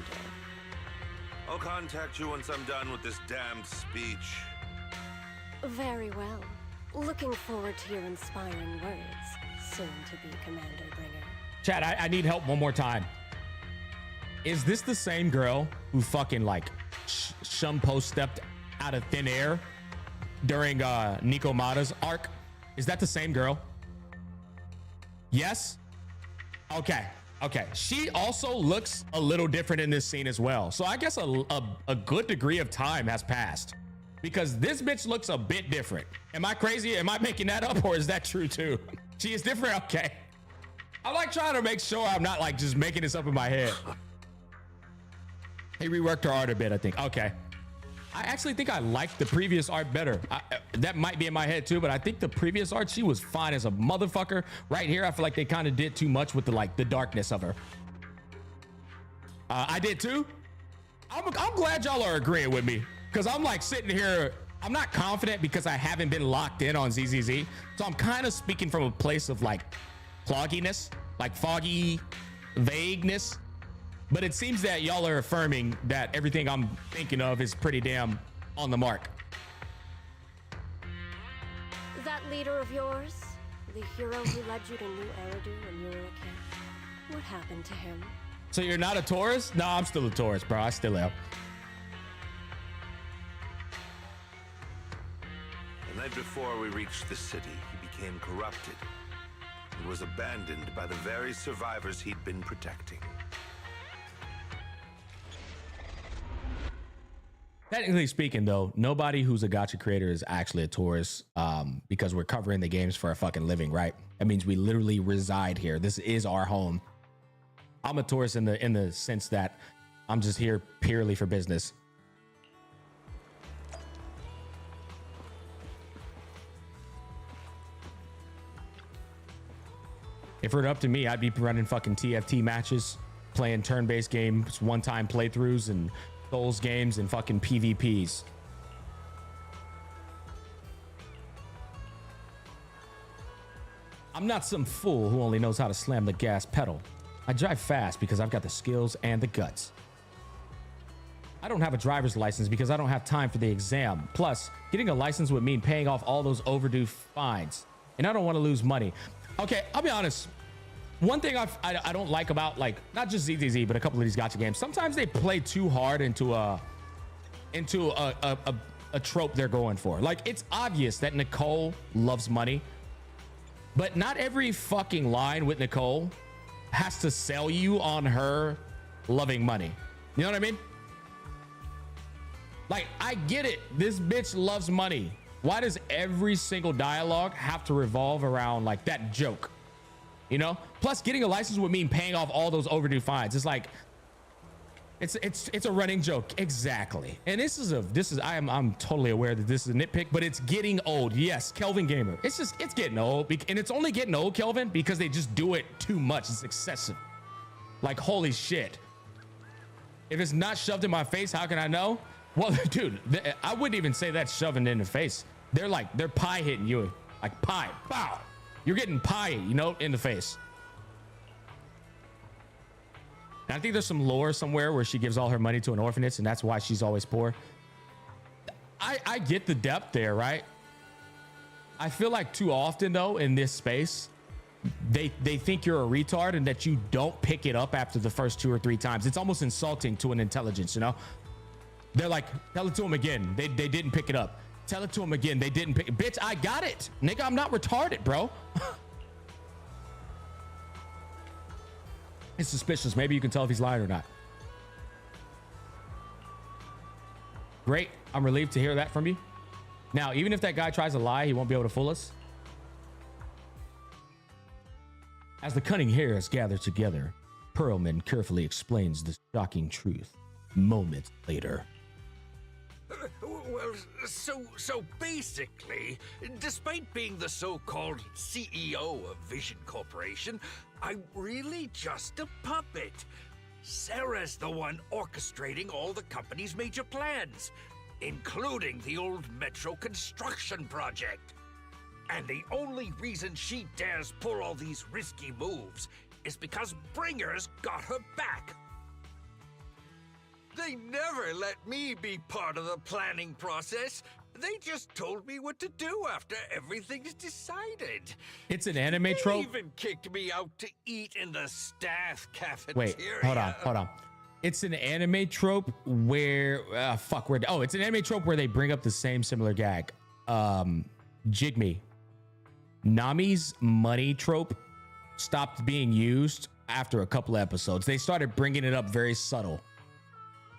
I'll contact you once I'm done with this damned speech. Very well. Looking forward to your inspiring words, soon to be Commander Bringer. Chad, I need help one more time. Is this the same girl who fucking like Shumpo stepped out of thin air during Nico Mata's arc? Is that the same girl? Yes? Okay. Okay. She also looks a little different in this scene as well. So I guess a good degree of time has passed, because this bitch looks a bit different. Am I crazy? Am I making that up, or is that true too? She is different? Okay. I'm like trying to make sure I'm not like just making this up in my head. He reworked her art a bit, I think. Okay. I actually think I liked the previous art better. That might be in my head too, but I think the previous art, she was fine as a motherfucker. Right here, I feel like they kind of did too much with the darkness of her. I did too. I'm glad y'all are agreeing with me, because I'm like sitting here, I'm not confident because I haven't been locked in on ZZZ. So I'm kind of speaking from a place of like clogginess, like foggy vagueness. But it seems that y'all are affirming that everything I'm thinking of is pretty damn on the mark. That leader of yours, the hero who led you to New Eridu when you were a kid, what happened to him? So you're not a Taurus? No, I'm still a Taurus, bro. I still am. The night before we reached the city, he became corrupted and was abandoned by the very survivors he'd been protecting. Technically speaking, though, nobody who's a Gacha creator is actually a Taurus, because we're covering the games for a fucking living, right? That means we literally reside here. This is our home. I'm a Taurus in the sense that I'm just here purely for business. If it were up to me, I'd be running fucking TFT matches, playing turn-based games, one-time playthroughs, and Souls games and fucking PvPs. I'm not some fool who only knows how to slam the gas pedal. I drive fast because I've got the skills and the guts. I don't have a driver's license because I don't have time for the exam. Plus, getting a license would mean paying off all those overdue fines, and I don't want to lose money. Okay, I'll be honest. One thing I don't like about, like, not just ZZZ, but a couple of these Gacha games, sometimes they play too hard into a trope they're going for. Like, it's obvious that Nicole loves money, but not every fucking line with Nicole has to sell you on her loving money. You know what I mean? Like, I get it. This bitch loves money. Why does every single dialogue have to revolve around like that joke? You know, plus getting a license would mean paying off all those overdue fines. It's like, it's a running joke. Exactly. And I'm totally aware that this is a nitpick, but it's getting old. Yes, Kelvin Gamer. It's getting old, and it's only getting old, Kelvin, because they just do it too much. It's excessive. Like, holy shit. If it's not shoved in my face, how can I know? Well, dude, I wouldn't even say that's shoving in the face. They're pie hitting you, like pie, pow. You're getting pie, you know, in the face. And I think there's some lore somewhere where she gives all her money to an orphanage, and that's why she's always poor. I get the depth there, right? I feel like too often though in this space, they think you're a retard and that you don't pick it up after the first 2 or 3 times. It's almost insulting to an intelligence, you know? They're like, tell it to them again. They didn't pick it up. Tell it to them again. They didn't pick it. Bitch, I got it. Nigga, I'm not retarded, bro. It's suspicious. Maybe you can tell if he's lying or not. Great. I'm relieved to hear that from you. Now, even if that guy tries to lie, he won't be able to fool us. As the cunning hairs gather together, Pearlman carefully explains the shocking truth. Moments later. Well, so basically, despite being the so-called CEO of Vision Corporation, I'm really just a puppet. Sarah's the one orchestrating all the company's major plans, including the old metro construction project. And the only reason she dares pull all these risky moves is because Bringer's got her back. They never let me be part of the planning process. They just told me what to do after everything's decided. It's an anime trope. They even kicked me out to eat in the staff cafeteria. Wait, hold on. It's an anime trope where it's an anime trope where they bring up the same similar gag. Jigme. Nami's money trope stopped being used after a couple of episodes. They started bringing it up very subtle.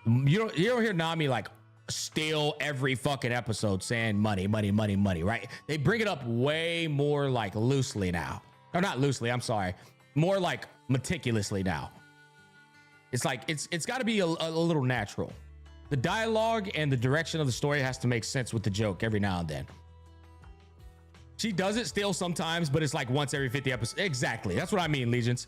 You don't hear Nami like steal every fucking episode saying money, right? They bring it up way more like loosely now. Or not loosely, I'm sorry. More like meticulously now. It's like it's got to be a little natural. The dialogue and the direction of the story has to make sense with the joke every now and then. She does it still sometimes, but it's like once every 50 episodes. Exactly. That's what I mean, Legions.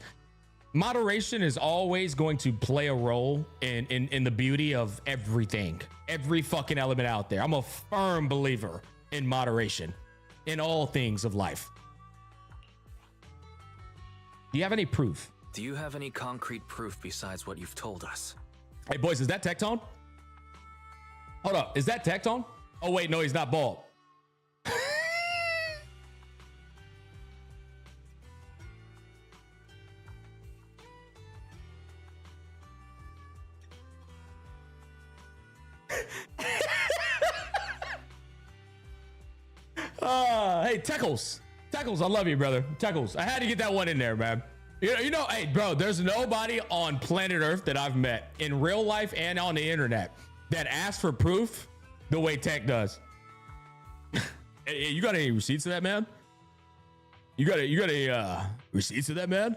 Moderation is always going to play a role in the beauty of everything, every fucking element out there. I'm a firm believer in moderation in all things of life. Do you have any proof? Do you have any concrete proof besides what you've told us? Hey boys, is that Tectone? Hold up, is that Tectone? Oh wait, no, he's not bald. Hey, Teckles, I love you, brother. Teckles, I had to get that one in there, man. You know, hey, bro, there's nobody on planet Earth that I've met in real life and on the internet that asks for proof the way Tech does. Hey, you got any receipts of that, man? You got any receipts of that, man?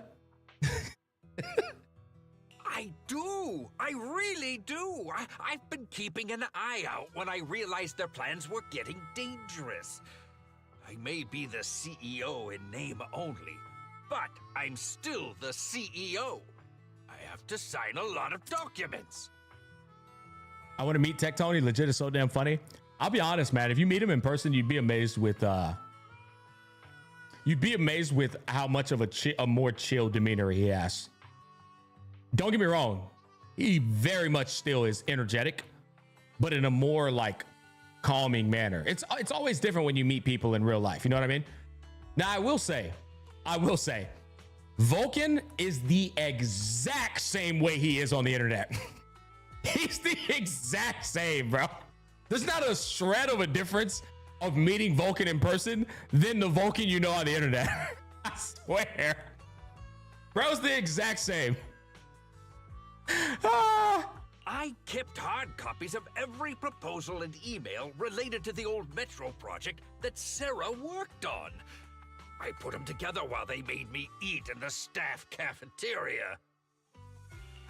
I do. I really do. I've been keeping an eye out when I realized their plans were getting dangerous. I may be the CEO in name only, but I'm still the CEO. I have to sign a lot of documents. I want to meet Tech Tony. Legit is so damn funny. I'll be honest, man. If you meet him in person, you'd be amazed with how much of a more chill demeanor he has. Don't get me wrong. He very much still is energetic, but in a more like calming manner. It's always different when you meet people in real life. You know what I mean? Now I will say, Vulcan is the exact same way he is on the internet. He's the exact same, bro. There's not a shred of a difference of meeting Vulcan in person than the Vulcan you know on the internet. I swear. Bro's the exact same. I kept hard copies of every proposal and email related to the old Metro project that Sarah worked on. I put them together while they made me eat in the staff cafeteria.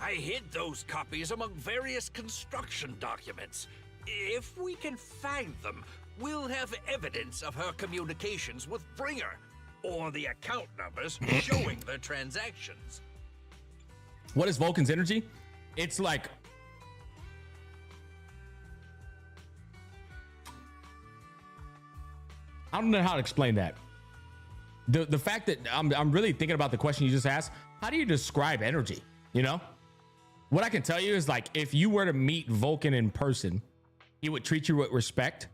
I hid those copies among various construction documents. If we can find them, we'll have evidence of her communications with Bringer, or the account numbers showing the transactions. What is Vulcan's energy? It's like I don't know how to explain that. The fact that I'm really thinking about the question you just asked. How do you describe energy? You know, what I can tell you is like, if you were to meet Vulcan in person, he would treat you with respect.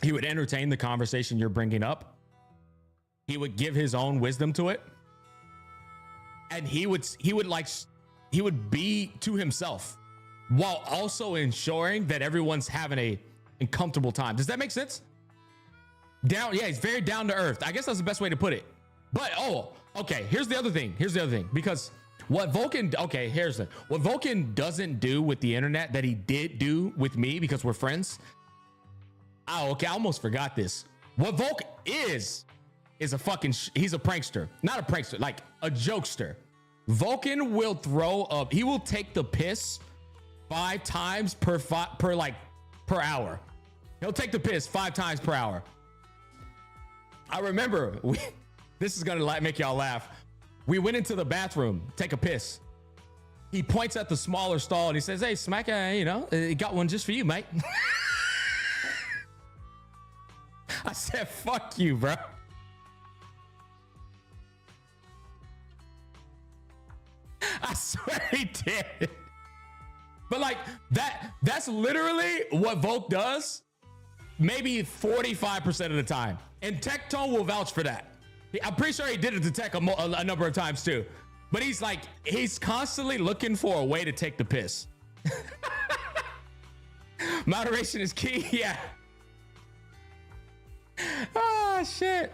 He would entertain the conversation you're bringing up. He would give his own wisdom to it. And he would be to himself while also ensuring that everyone's having a comfortable time. Does that make sense? He's very down to earth. I guess that's the best way to put it. But okay, here's the other thing. Because what Vulcan doesn't do with the internet that he did do with me because we're friends. I almost forgot this. What Vulcan is he's a prankster. Not a prankster, like a jokester. Vulcan will he will take the piss 5 times per hour. He'll take the piss 5 times per hour. I remember this is gonna make y'all laugh. We went into the bathroom, take a piss. He points at the smaller stall and he says, "Hey, Smack, got one just for you, mate." I said, "Fuck you, bro." I swear he did. But like that's literally what Volk does maybe 45% of the time. And Tectone will vouch for that. I'm pretty sure he did it to Tech a number of times too. But he's constantly looking for a way to take the piss. Moderation is key. Yeah. Oh, shit.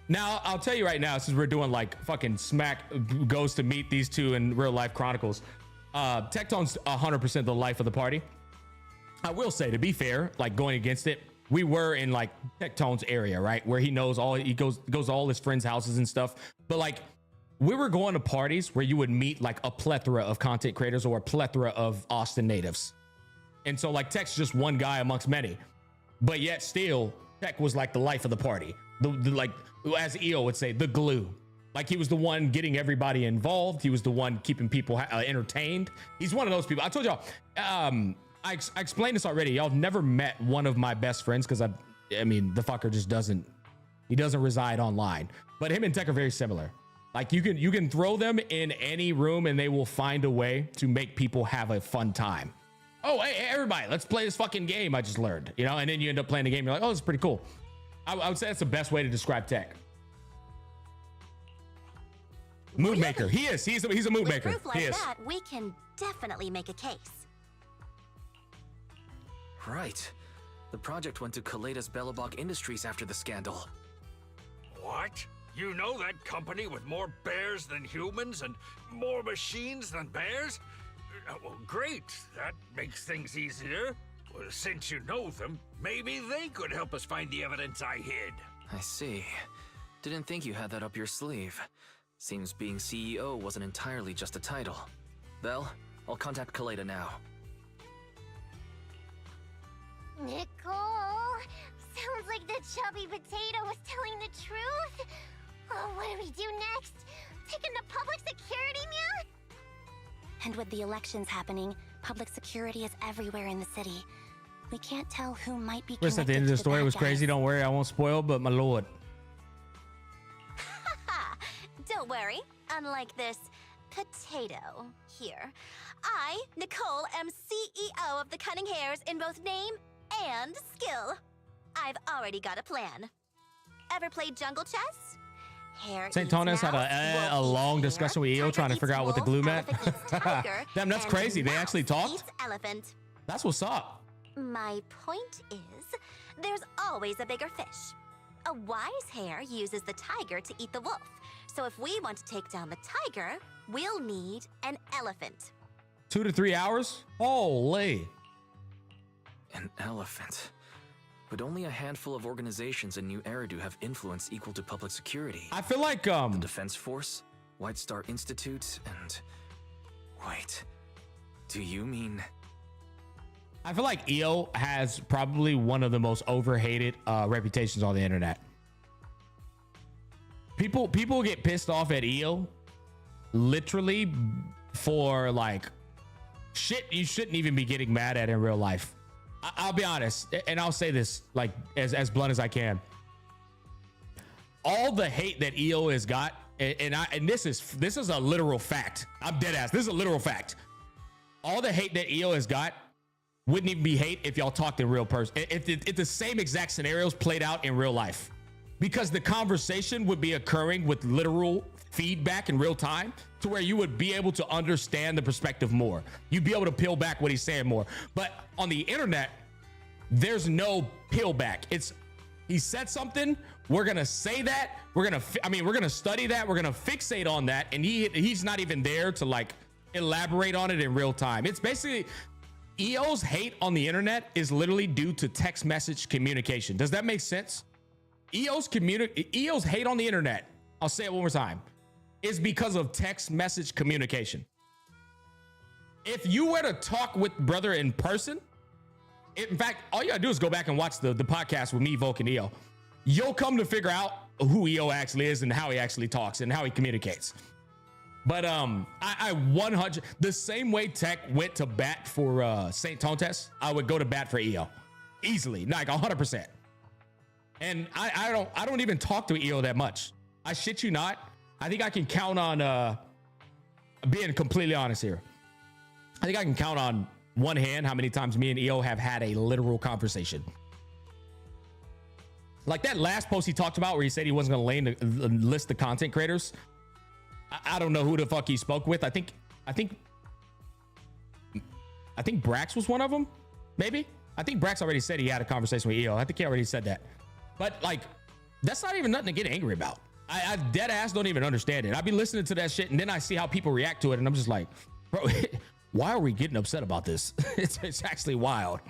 Now, I'll tell you right now, since we're doing like fucking Smack goes to meet these two in real life chronicles, Tectone's 100% the life of the party. I will say, to be fair, like going against it, we were in like Tectone's area, right? Where he goes to all his friends' houses and stuff. But like we were going to parties where you would meet like a plethora of content creators or a plethora of Austin natives. And so like Tech's just one guy amongst many, but yet still Tech was like the life of the party. The like, as EO would say, the glue. Like he was the one getting everybody involved. He was the one keeping people entertained. He's one of those people. I told y'all, I explained this already. Y'all never met one of my best friends because I mean, the fucker just doesn't reside online. But him and Tech are very similar. Like you can throw them in any room and they will find a way to make people have a fun time. Oh, hey, everybody, let's play this fucking game I just learned, and then you end up playing the game. You're like, oh, this is pretty cool. I would say that's the best way to describe Tech. Mood maker. He is. He's a mood maker. With proof like he is. that, we can definitely make a case. Right. The project went to Kaleda's Belobog Industries after the scandal. What? You know that company with more bears than humans and more machines than bears? Well, great. That makes things easier. Well, since you know them, maybe they could help us find the evidence I hid. I see. Didn't think you had that up your sleeve. Seems being CEO wasn't entirely just a title. Belle, I'll contact Kaleda now. Nicole, sounds like the chubby potato was telling the truth. Oh, what do we do next? Take him to public security, Mia? And with the elections happening, public security is everywhere in the city. We can't tell who might be Listen, at the end of the story was crazy. Don't worry, I won't spoil, but my lord. Don't worry, unlike this potato here, I, Nicole, am CEO of the Cunning Hares in both name and skill. I've already got a plan. Ever played jungle chess? St. Thomas had a long discussion with EO trying to figure out what the glue meant. Damn, that's crazy. They actually talked? Elephant. That's what's up. My point is, there's always a bigger fish. A wise hare uses the tiger to eat the wolf. So if we want to take down the tiger, we'll need an elephant. 2 to 3 hours? Holy. An elephant. But only a handful of organizations in New Eridu have influence equal to public security. I feel like the Defense Force, White Star Institute, and wait. Do you mean? I feel like EO has probably one of the most overhated reputations on the internet. People get pissed off at EO literally for like shit you shouldn't even be getting mad at in real life. I'll be honest, and I'll say this like as blunt as I can. all the hate that EO has got, and this is a literal fact. I'm dead ass. This is a literal fact. All the hate that EO has got wouldn't even be hate if y'all talked in real person. If the same exact scenarios played out in real life, because the conversation would be occurring with literal feedback in real time to where you would be able to understand the perspective more. You'd be able to peel back what he's saying more. But on the internet, there's no peel back. It's he said something, we're gonna say that, we're gonna study that, we're gonna fixate on that, and he's not even there to like elaborate on it in real time. It's basically EO's hate on the internet is literally due to text message communication. Does that make sense? EO's hate on the internet, I'll say it one more time, is because of text message communication. If you were to talk with brother in person, in fact, all you gotta do is go back and watch the podcast with me, Volk, and EO. You'll come to figure out who EO actually is and how he actually talks and how he communicates. But I 100, the same way Tech went to bat for Saint Tontes, I would go to bat for EO easily, like 100%. And I don't even talk to EO that much. I shit you not. I think I can count on being completely honest here. I think I can count on one hand how many times me and EO have had a literal conversation. Like that last post he talked about where he said he wasn't going to list the content creators. I don't know who the fuck he spoke with. I think Brax was one of them. Maybe. I think Brax already said he had a conversation with EO. I think he already said that. But like, that's not even nothing to get angry about. I dead ass don't even understand it. I be listening to that shit and then I see how people react to it and I'm just like, bro, why are we getting upset about this? It's actually wild.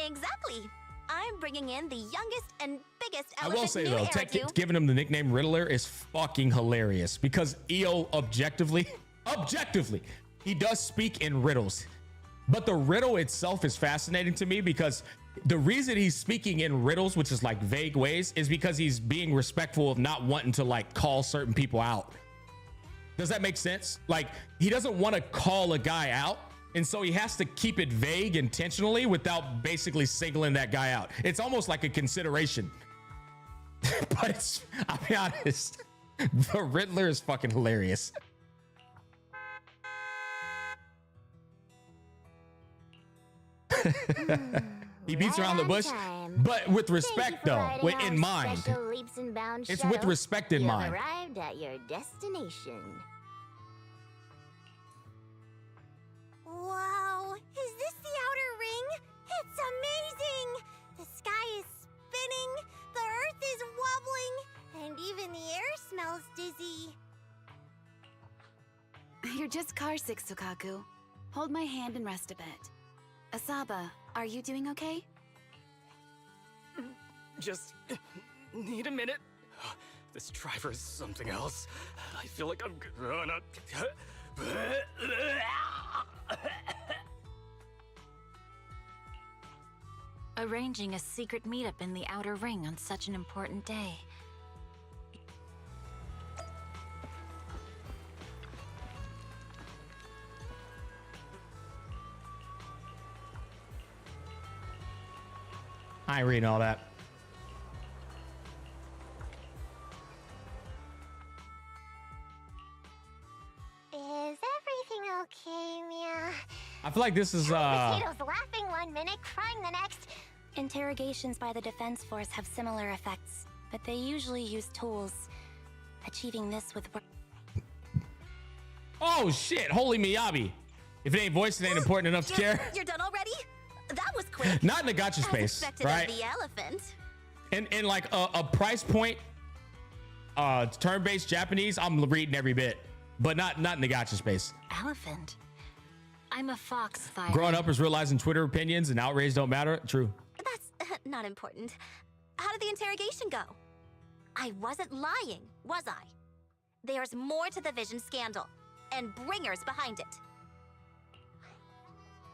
Exactly. I'm bringing in the youngest and biggest I elephant will say new though, heir Tech to- giving him the nickname Riddler is fucking hilarious because EO objectively, he does speak in riddles. But the riddle itself is fascinating to me because the reason he's speaking in riddles, which is like vague ways, is because he's being respectful of not wanting to like call certain people out. Does that make sense? Like he doesn't want to call a guy out. And so he has to keep it vague intentionally without basically singling that guy out. It's almost like a consideration. But I'll be honest, the Riddler is fucking hilarious. He beats around the bush, but with respect though, in mind. It's with respect in mind. Arrived at your destination. Whoa, is this the outer ring? It's amazing! The sky is spinning, the earth is wobbling, and even the air smells dizzy. You're just carsick, Sukaku. Hold my hand and rest a bit. Asaba, are you doing okay? Just need a minute. This driver is something else. I feel like I'm gonna... Arranging a secret meetup in the Outer Ring on such an important day. I ain't reading all that. Is everything okay, Mia? I feel like this is Potatoes laughing one minute, crying the next. Interrogations by the defense force have similar effects, but they usually use tools. Achieving this with... Oh shit, holy Miyabi. If it ain't voiced, it ain't important enough to care. You're done already? That was quick. Not in the gacha space, right? The elephant. And like a price point, turn-based Japanese, I'm reading every bit, but not in the gacha space. Elephant? I'm a fox fire. Growing up is realizing Twitter opinions and outrage don't matter. True. That's not important. How did the interrogation go? I wasn't lying, was I? There's more to the Vision scandal, and bringers behind it.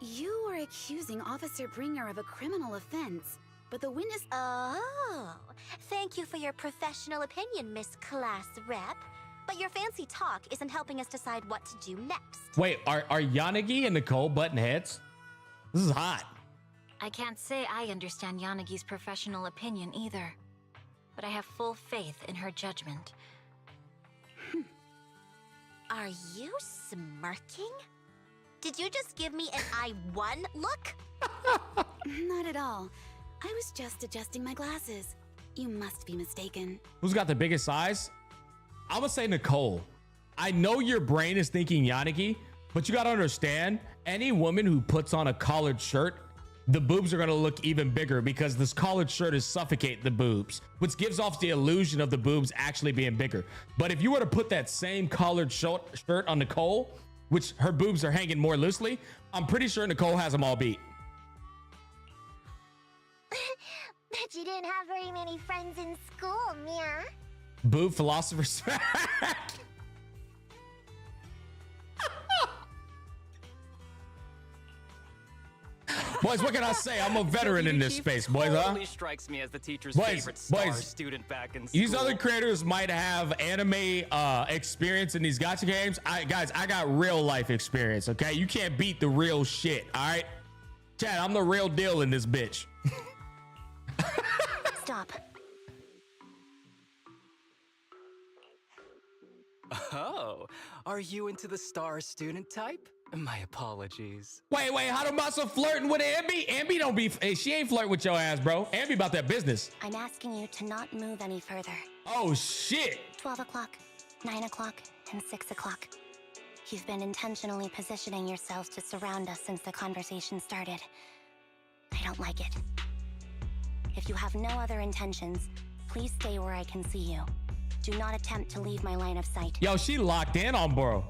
You were accusing Officer Bringer of a criminal offense, but the witness... Oh, thank you for your professional opinion, Miss Class Rep. But your fancy talk isn't helping us decide what to do next. Wait, are Yanagi and Nicole button heads? This is hot. I can't say I understand Yanagi's professional opinion either. but I have full faith in her judgment. Are you smirking? Did you just give me an I won look? Not at all. I was just adjusting my glasses. You must be mistaken. Who's got the biggest size? I'm gonna say Nicole. I know your brain is thinking Yanagi, but you gotta understand, any woman who puts on a collared shirt, the boobs are gonna look even bigger because this collared shirt is suffocating the boobs, which gives off the illusion of the boobs actually being bigger. But if you were to put that same collared shirt on Nicole, which her boobs are hanging more loosely, I'm pretty sure Nicole has them all beat. Bet you didn't have very many friends in school, Mia. Boob philosophers. Boys, what can I say? I'm a veteran in this space, boys, huh? Totally strikes me as the teacher's favorite star student back in school. These other creators might have anime experience in these gacha games. Guys, I got real life experience, okay? You can't beat the real shit, all right? Chad, I'm the real deal in this bitch. Stop. Oh, are you into the star student type? My apologies. Wait, how the muscle flirting with Ambi? Ambi don't be, hey, she ain't flirting with your ass, bro. Ambi about that business. I'm asking you to not move any further. Oh, shit. 12 o'clock, 9 o'clock, and 6 o'clock. You've been intentionally positioning yourselves to surround us since the conversation started. I don't like it. If you have no other intentions, please stay where I can see you. Do not attempt to leave my line of sight. Yo, she locked in on bro.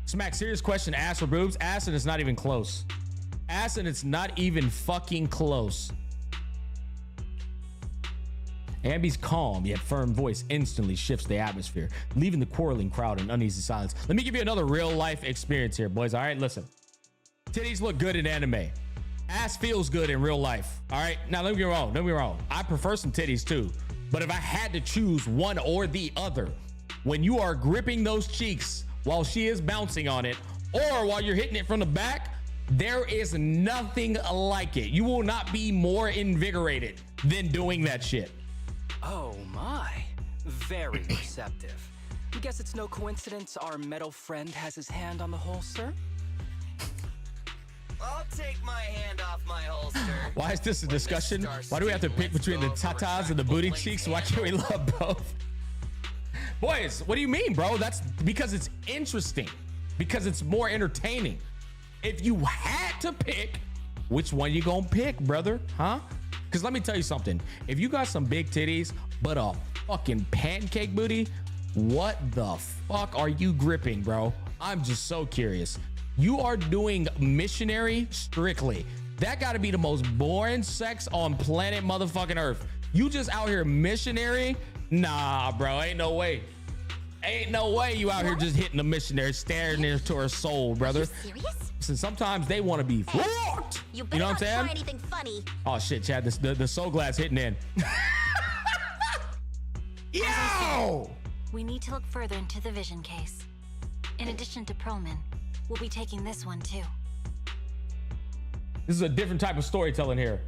Smack, serious question. Ass or boobs? Ass, and it's not even close. Ass, and it's not even fucking close. Ambi's calm yet firm voice instantly shifts the atmosphere, leaving the quarreling crowd in uneasy silence. Let me give you another real life experience here, boys. All right, listen. Titties look good in anime. Ass feels good in real life. All right, now don't get me wrong. I prefer some titties too. But if I had to choose one or the other, when you are gripping those cheeks while she is bouncing on it, or while you're hitting it from the back, there is nothing like it. You will not be more invigorated than doing that shit. Oh my, very receptive. I guess it's no coincidence our metal friend has his hand on the holster. I'll take my hand off my holster. Why is this a discussion? Why do we have to pick between the tatas and the booty cheeks? Why can't we love both? Boys, what do you mean, bro? That's because it's interesting, because it's more entertaining. If you had to pick, which one you gonna pick, brother? Huh? Because let me tell you something. If you got some big titties, but a fucking pancake booty, what the fuck are you gripping, bro? I'm just so curious. You are doing missionary strictly. That gotta be the most boring sex on planet motherfucking Earth. You just out here missionary? Nah, bro, ain't no way. Ain't no way you out here just hitting the missionary, staring into her soul, brother. Are you serious? Since sometimes they want to be fucked. You know what I'm saying? Try anything funny. Oh shit, Chad, the soul glass hitting in. Yo! We need to look further into the vision case. In addition to Perlman, we'll be taking this one too. This is a different type of storytelling here.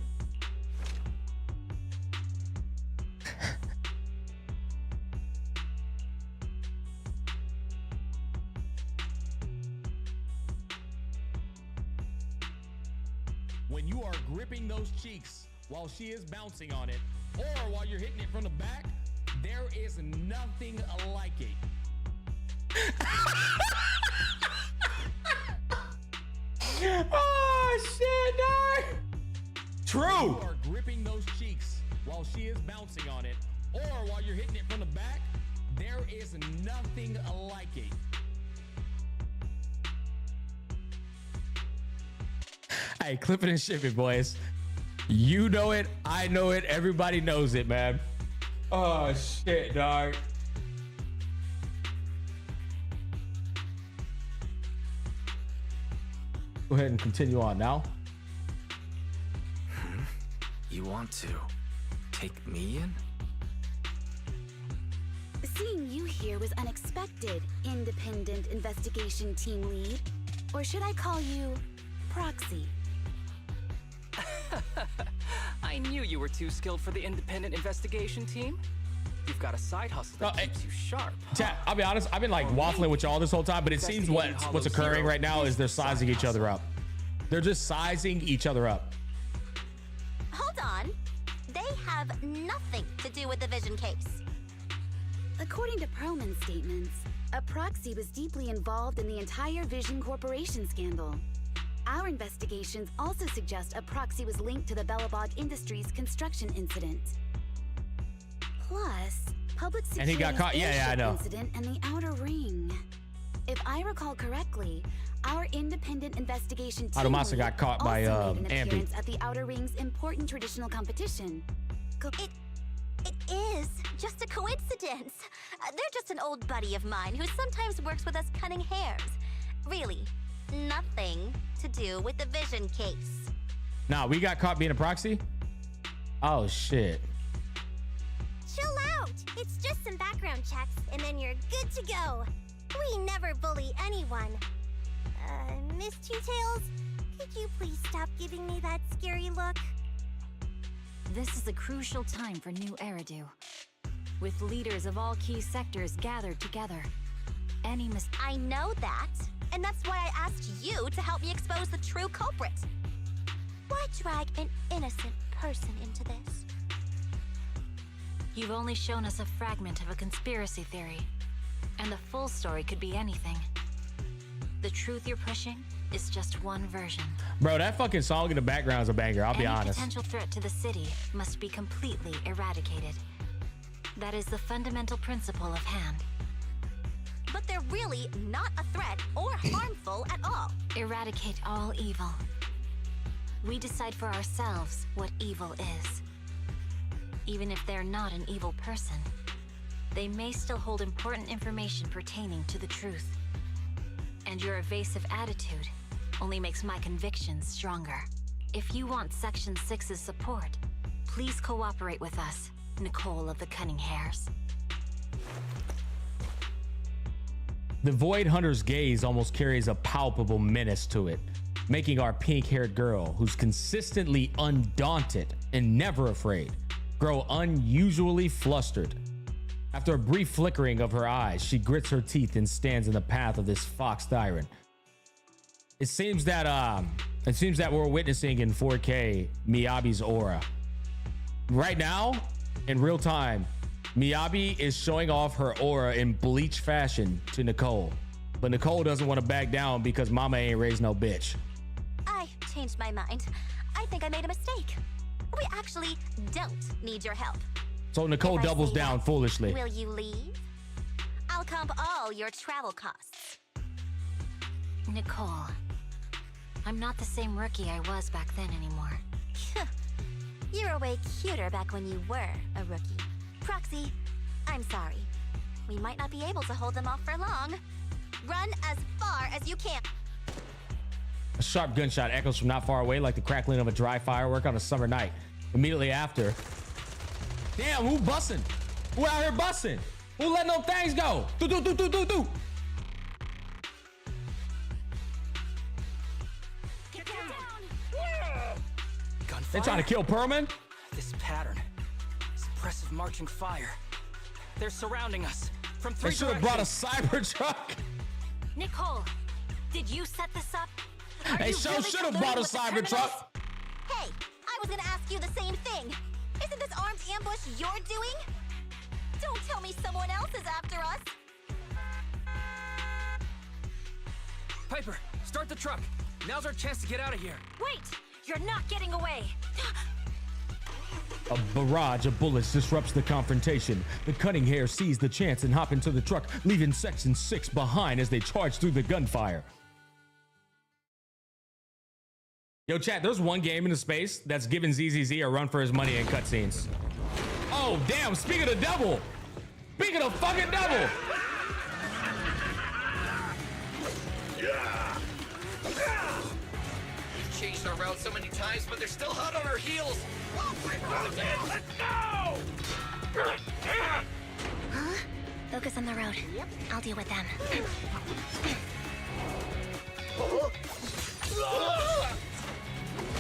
When you are gripping those cheeks while she is bouncing on it, or while you're hitting it from the back, there is nothing like it. Oh shit, dog. True. You are gripping those cheeks while she is bouncing on it, or while you're hitting it from the back, there is nothing like it. Hey, clip it and ship it, boys. You know it, I know it, everybody knows it, man. Oh shit, dog. Go ahead and continue on now. You want to take me in? Seeing you here was unexpected, independent investigation team lead. Or should I call you proxy? I knew you were too skilled for the independent investigation team. You've got a side hustle that keeps you sharp. Chat, I'll be honest, I've been like waffling with y'all this whole time, but it seems what's occurring right now is they're sizing each other up. They're just sizing each other up. Hold on. They have nothing to do with the Vision case. According to Perlman's statements, a proxy was deeply involved in the entire Vision Corporation scandal. Our investigations also suggest a proxy was linked to the Belobog Industries construction incident. Plus, public security And he got caught. Yeah, I know. Incident and the Outer Ring. If I recall correctly, our independent investigation team Adomasa got caught by also made an Ambi. appearance at the Outer Ring's important traditional competition. It is just a coincidence. They're just an old buddy of mine who sometimes works with us cunning hares. Really, nothing to do with the Vision case. Nah, we got caught being a proxy? Oh, shit. Chill out. It's just some background checks, and then you're good to go. We never bully anyone. Miss Two Tails, could you please stop giving me that scary look? This is a crucial time for new Eridu. With leaders of all key sectors gathered together. I know that, and that's why I asked you to help me expose the true culprit. Why drag an innocent person into this? You've only shown us a fragment of a conspiracy theory, and the full story could be anything. The truth you're pushing is just one version. Bro, that fucking song in the background is a banger, I'll be honest. Any potential threat to the city must be completely eradicated. That is the fundamental principle of hand. But they're really not a threat or harmful at all. Eradicate all evil. We decide for ourselves what evil is. Even if they're not an evil person, they may still hold important information pertaining to the truth. And your evasive attitude only makes my convictions stronger. If you want Section 6's support, please cooperate with us, Nicole of the Cunning Hares. The Void Hunter's gaze almost carries a palpable menace to it, making our pink-haired girl, who's consistently undaunted and never afraid, grow unusually flustered. After a brief flickering of her eyes, she grits her teeth and stands in the path of this fox tyrant. It seems that we're witnessing in 4K Miyabi's aura. Right now, in real time, Miyabi is showing off her aura in Bleach fashion to Nicole. But Nicole doesn't want to back down because mama ain't raised no bitch. I changed my mind. I think I made a mistake. We actually don't need your help. So Nicole doubles down foolishly. Will you leave? I'll comp all your travel costs. Nicole, I'm not the same rookie I was back then anymore. You were way cuter back when you were a rookie. Proxy, I'm sorry. We might not be able to hold them off for long. Run as far as you can. A sharp gunshot echoes from not far away like the crackling of a dry firework on a summer night. Immediately after, damn, who bussin'? Who out here bussin'? Who letting them things go? Do. They trying to kill Perlman? This pattern. Suppressive marching fire. They're surrounding us from three They should have brought a Cybertruck. Nicole, did you set this up? They should have brought a Cybertruck. Hey, I was gonna ask you the same thing. Isn't this armed ambush you're doing? Don't tell me someone else is after us. Piper, start the truck. Now's our chance to get out of here. Wait! You're not getting away! A barrage of bullets disrupts the confrontation. The Cunning Hare seize the chance and hop into the truck, leaving Section 6 behind as they charge through the gunfire. Yo, chat, there's one game in the space that's giving ZZZ a run for his money in cutscenes. Oh, damn, speaking of devil! Speaking of fucking devil! We've changed our route so many times, but they're still hot on our heels. Let's go! Huh? Focus on the road. Yep. I'll deal with them.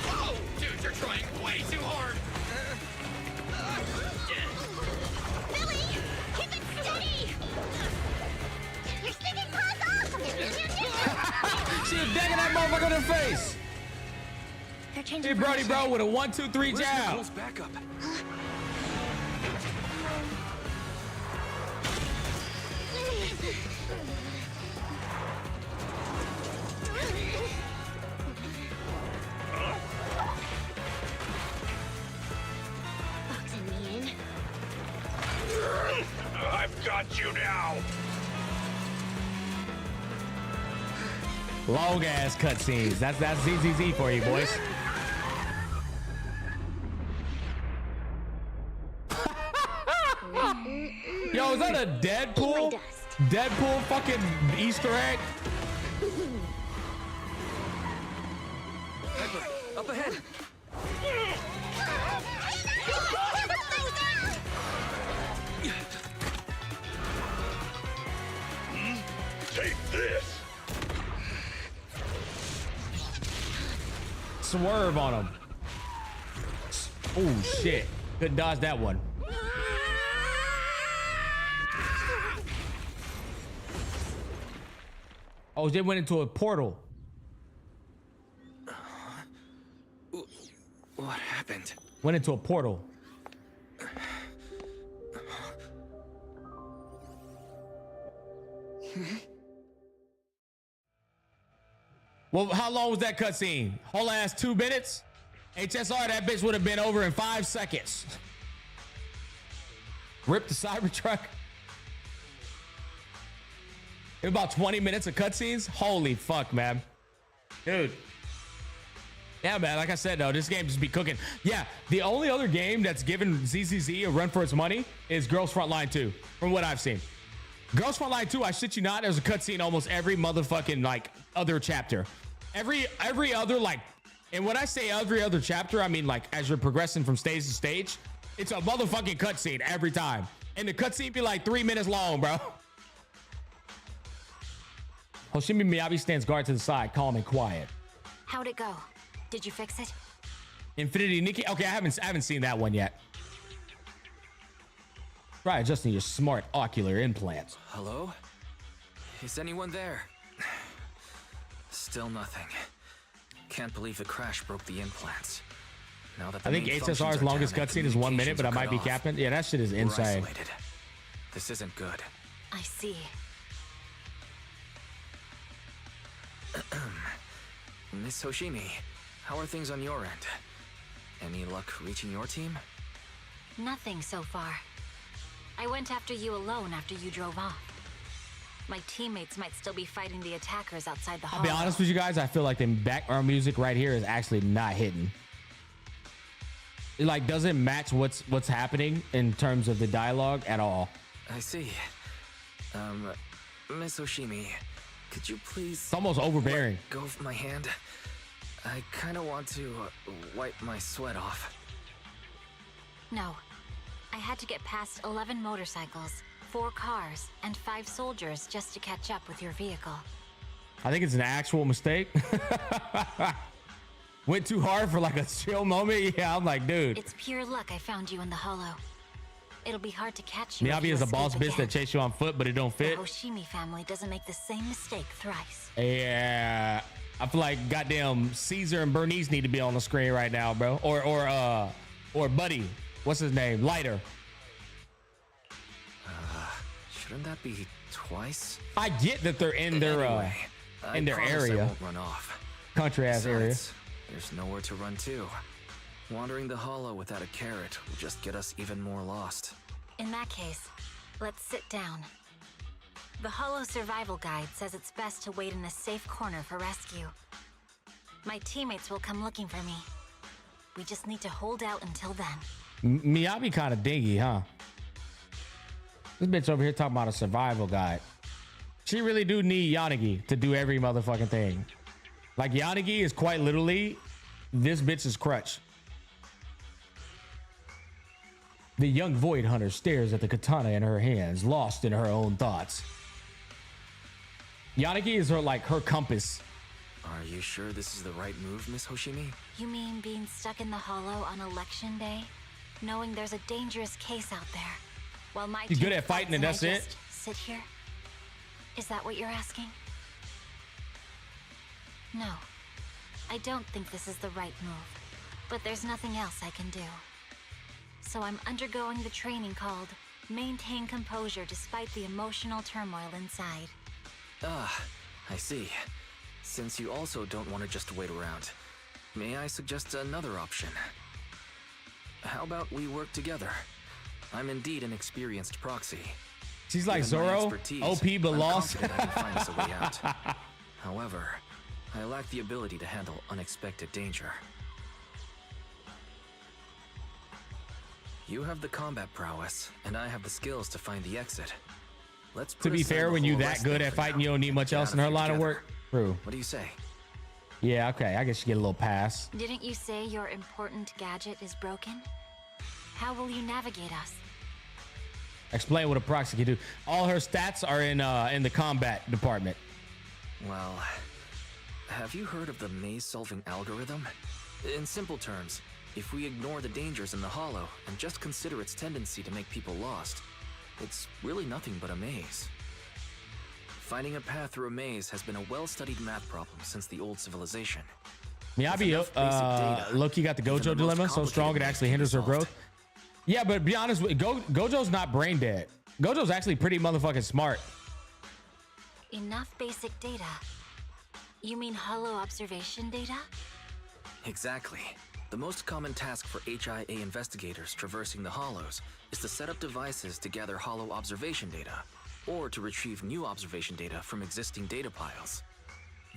Oh, dude, you're trying way too hard. decking that motherfucker in the face. They're changing. Hey, Brody, bro, with a 1, 2, 3 jab. Where's backup? Boxing me in. I've got you now. Long ass cutscenes. That's ZZZ for you, boys. Yo, is that a Deadpool? Deadpool fucking Easter egg? Piper, up ahead. Take this. Swerve on him. Oh shit. Couldn't dodge that one. Oh, they went into a portal. What happened? Went into a portal. Well, how long was that cutscene? Whole ass 2 minutes? HSR, that bitch would have been over in 5 seconds. Rip the Cybertruck. About 20 minutes of cutscenes? Holy fuck, man. Dude. Yeah, man, like I said, though, this game just be cooking. Yeah, the only other game that's given ZZZ a run for its money is Girls Frontline 2, from what I've seen. Girls Frontline 2, I shit you not, there's a cutscene almost every motherfucking, like, other chapter. Every other, like, and when I say every other chapter, I mean, like, as you're progressing from stage to stage, it's a motherfucking cutscene every time. And the cutscene be like 3 minutes long, bro. Hoshimi Miyabi stands guard to the side, calm and quiet. How'd it go? Did you fix it? Infinity Nikki? Okay, I haven't seen that one yet. Try adjusting your smart ocular implants. Hello? Is anyone there? Still nothing. Can't believe the crash broke the implants. Now that the I think main HSR's functions are longest down, cutscene is 1 minute, but I might be communications are cut capping. Yeah, that shit is off. We're insane. isolated. This isn't good. I see. Miss Hoshimi, how are things on your end? Any luck reaching your team? Nothing so far. I went after you alone after you drove off. My teammates might still be fighting the attackers outside the hall. I'll be honest with you guys, I feel like the background music right here is actually not hitting. It like doesn't match what's happening in terms of the dialogue at all. I see. Miss Hoshimi, could you please... It's almost overbearing. Let go of my hand. I kind of want to wipe my sweat off. No. I had to get past 11 motorcycles, 4 cars, and 5 soldiers just to catch up with your vehicle. I think it's an actual mistake. Went too hard for like a chill moment. Yeah, I'm like, dude. It's pure luck I found you in the hollow. It'll be hard to catch you. Miyabi is a boss bitch that chase you on foot, but it don't fit. The Hoshimi family doesn't make the same mistake thrice. Yeah, I feel like goddamn Caesar and Bernice need to be on the screen right now, bro. Or Buddy. What's his name? Lighter. Shouldn't that be twice? I get that they're in their Anyway, area. I won't run off. Country ass area. Besides, there's nowhere to run to. Wandering the hollow without a carrot will just get us even more lost. In that case, let's sit down. The Hollow Survival Guide says it's best to wait in a safe corner for rescue. My teammates will come looking for me. We just need to hold out until then. Miyabi kind of dingy, huh? This bitch over here talking about a survival guide. She really do need Yanagi to do every motherfucking thing. Like Yanagi is quite literally this bitch's crutch. The young Void Hunter stares at the katana in her hands, lost in her own thoughts. Yanagi is her compass. Are you sure this is the right move, Miss Hoshimi? You mean being stuck in the Hollow on election day? Knowing there's a dangerous case out there? While my He's good team at fighting and fights that's I it? just sit here? Is that what you're asking? No. I don't think this is the right move. But there's nothing else I can do. So I'm undergoing the training called Maintain Composure Despite the Emotional Turmoil Inside. Ah, I see. Since you also don't want to just wait around, may I suggest another option? How about we work together? I'm indeed an experienced proxy. She's like Given my Zoro, expertise, OP but I'm lost. confident I can find us a way out. However, I lack the ability to handle unexpected danger. You have the combat prowess, and I have the skills to find the exit. Let's To be fair, when you that good at fighting, you don't need much else in her line of work. True. What do you say? Yeah, okay. I guess you get a little pass. Didn't you say your important gadget is broken? How will you navigate us? Explain what a proxy can do. All her stats are in the combat department. Well, have you heard of the maze-solving algorithm? In simple terms, if we ignore the dangers in the hollow and just consider its tendency to make people lost, it's really nothing but a maze. Finding a path through a maze has been a well-studied math problem since the old civilization. Miyabi, Loki got the Gojo dilemma so strong it actually hinders her growth. Yeah, but be honest, Gojo's not brain dead. Gojo's actually pretty motherfucking smart. Enough basic data. You mean hollow observation data? Exactly. The most common task for HIA investigators traversing the hollows is to set up devices to gather hollow observation data, or to retrieve new observation data from existing data piles.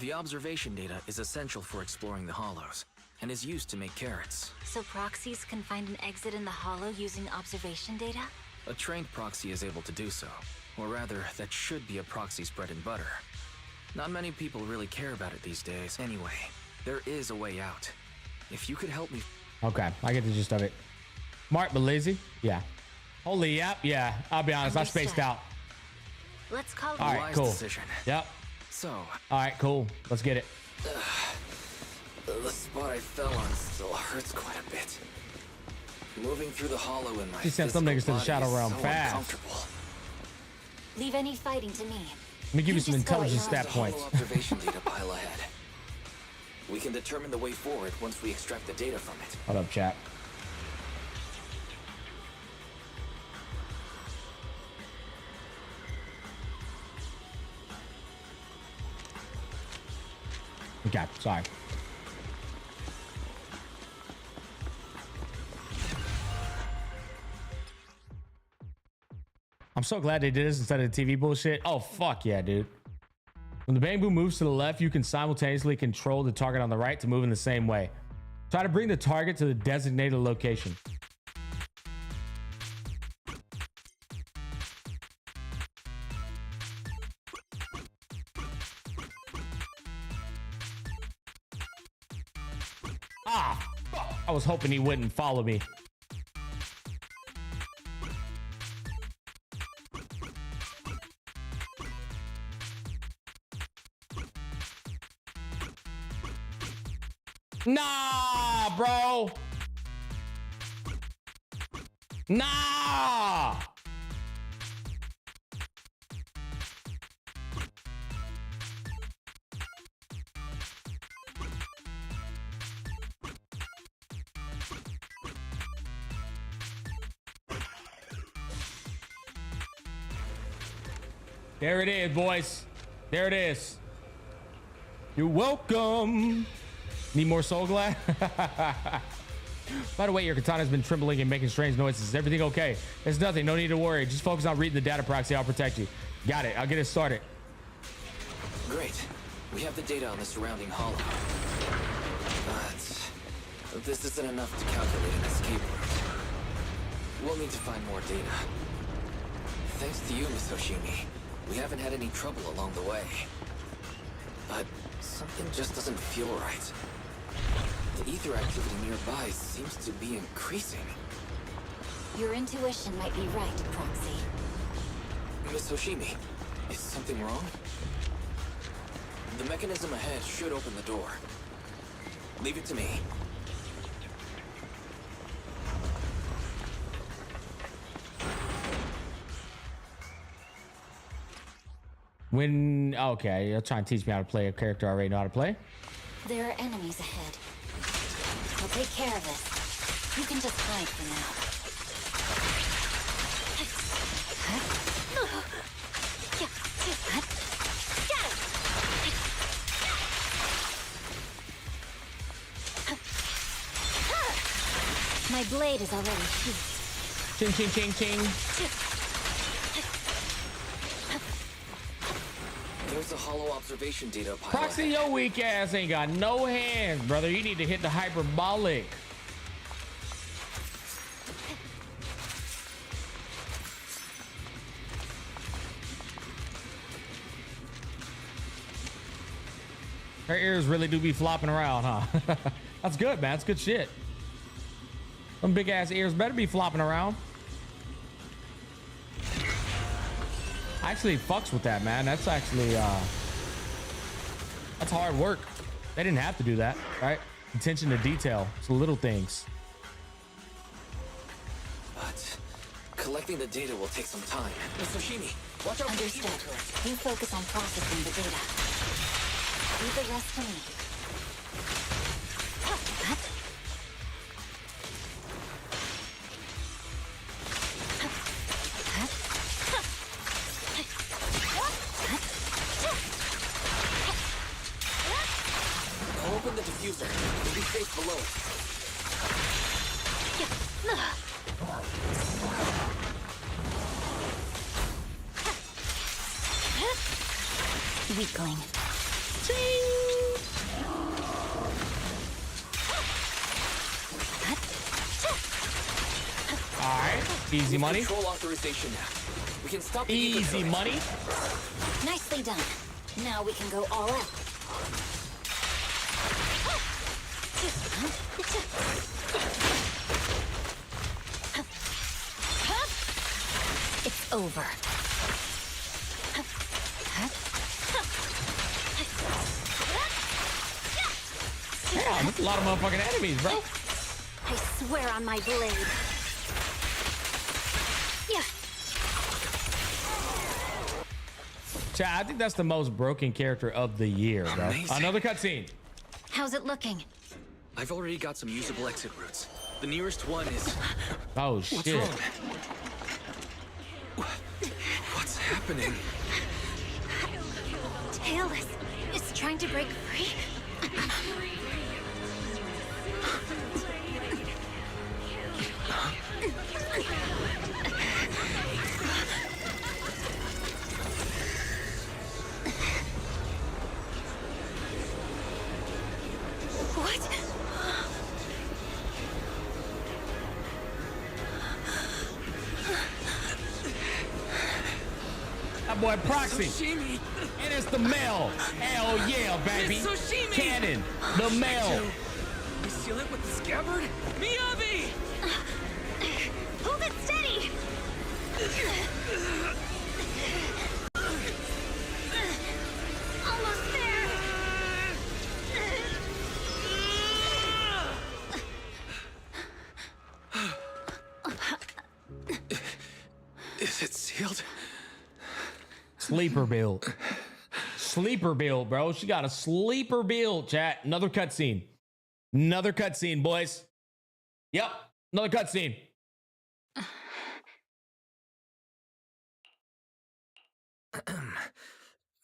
The observation data is essential for exploring the hollows, and is used to make carrots. So proxies can find an exit in the hollow using observation data? A trained proxy is able to do so, or rather, that should be a proxy's bread and butter. Not many people really care about it these days. Anyway, there is a way out. If you could help me... Okay, I get the gist of it. Smart but lazy? Yeah. Holy, yep, yeah. I'll be honest, I spaced out. Let's call it all a right, wise cool. decision. Yep. So... All right, cool. Let's get it. The spot I fell on still hurts quite a bit. Moving through the hollow in my She sent some niggas to the Shadow Realm fast. uncomfortable. Leave any fighting to me. Let me give you some just go at intelligence your stat own points. Hollow observation data pile ahead. We can determine the way forward once we extract the data from it. Hold up, chat. Okay, sorry. I'm so glad they did this instead of the TV bullshit. Oh, fuck yeah, dude. When the bamboo moves to the left, you can simultaneously control the target on the right to move in the same way. Try to bring the target to the designated location. Ah, fuck. I was hoping he wouldn't follow me. Nah, bro. Nah. There it is, boys. There it is. You're welcome. Need more soul glad? By the way, your katana's been trembling and making strange noises. Is everything okay? It's nothing. No need to worry. Just focus on reading the data proxy. I'll protect you. Got it. I'll get it started. Great. We have the data on the surrounding hollow. But this isn't enough to calculate an escape route. We'll need to find more data. Thanks to you, Miss Hoshimi, we haven't had any trouble along the way. But something just doesn't feel right. The ether activity nearby seems to be increasing. Your intuition might be right, Proxy. Miss Hoshimi, is something wrong? The mechanism ahead should open the door. Leave it to me. When okay, you're trying to teach me how to play a character I already know how to play. There are enemies ahead. We'll take care of this. You can just hide for now. My blade is already sheathed. Ching, ching, ching, ching. There's the hollow observation data pilot. Proxy, your weak ass ain't got no hands, brother. You need to hit the hyperbolic. Her ears really do be flopping around, huh? That's good, man. That's good shit. Them big ass ears better be flopping around. I actually fucks with that, man. That's actually that's hard work. They didn't have to do that, right? Attention to detail. It's the little things. But collecting the data will take some time. Miss Soshimi, watch out for the evil Understood. current. You focus on processing the data. Leave the rest to me. I'll open the diffuser. It'll be safe below. Weakling. All right, easy money. Control authorization now. We can stop the Easy money. Nicely done. Now we can go all out. It's over. Damn, that's a lot of motherfucking enemies, bro. I swear on my blade. Yeah. Chat, I think that's the most broken character of the year, bro. Amazing. Another cutscene. How's it looking? I've already got some usable exit routes. The nearest one is... Oh, What's shit. wrong? What's happening? Tailless is trying to break free. What? That boy Proxy. Soshimi. And it's the male. Hell yeah, baby. Miss Soshimi. Cannon. The male. You seal it with the scabbard? Miyabi! Hold it steady. Almost there. Is it sealed? Sleeper build. Sleeper build, bro. She got a sleeper build, chat. Another cutscene. Another cutscene, boys. Yep. Another cutscene.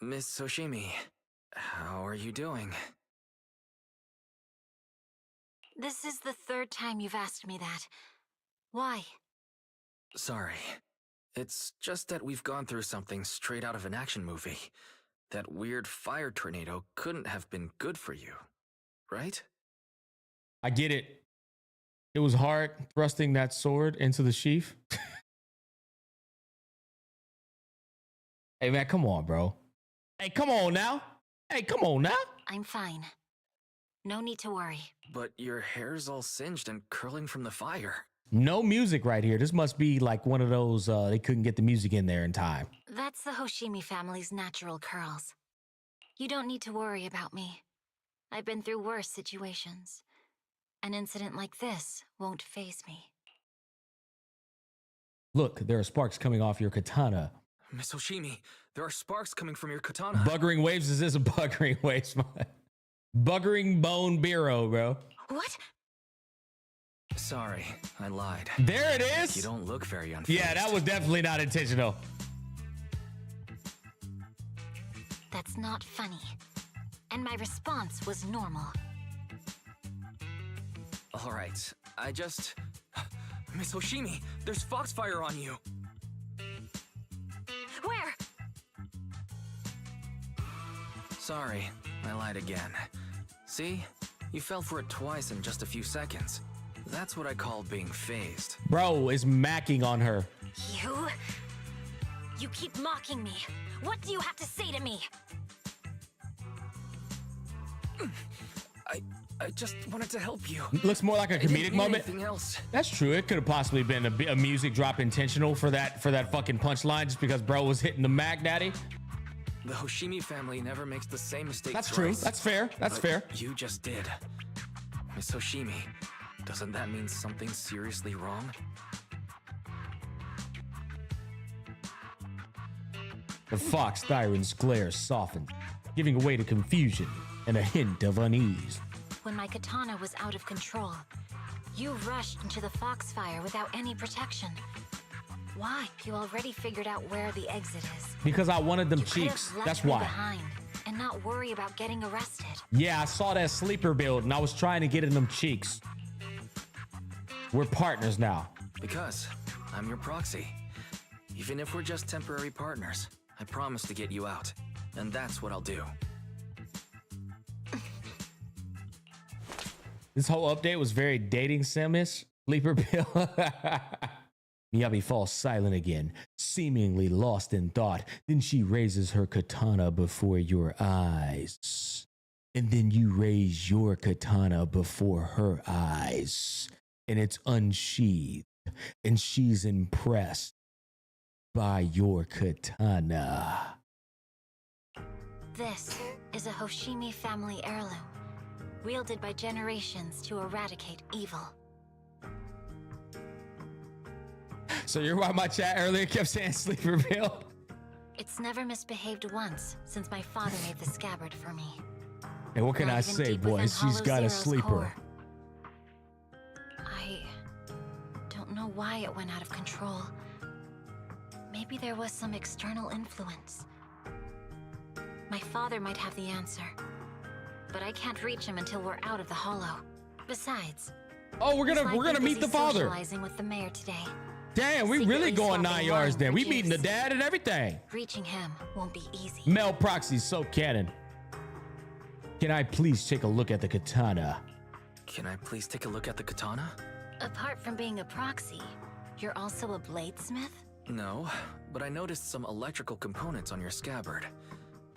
Miss Soshimi, how are you doing? This is the third time you've asked me that. Why? Sorry. It's just that we've gone through something straight out of an action movie. That weird fire tornado couldn't have been good for you, right? I get it. It was hard thrusting that sword into the sheath. Hey, man, come on, bro. Hey, come on now. Hey, come on now. I'm fine. No need to worry. But your hair's all singed and curling from the fire. No music right here. This must be like one of those, they couldn't get the music in there in time. That's the Hoshimi family's natural curls. You don't need to worry about me. I've been through worse situations. An incident like this won't faze me. Look, there are sparks coming off your katana. Miss Hoshimi, there are sparks coming from your katana. Buggering waves is this a buggering waves? Buggering bone bureau, bro. What? Sorry, I lied. There it is. You don't look very unfazed. Yeah, that was definitely not intentional. That's not funny. And my response was normal. All right, I just... Miss Hoshimi, there's foxfire on you. Where? Sorry, I lied again. See? You fell for it twice in just a few seconds. That's what I call being phased. Bro is macking on her. You keep mocking me. What do you have to say to me? I just wanted to help you. Looks more like a comedic moment. Anything else. That's true. It could have possibly been a music drop intentional for that fucking punchline, just because bro was hitting the Mac Daddy. The Hoshimi family never makes the same mistakes. That's true. twice. That's fair. That's fair. You just did. Miss Hoshimi, doesn't that mean something seriously wrong? The fox Thyron's glare softened, giving way to confusion and a hint of unease. When my katana was out of control, you rushed into the foxfire without any protection. Why? You already figured out where the exit is. Because I wanted them You could have cheeks. left That's me why. behind and not worry about getting arrested. Yeah, I saw that sleeper build and I was trying to get in them cheeks. We're partners now. Because I'm your proxy. Even if we're just temporary partners, I promise to get you out. And that's what I'll do. This whole update was very dating sim-ish. Sleeper bill. Miyabi falls silent again, seemingly lost in thought. Then she raises her katana before your eyes. And then you raise your katana before her eyes. And it's unsheathed. And she's impressed by your katana. This is a Hoshimi family heirloom, wielded by generations to eradicate evil. So you're why my chat earlier kept saying sleeper bill? It's never misbehaved once since my father made the scabbard for me. And what can Not I even say, deep within boys? She's Hollow got a Zero's sleeper. core. I don't know why it went out of control. Maybe there was some external influence. My father might have the answer, but I can't reach him until we're out of the Hollow. Besides, oh, we're gonna meet the father. Socializing with the mayor today. Damn, we really going 9 yards then. We meeting the dad and everything. Reaching him won't be easy. Mel Proxy, so canon. Can I please take a look at the katana? Can I please take a look at the katana? Apart from being a proxy, you're also a bladesmith? No, but I noticed some electrical components on your scabbard.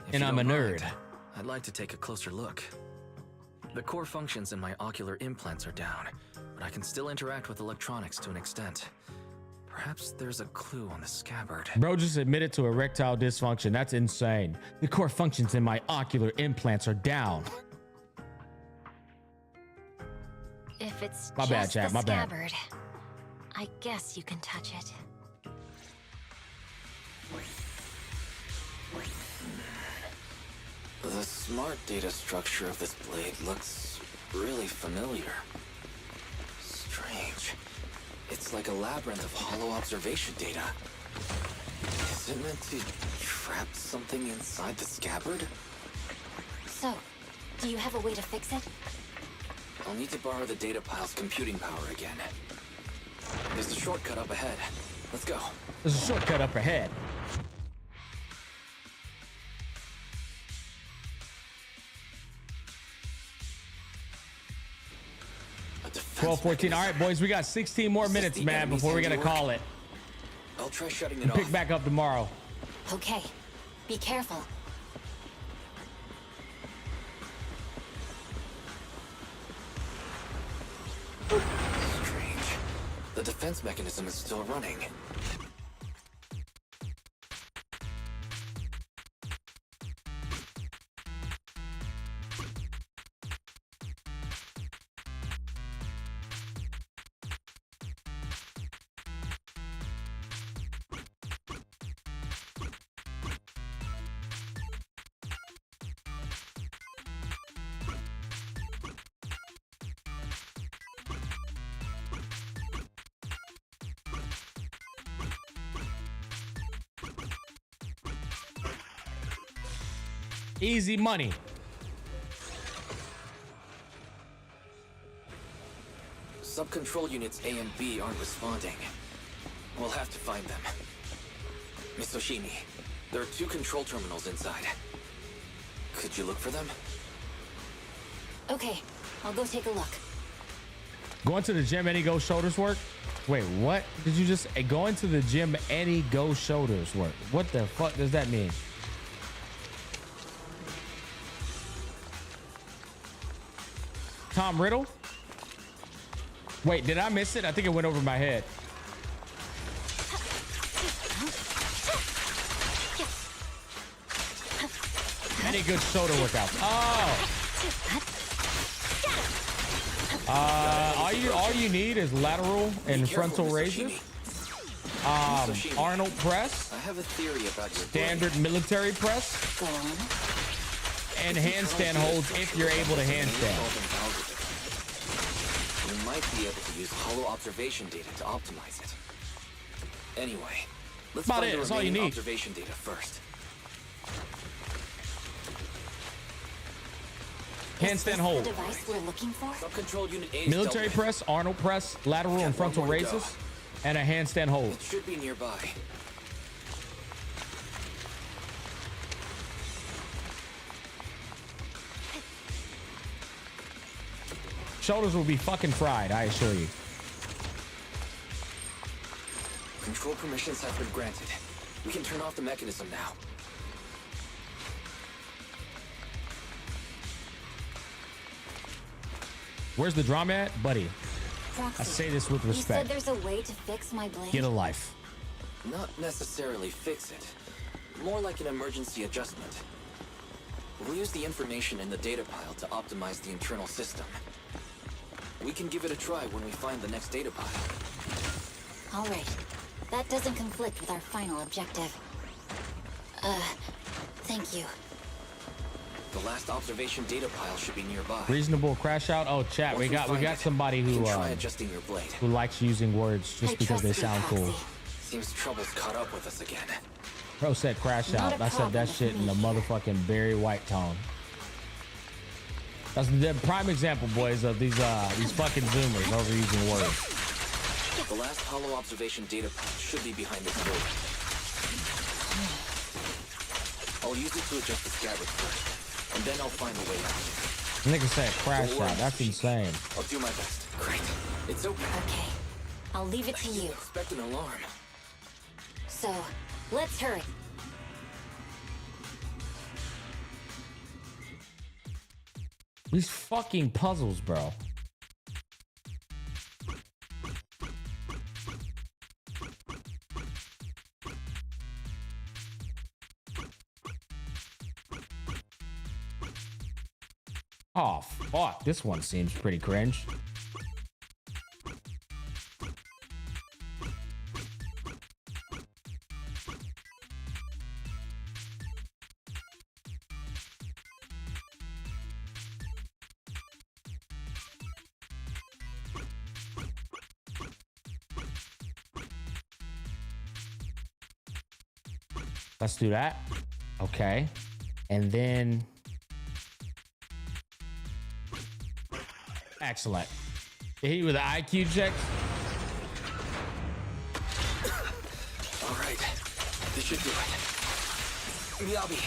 If And you I'm a don't nerd. mind, I'd like to take a closer look. The core functions in my ocular implants are down, but I can still interact with electronics to an extent. Perhaps there's a clue on the scabbard. Bro just admitted to erectile dysfunction. That's insane. The core functions in my ocular implants are down. If it's My just bad, chat, the my bad. scabbard, I guess you can touch it. The smart data structure of this blade looks really familiar. Strange. It's like a labyrinth of hollow observation data. Is it meant to trap something inside the scabbard? So, do you have a way to fix it? I'll need to borrow the data pile's computing power again. There's a shortcut up ahead. Let's go. There's a shortcut up ahead. $12:14. All right, boys, we got 16 more minutes, man, before we gotta call it. I'll try shutting it And off. pick back up tomorrow. Okay, be careful. Strange. The defense mechanism is still running. Easy money. Sub-control units A and B aren't responding. We'll have to find them. Miss Oshimi, there are 2 control terminals inside. Could you look for them? Okay, I'll go take a look. Going to the gym, any go shoulders work? Wait, what did you just going to the gym? Any go shoulders work? What the fuck does that mean? Tom Riddle? Wait, did I miss it? I think it went over my head. Any good shoulder workouts? Oh. All you need is lateral and frontal raises. Arnold press. I have a theory about your standard military press. Go on. And handstand holds if you're able to handstand. You might be able to use hollow observation data to optimize it. Anyway, let's find the remaining observation data first. Handstand hold. The device we're looking for? Sub-control unit A Military press, Arnold press, lateral and frontal raises, and a handstand hold. It should be nearby. Shoulders will be fucking fried, I assure you. Control permissions have been granted. We can turn off the mechanism now. Where's the drama at? Buddy, Proxy, I say this with you said respect. there's a way to fix my blade? Get a life. Not necessarily fix it. More like an emergency adjustment. We'll use the information in the data pile to optimize the internal system. We can give it a try when we find the next data pile. All right. That doesn't conflict with our final objective. Thank you. The last observation data pile should be nearby. Reasonable crash out. Oh, chat. We got somebody who try adjusting your blade. who likes using words just because they sound cool. Seems trouble's caught up with us again. Bro said crash out. I said that shit in the motherfucking Barry White tone. That's the prime example, boys, of these fucking Zoomers overusing words. The last hollow observation data pile should be behind this door. I'll use it to adjust the scabbard first, and then I'll find a way out. Nigga said crash out. That's insane. I'll do my best. Great. It's open. Okay. I'll leave it to you. Expect an alarm. So, let's hurry. These fucking puzzles, bro. Oh, fuck. This one seems pretty cringe. Let's do that. Okay. And then... Excellent. Hit you with an IQ check. All right. This should do it. Miyabi,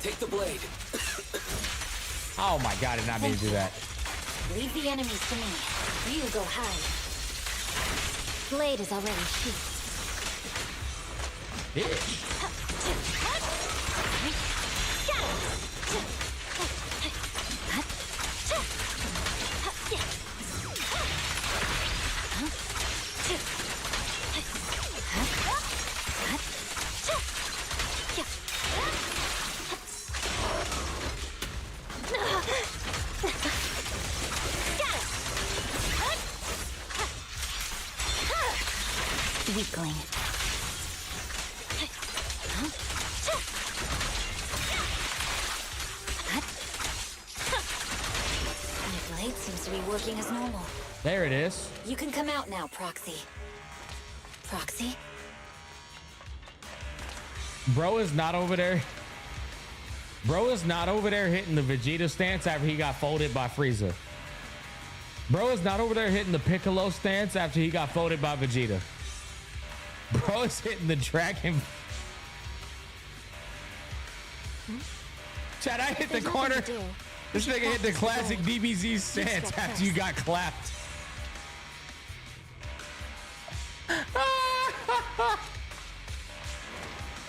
take the blade. Oh my god, I did not mean to do that. Leave the enemies to me. You go hide. Blade is already sheathed. Bitch. Weakling. My blade seems to be working as normal. There it is. You can come out now, Proxy. Proxy? Bro is not over there. Bro is not over there hitting the Vegeta stance after he got folded by Frieza. Bro is not over there hitting the Piccolo stance after he got folded by Vegeta. Bro is hitting the Dragon. Chad, I hit the corner. This nigga hit the classic DBZ stance after you got clapped.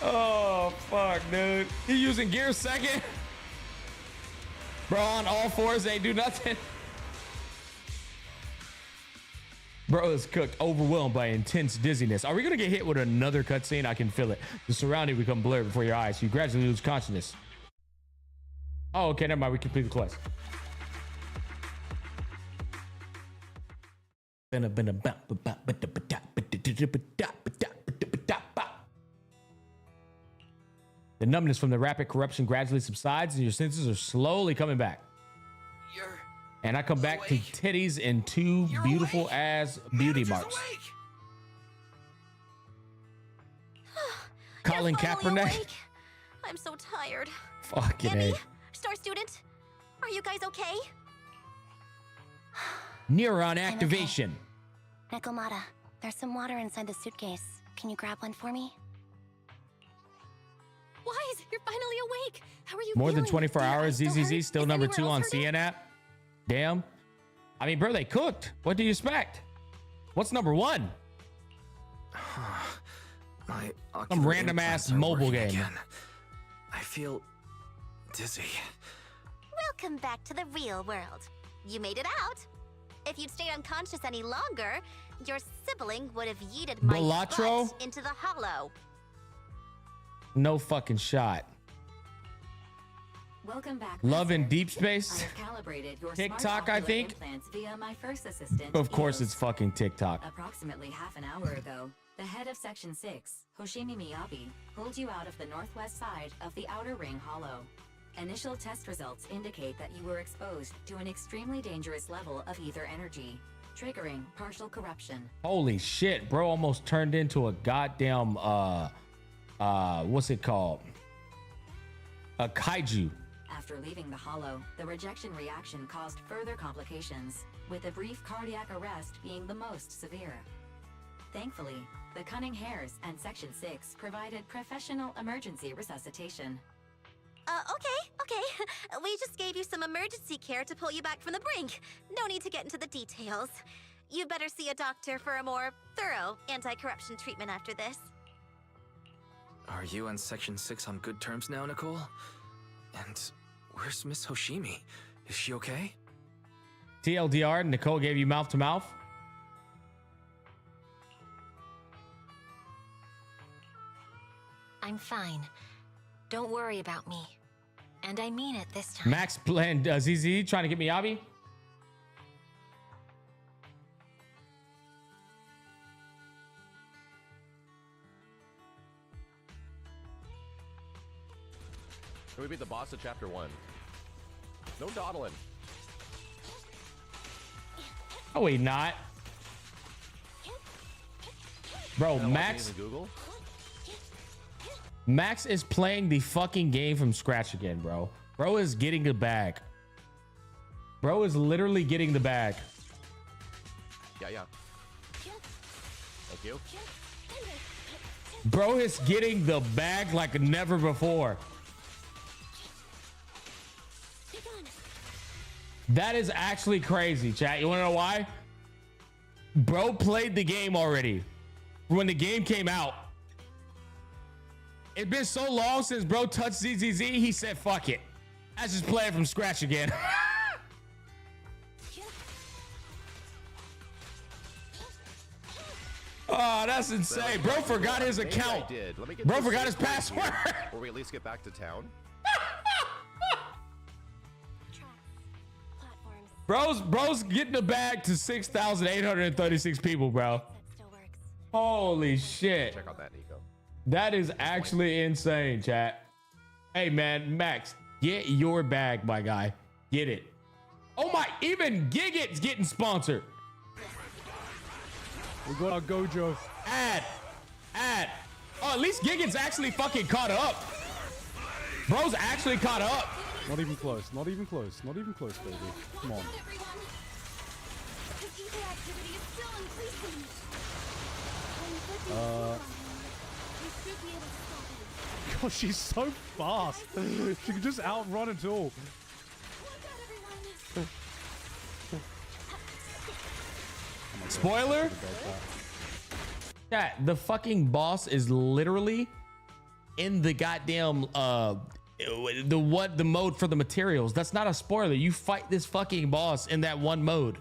Oh, fuck, dude. You using gear second? Bro, on all fours, ain't do nothing. Bro is cooked, overwhelmed by intense dizziness. Are we gonna get hit with another cutscene? I can feel it. The surrounding become blurred before your eyes. You gradually lose consciousness. Oh, okay, never mind. We complete the quest. The numbness from the rapid corruption gradually subsides and your senses are slowly coming back. And I come back to titties and two beautiful ass beauty marks. Colin Kaepernick. I'm so tired. Fucking A. Star Student, are you guys okay? Neuron activation. Nekomata, there's some water inside the suitcase. Can you grab one for me? Wise, you're finally awake. How are you More than feeling? 24 hours. ZZZ still number 2 on hurting? CN app. Damn. I mean, bro, they cooked. What do you expect? What's number 1? Some random ass mobile game. Again. I feel dizzy. Welcome back to the real world. You made it out. If you'd stayed unconscious any longer, your sibling would have yeeted my Balatro? butt into the hollow. No fucking shot. Welcome back. Love in Deep Space. I've calibrated your TikTok, smart I ocular think. implants via my first assistant. Of course, Eos. it's fucking TikTok. Approximately half an hour ago, the head of Section 6, Hoshimi Miyabi, pulled you out of the northwest side of the Outer Ring Hollow. Initial test results indicate that you were exposed to an extremely dangerous level of ether energy, triggering partial corruption. Holy shit, bro almost turned into a goddamn what's it called? A kaiju. After leaving the hollow, the rejection reaction caused further complications, with a brief cardiac arrest being the most severe. Thankfully, the Cunning Hares and Section 6 provided professional emergency resuscitation. Okay. We just gave you some emergency care to pull you back from the brink. No need to get into the details. You better see a doctor for a more thorough anti-corruption treatment after this. Are you and Section 6 on good terms now, Nicole? And where's Miss Hoshimi? Is she okay? TLDR, Nicole gave you mouth to mouth. I'm fine. Don't worry about me. And I mean it this time. Max planned ZZ trying to get Miyabi. Can we beat the boss of chapter 1? No dawdling. Oh, wait, not. Bro, Max. Google? Max is playing the fucking game from scratch again, bro. Bro is getting the bag. Bro is literally getting the bag. Yeah. Thank you. Bro is getting the bag like never before. That is actually crazy, chat. You want to know why? Bro played the game already. When the game came out. It's been so long since bro touched ZZZ, he said, fuck it. Let's just play it from scratch again. Oh, that's insane. Bro forgot his account. Bro forgot his password. Or we at least get back to town. Bro's getting the bag to 6,836 people, bro. Holy shit. Check out that, Nico. That is actually insane, chat. Hey, man, Max, get your bag, my guy. Get it. Oh my, even Gigit's getting sponsored. We got our Gojo. Ad. Oh, at least Gigit's actually fucking caught up. Bro's actually caught up. Not even close. Not even close. Not even close, baby. Come on. God, she's so fast. She can just outrun it all. Spoiler? Yeah, the fucking boss is literally in the goddamn the mode for the materials. That's not a spoiler. You fight this fucking boss in that one mode.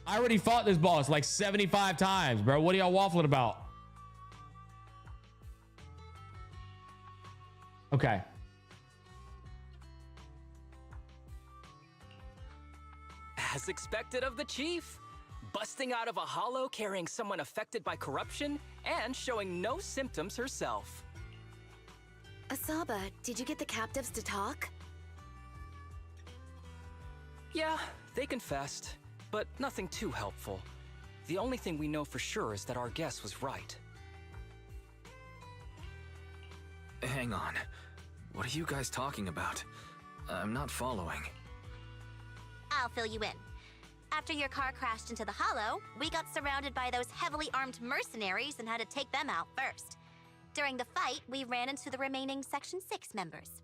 I already fought this boss like 75 times, bro. What are y'all waffling about? Okay. As expected of the chief, busting out of a hollow carrying someone affected by corruption and showing no symptoms herself. Asaba, did you get the captives to talk? Yeah, they confessed, but nothing too helpful. The only thing we know for sure is that our guess was right. Hang on. What are you guys talking about? I'm not following. I'll fill you in. After your car crashed into the hollow, we got surrounded by those heavily armed mercenaries and had to take them out first. During the fight, we ran into the remaining Section 6 members.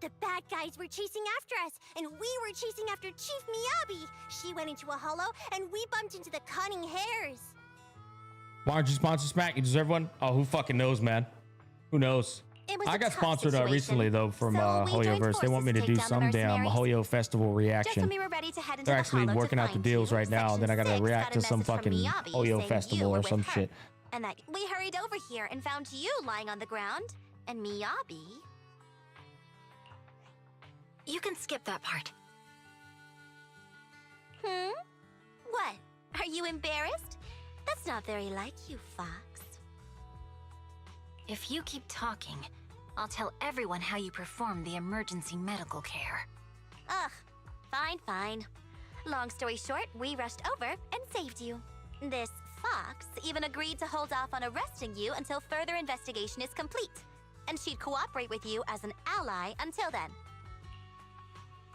The bad guys were chasing after us, and we were chasing after Chief Miyabi. She went into a hollow, and we bumped into the cunning hares. Why aren't you sponsored Smack? You deserve one? Oh, who fucking knows, man? Who knows? I got sponsored recently though from Hoyoverse. They want me to do some damn Hoyo Festival reaction. They're actually working out the deals right now. And then I gotta react to some fucking Hoyo Festival or some shit. And that we hurried over here and found you lying on the ground, and Miyabi. You can skip that part. What? Are you embarrassed? That's not very like you, Fox. If you keep talking, I'll tell everyone how you perform the emergency medical care. Ugh, fine. Long story short, we rushed over and saved you. This Fox even agreed to hold off on arresting you until further investigation is complete. And she'd cooperate with you as an ally until then.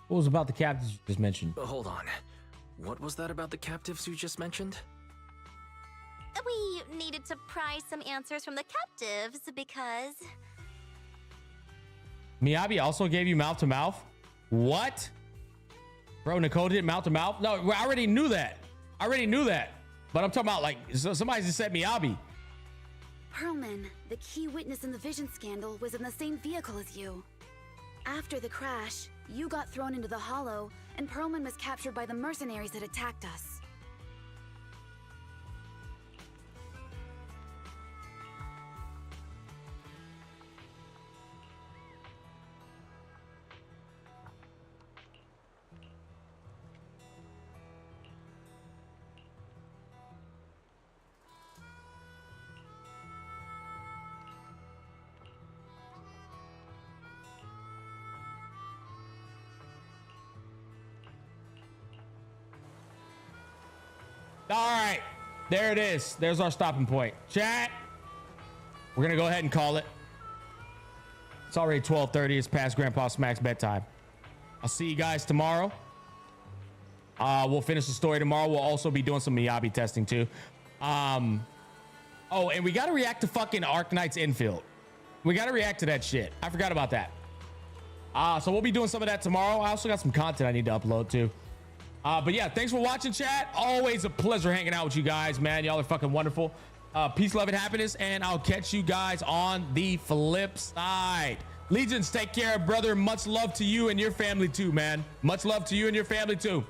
What was about the captives you just mentioned? Hold on. What was that about the captives you just mentioned? We needed to pry some answers from the captives because... Miyabi also gave you mouth to mouth? What? Bro, Nicole did mouth to mouth? No, I already knew that. But I'm talking about like, somebody just said Miyabi. Perlman, the key witness in the Vision scandal, was in the same vehicle as you. After the crash, you got thrown into the hollow, and Perlman was captured by the mercenaries that attacked us. All right, there it is. There's our stopping point. Chat, we're gonna go ahead and call it. It's already 12:30. It's past Grandpa Smack's bedtime. I'll see you guys tomorrow. We'll finish the story tomorrow. We'll also be doing some Miyabi testing too. Oh, and we gotta react to fucking Arknight's infield. We gotta react to that shit. I forgot about that. So we'll be doing some of that tomorrow. I also got some content I need to upload too. But yeah, thanks for watching, chat. Always a pleasure hanging out with you guys, man. Y'all are fucking wonderful. Peace, love, and happiness, and I'll catch you guys on the flip side. Legions, take care, brother. Much love to you and your family too, man. Much love to you and your family too.